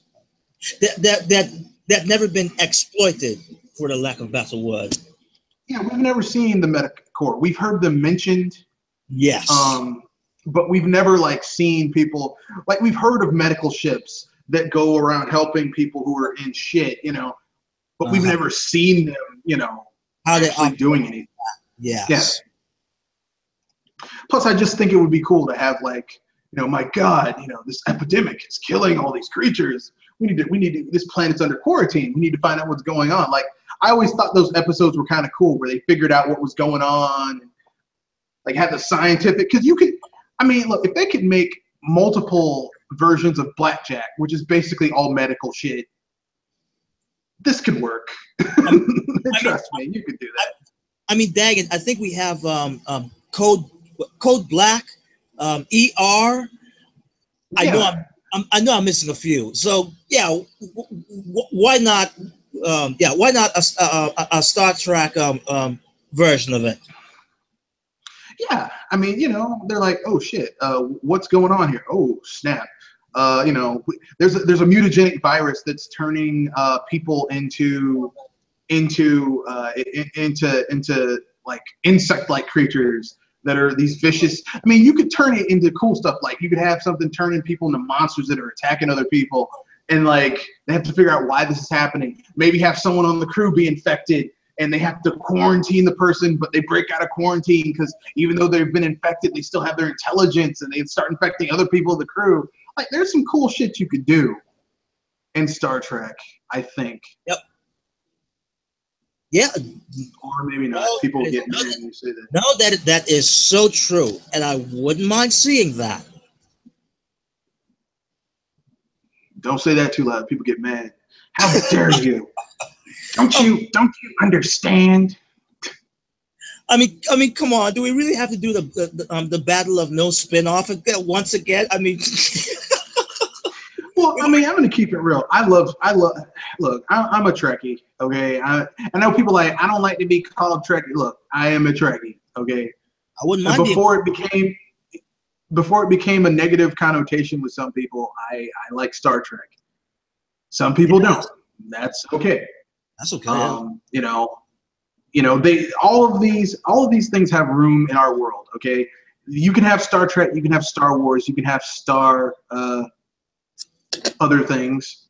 That never been exploited, for the lack of a better word. Yeah, we've never seen the medical corps. We've heard them mentioned. Yes. But we've never seen people we've heard of medical ships that go around helping people who are in shit, you know. But we've never seen them, you know, how they actually doing anything. Yes. Yeah. Plus, I just think it would be cool to have my God, you know, this epidemic is killing all these creatures. We need to. This planet's under quarantine. We need to find out what's going on. I always thought those episodes were kind of cool, where they figured out what was going on, had the scientific. Because you could, I mean, look, if they could make multiple versions of Blackjack, which is basically all medical shit, this could work. Trust me, you could do that. I mean, Daggett, I think we have Code Black, ER. Yeah. I know I'm missing a few. So yeah, why not? Why not a Star Trek version of it? Yeah, I mean, you know, they're like, oh shit, what's going on here? Oh snap, you know, there's a mutagenic virus that's turning people into insect-like creatures that are these vicious. I mean, you could turn it into cool stuff. You could have something turning people into monsters that are attacking other people, and they have to figure out why this is happening. Maybe have someone on the crew be infected, and they have to quarantine the person, but they break out of quarantine because even though they've been infected, they still have their intelligence, and they start infecting other people in the crew. There's some cool shit you could do in Star Trek, I think. Yep. Yeah. Or maybe not. People get mad when you say that. No, that is so true, and I wouldn't mind seeing that. Don't say that too loud. People get mad. How dare you? Don't you understand? I mean, come on. Do we really have to do the battle of no spin-off once again? I mean, well, I mean, I'm gonna keep it real. I love. Look, I'm a Trekkie. Okay, I know people I don't like to be called Trekkie. Look, I am a Trekkie. Okay, I wouldn't mind. Before it became a negative connotation with some people, I like Star Trek. Some people don't. That's okay. That's okay. You know, all of these things have room in our world. Okay, you can have Star Trek, you can have Star Wars, you can have Star other things.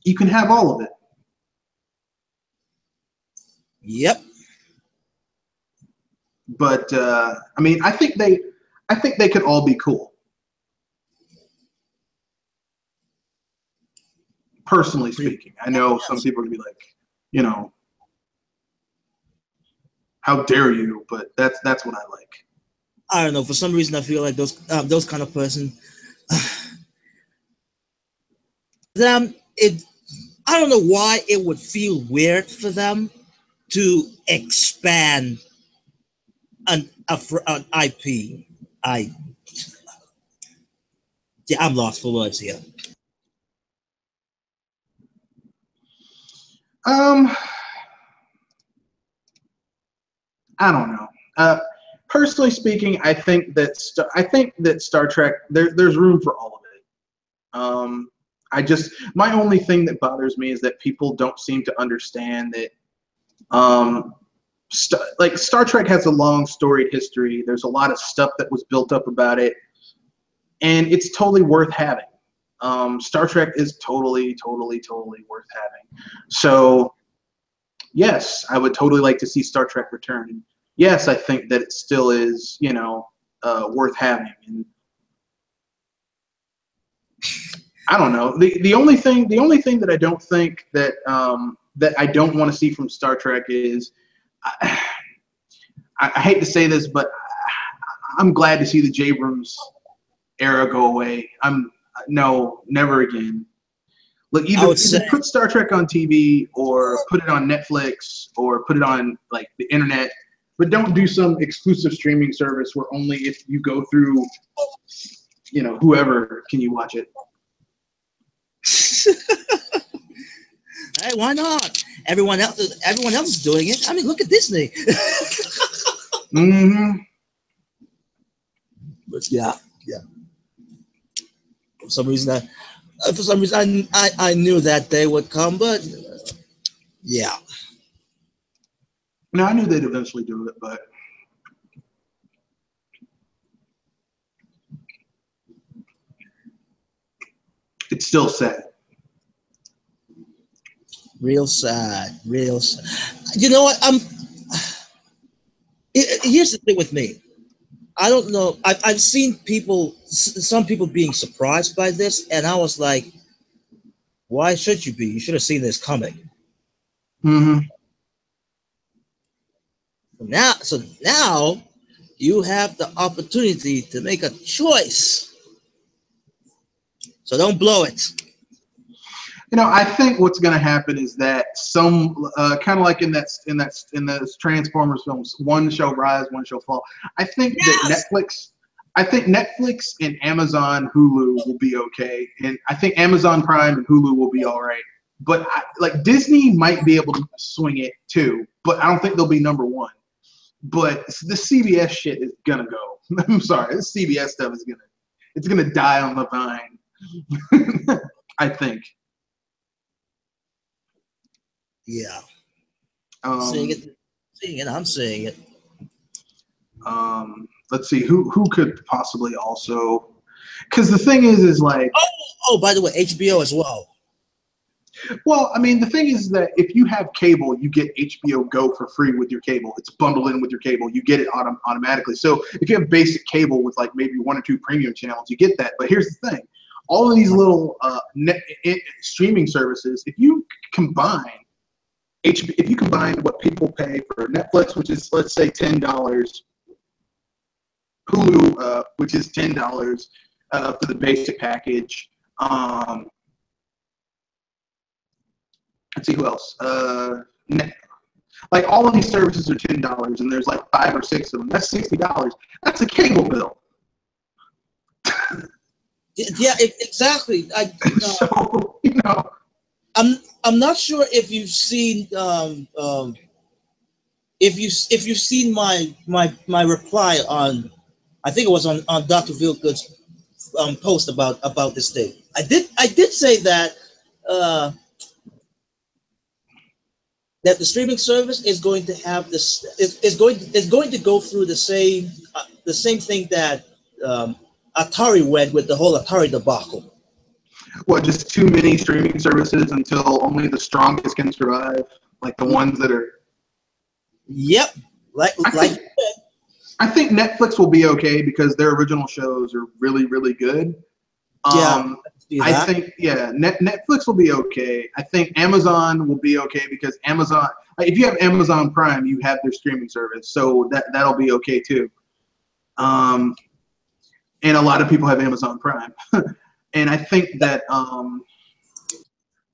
You can have all of it. Yep. But I mean, I think they could all be cool. Personally speaking, I know some people would be like, you know, how dare you? But that's what I like. I don't know. For some reason, I feel like those kind of person. I don't know why it would feel weird for them to expand an IP. I'm lost for words here. I don't know. Personally speaking, I think that Star Trek there's room for all of it. My only thing that bothers me is that people don't seem to understand that Like Star Trek has a long storied history. There's a lot of stuff that was built up about it, and it's totally worth having. Star Trek is totally worth having. So yes, I would totally like to see Star Trek return. Yes, I think that it still is, worth having. And I don't know. The only thing that I don't think that that I don't want to see from Star Trek is, I hate to say this, but I'm glad to see the J. Abrams era go away. No, never again. Look, either put Star Trek on TV or put it on Netflix or put it on like the internet, but don't do some exclusive streaming service where only if you go through, whoever can you watch it. Hey, why not? Everyone else is doing it. I mean, look at Disney. Mm-hmm. But yeah. For some reason, I knew that day would come, but yeah. No, I knew they'd eventually do it, but it's still sad. Real sad. You know what? Here's the thing with me. I don't know. I've seen some people being surprised by this, and I was like, why should you be? You should have seen this coming. Mm-hmm. So now you have the opportunity to make a choice. So don't blow it. I think what's going to happen is that some kind of like in those Transformers films, one shall rise, one shall fall. I think that Netflix and Amazon, Hulu will be okay, and I think Amazon Prime and Hulu will be all right. But Disney might be able to swing it too, but I don't think they'll be number one. But the CBS shit is gonna go. I'm sorry, this CBS stuff is gonna die on the vine. I think. Yeah. I'm seeing it. Let's see who could possibly also, because the thing is like. Oh, by the way, HBO as well. Well, I mean, the thing is that if you have cable, you get HBO Go for free with your cable. It's bundled in with your cable. You get it automatically. So if you have basic cable with like maybe 1 or 2 premium channels, you get that. But here's the thing. All of these little streaming services, if you combine what people pay for Netflix, which is, let's say, $10, Hulu, which is $10 for the basic package, let's see who else. Like all of these services are $10, and there's like 5 or 6 of them. That's $60. That's a cable bill. Yeah, exactly. So I'm not sure if you've seen if you've seen my reply on, I think it was on Dr. Feelgood's post about this thing. I did say that that the streaming service is going to have this is going to go through the same thing that Atari went with the whole Atari debacle. What, just too many streaming services until only the strongest can survive, like the ones that are. Yep, I think Netflix will be okay because their original shows are really good. I think Netflix will be okay. I think Amazon will be okay because Amazon, if you have Amazon Prime, you have their streaming service, so that'll be okay too. And a lot of people have Amazon Prime, and I think that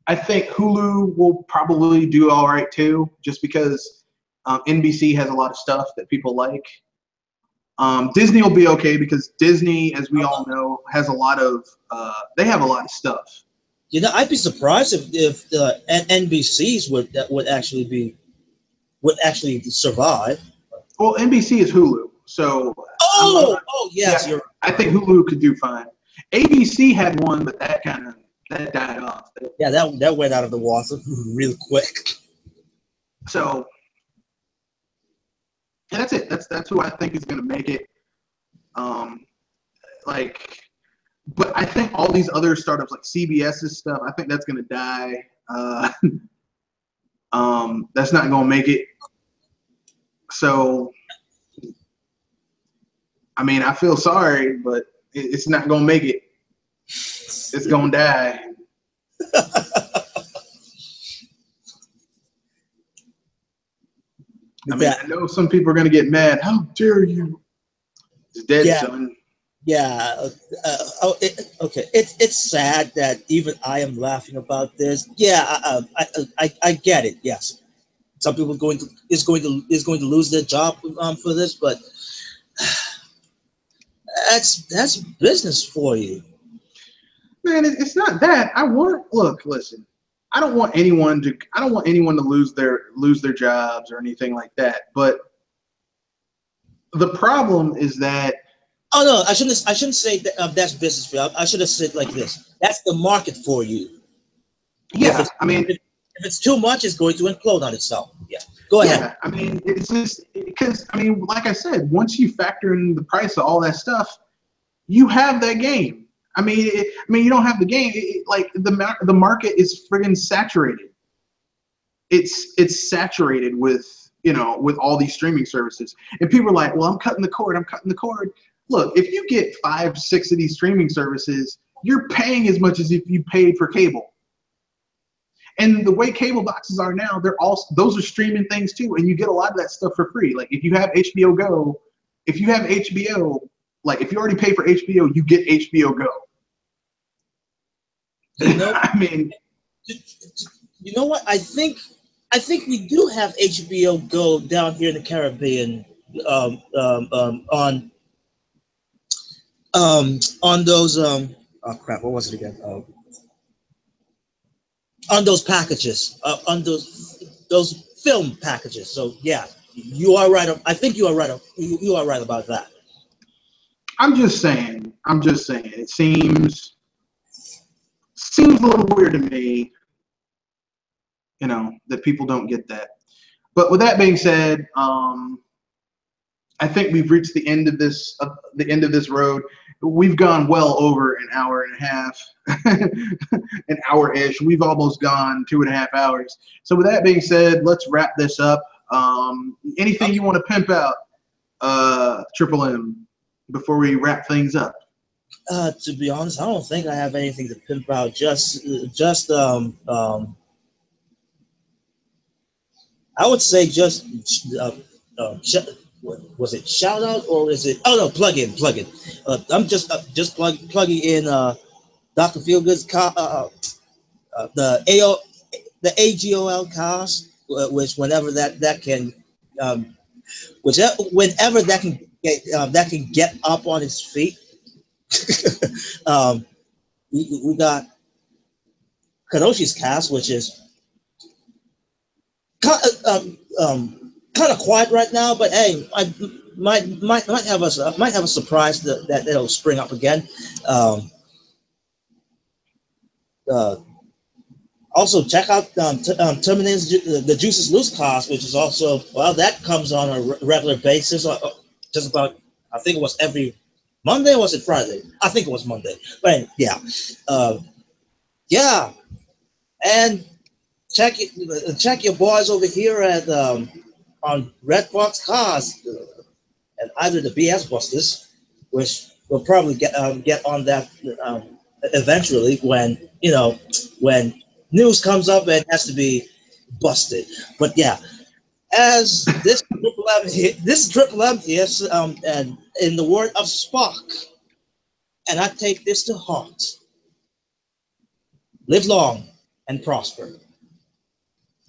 I think Hulu will probably do all right too, just because NBC has a lot of stuff that people like. Disney will be okay because Disney, as we all know, has a lot of they have a lot of stuff. I'd be surprised if the NBCs would actually survive. Well, NBC is Hulu, so. Yes, yeah, I think Hulu could do fine. ABC had one, but that died off. Yeah, that went out of the water real quick. So And that's it. That's who I think is going to make it. Like, but I think all these other startups, like CBS's stuff, I think that's going to die. That's not going to make it. So, I mean, I feel sorry, but it's not going to make it. It's going to die. I mean, I know some people are going to get mad. How dare you? It's dead, son. Yeah. Okay. It's sad that even I am laughing about this. Yeah. I get it. Yes. Some people is going to lose their job for this, but that's business for you. Man, it's not that. Listen. I don't want anyone to lose their jobs or anything like that. But the problem is that. Oh no, I shouldn't say that that's business for you. I should have said like this. That's the market for you. Yeah, if it's too much, it's going to implode on itself. Yeah, go ahead. Yeah, I mean, it's just because like I said, once you factor in the price of all that stuff, you have that game. I mean, you don't have the game. Like the market is friggin' saturated. It's saturated with with all these streaming services, and people are like, "Well, I'm cutting the cord. I'm cutting the cord." Look, if you get 5, 6 of these streaming services, you're paying as much as if you paid for cable. And the way cable boxes are now, those are streaming things too, and you get a lot of that stuff for free. Like if you have HBO Go, if you already pay for HBO, you get HBO Go. I mean, you know what? I think we do have HBO Go down here in the Caribbean on those oh crap, what was it again? On those packages, on those film packages. So yeah, you are right. I think you are right. You are right about that. I'm just saying. It seems a little weird to me, that people don't get that. But with that being said, I think we've reached the end of this road. We've gone well over an hour and a half, an hour-ish. We've almost gone 2.5 hours. So with that being said, let's wrap this up. Anything you want to pimp out, Triple M, before we wrap things up? To be honest, I don't think I have anything to pimp out. Just I would say just was it shout out or is it? Oh no, plug in. I'm just plugging in Dr. Feelgood's the AGOL cast, which whenever that can whenever that can get up on its feet. We got Kadoshi's cast, which is kind of quiet right now, but hey, I might have a surprise that'll spring up again. Also, check out Terminator's the Juices Loose cast, which is also that comes on a regular basis, just about. I think it was every Monday, or was it Friday? I think it was Monday. But yeah, and check your boys over here at on Red Fox Cars and either the BS Busters, which we'll probably get on that eventually when news comes up and has to be busted. But yeah, as this Triple M here, and in the word of Spock, and I take this to heart: live long and prosper.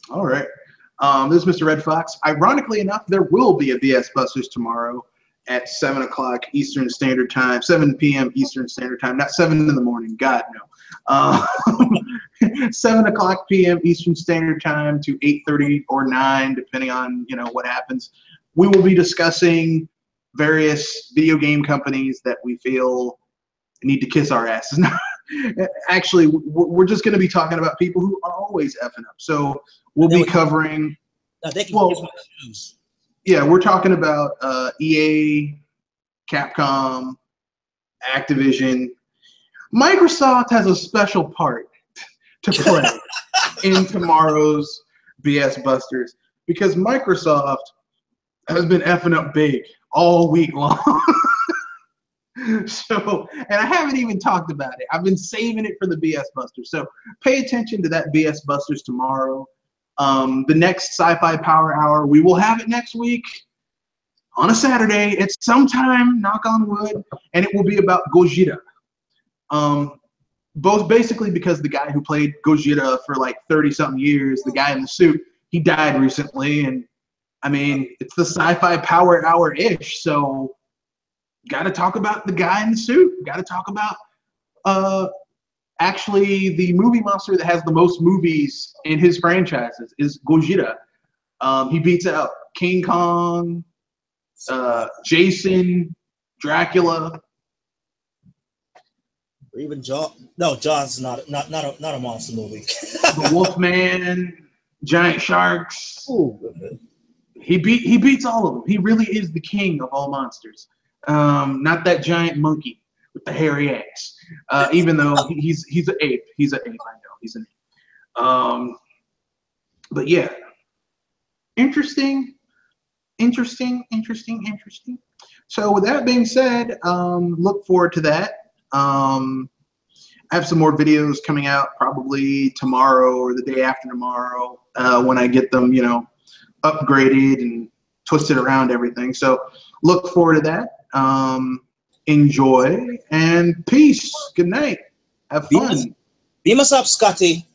All right. This is Mr. Red Fox. Ironically enough, there will be a BS Busters tomorrow at 7 o'clock Eastern Standard Time, 7 p.m. Eastern Standard Time, not 7 in the morning. God, no. 7 o'clock p.m. Eastern Standard Time to 8:30 or 9, depending on, what happens. We will be discussing various video game companies that we feel need to kiss our asses. Actually, we're just going to be talking about people who are always effing up. So we'll be covering. They can kiss my shoes. Yeah, we're talking about EA, Capcom, Activision. Microsoft has a special part to play in tomorrow's BS Busters because Microsoft has been effing up big all week long. So, and I haven't even talked about it. I've been saving it for the BS Busters. So pay attention to that BS Busters tomorrow. The next Sci-Fi Power Hour, we will have it next week on a Saturday. It's sometime, knock on wood, and it will be about Gojira. Both basically because the guy who played Gojira for like 30-something years, the guy in the suit, he died recently, and I mean, it's the Sci-Fi Power Hour-ish, so got to talk about the guy in the suit. Got to talk about actually the movie monster that has the most movies in his franchises is Gojira. He beats out King Kong, Jason, Dracula. Or even Jaws. No, Jaws is not a monster movie. The Wolfman, giant sharks. Ooh. He beats all of them. He really is the king of all monsters. Not that giant monkey with the hairy ass. Even though he's an ape. He's an ape. I know he's an ape. But yeah, interesting. So with that being said, look forward to that. I have some more videos coming out probably tomorrow or the day after tomorrow when I get them, you know, upgraded and twisted around everything. So look forward to that. Enjoy and peace. Good night. Have fun. Beam us up, Scotty.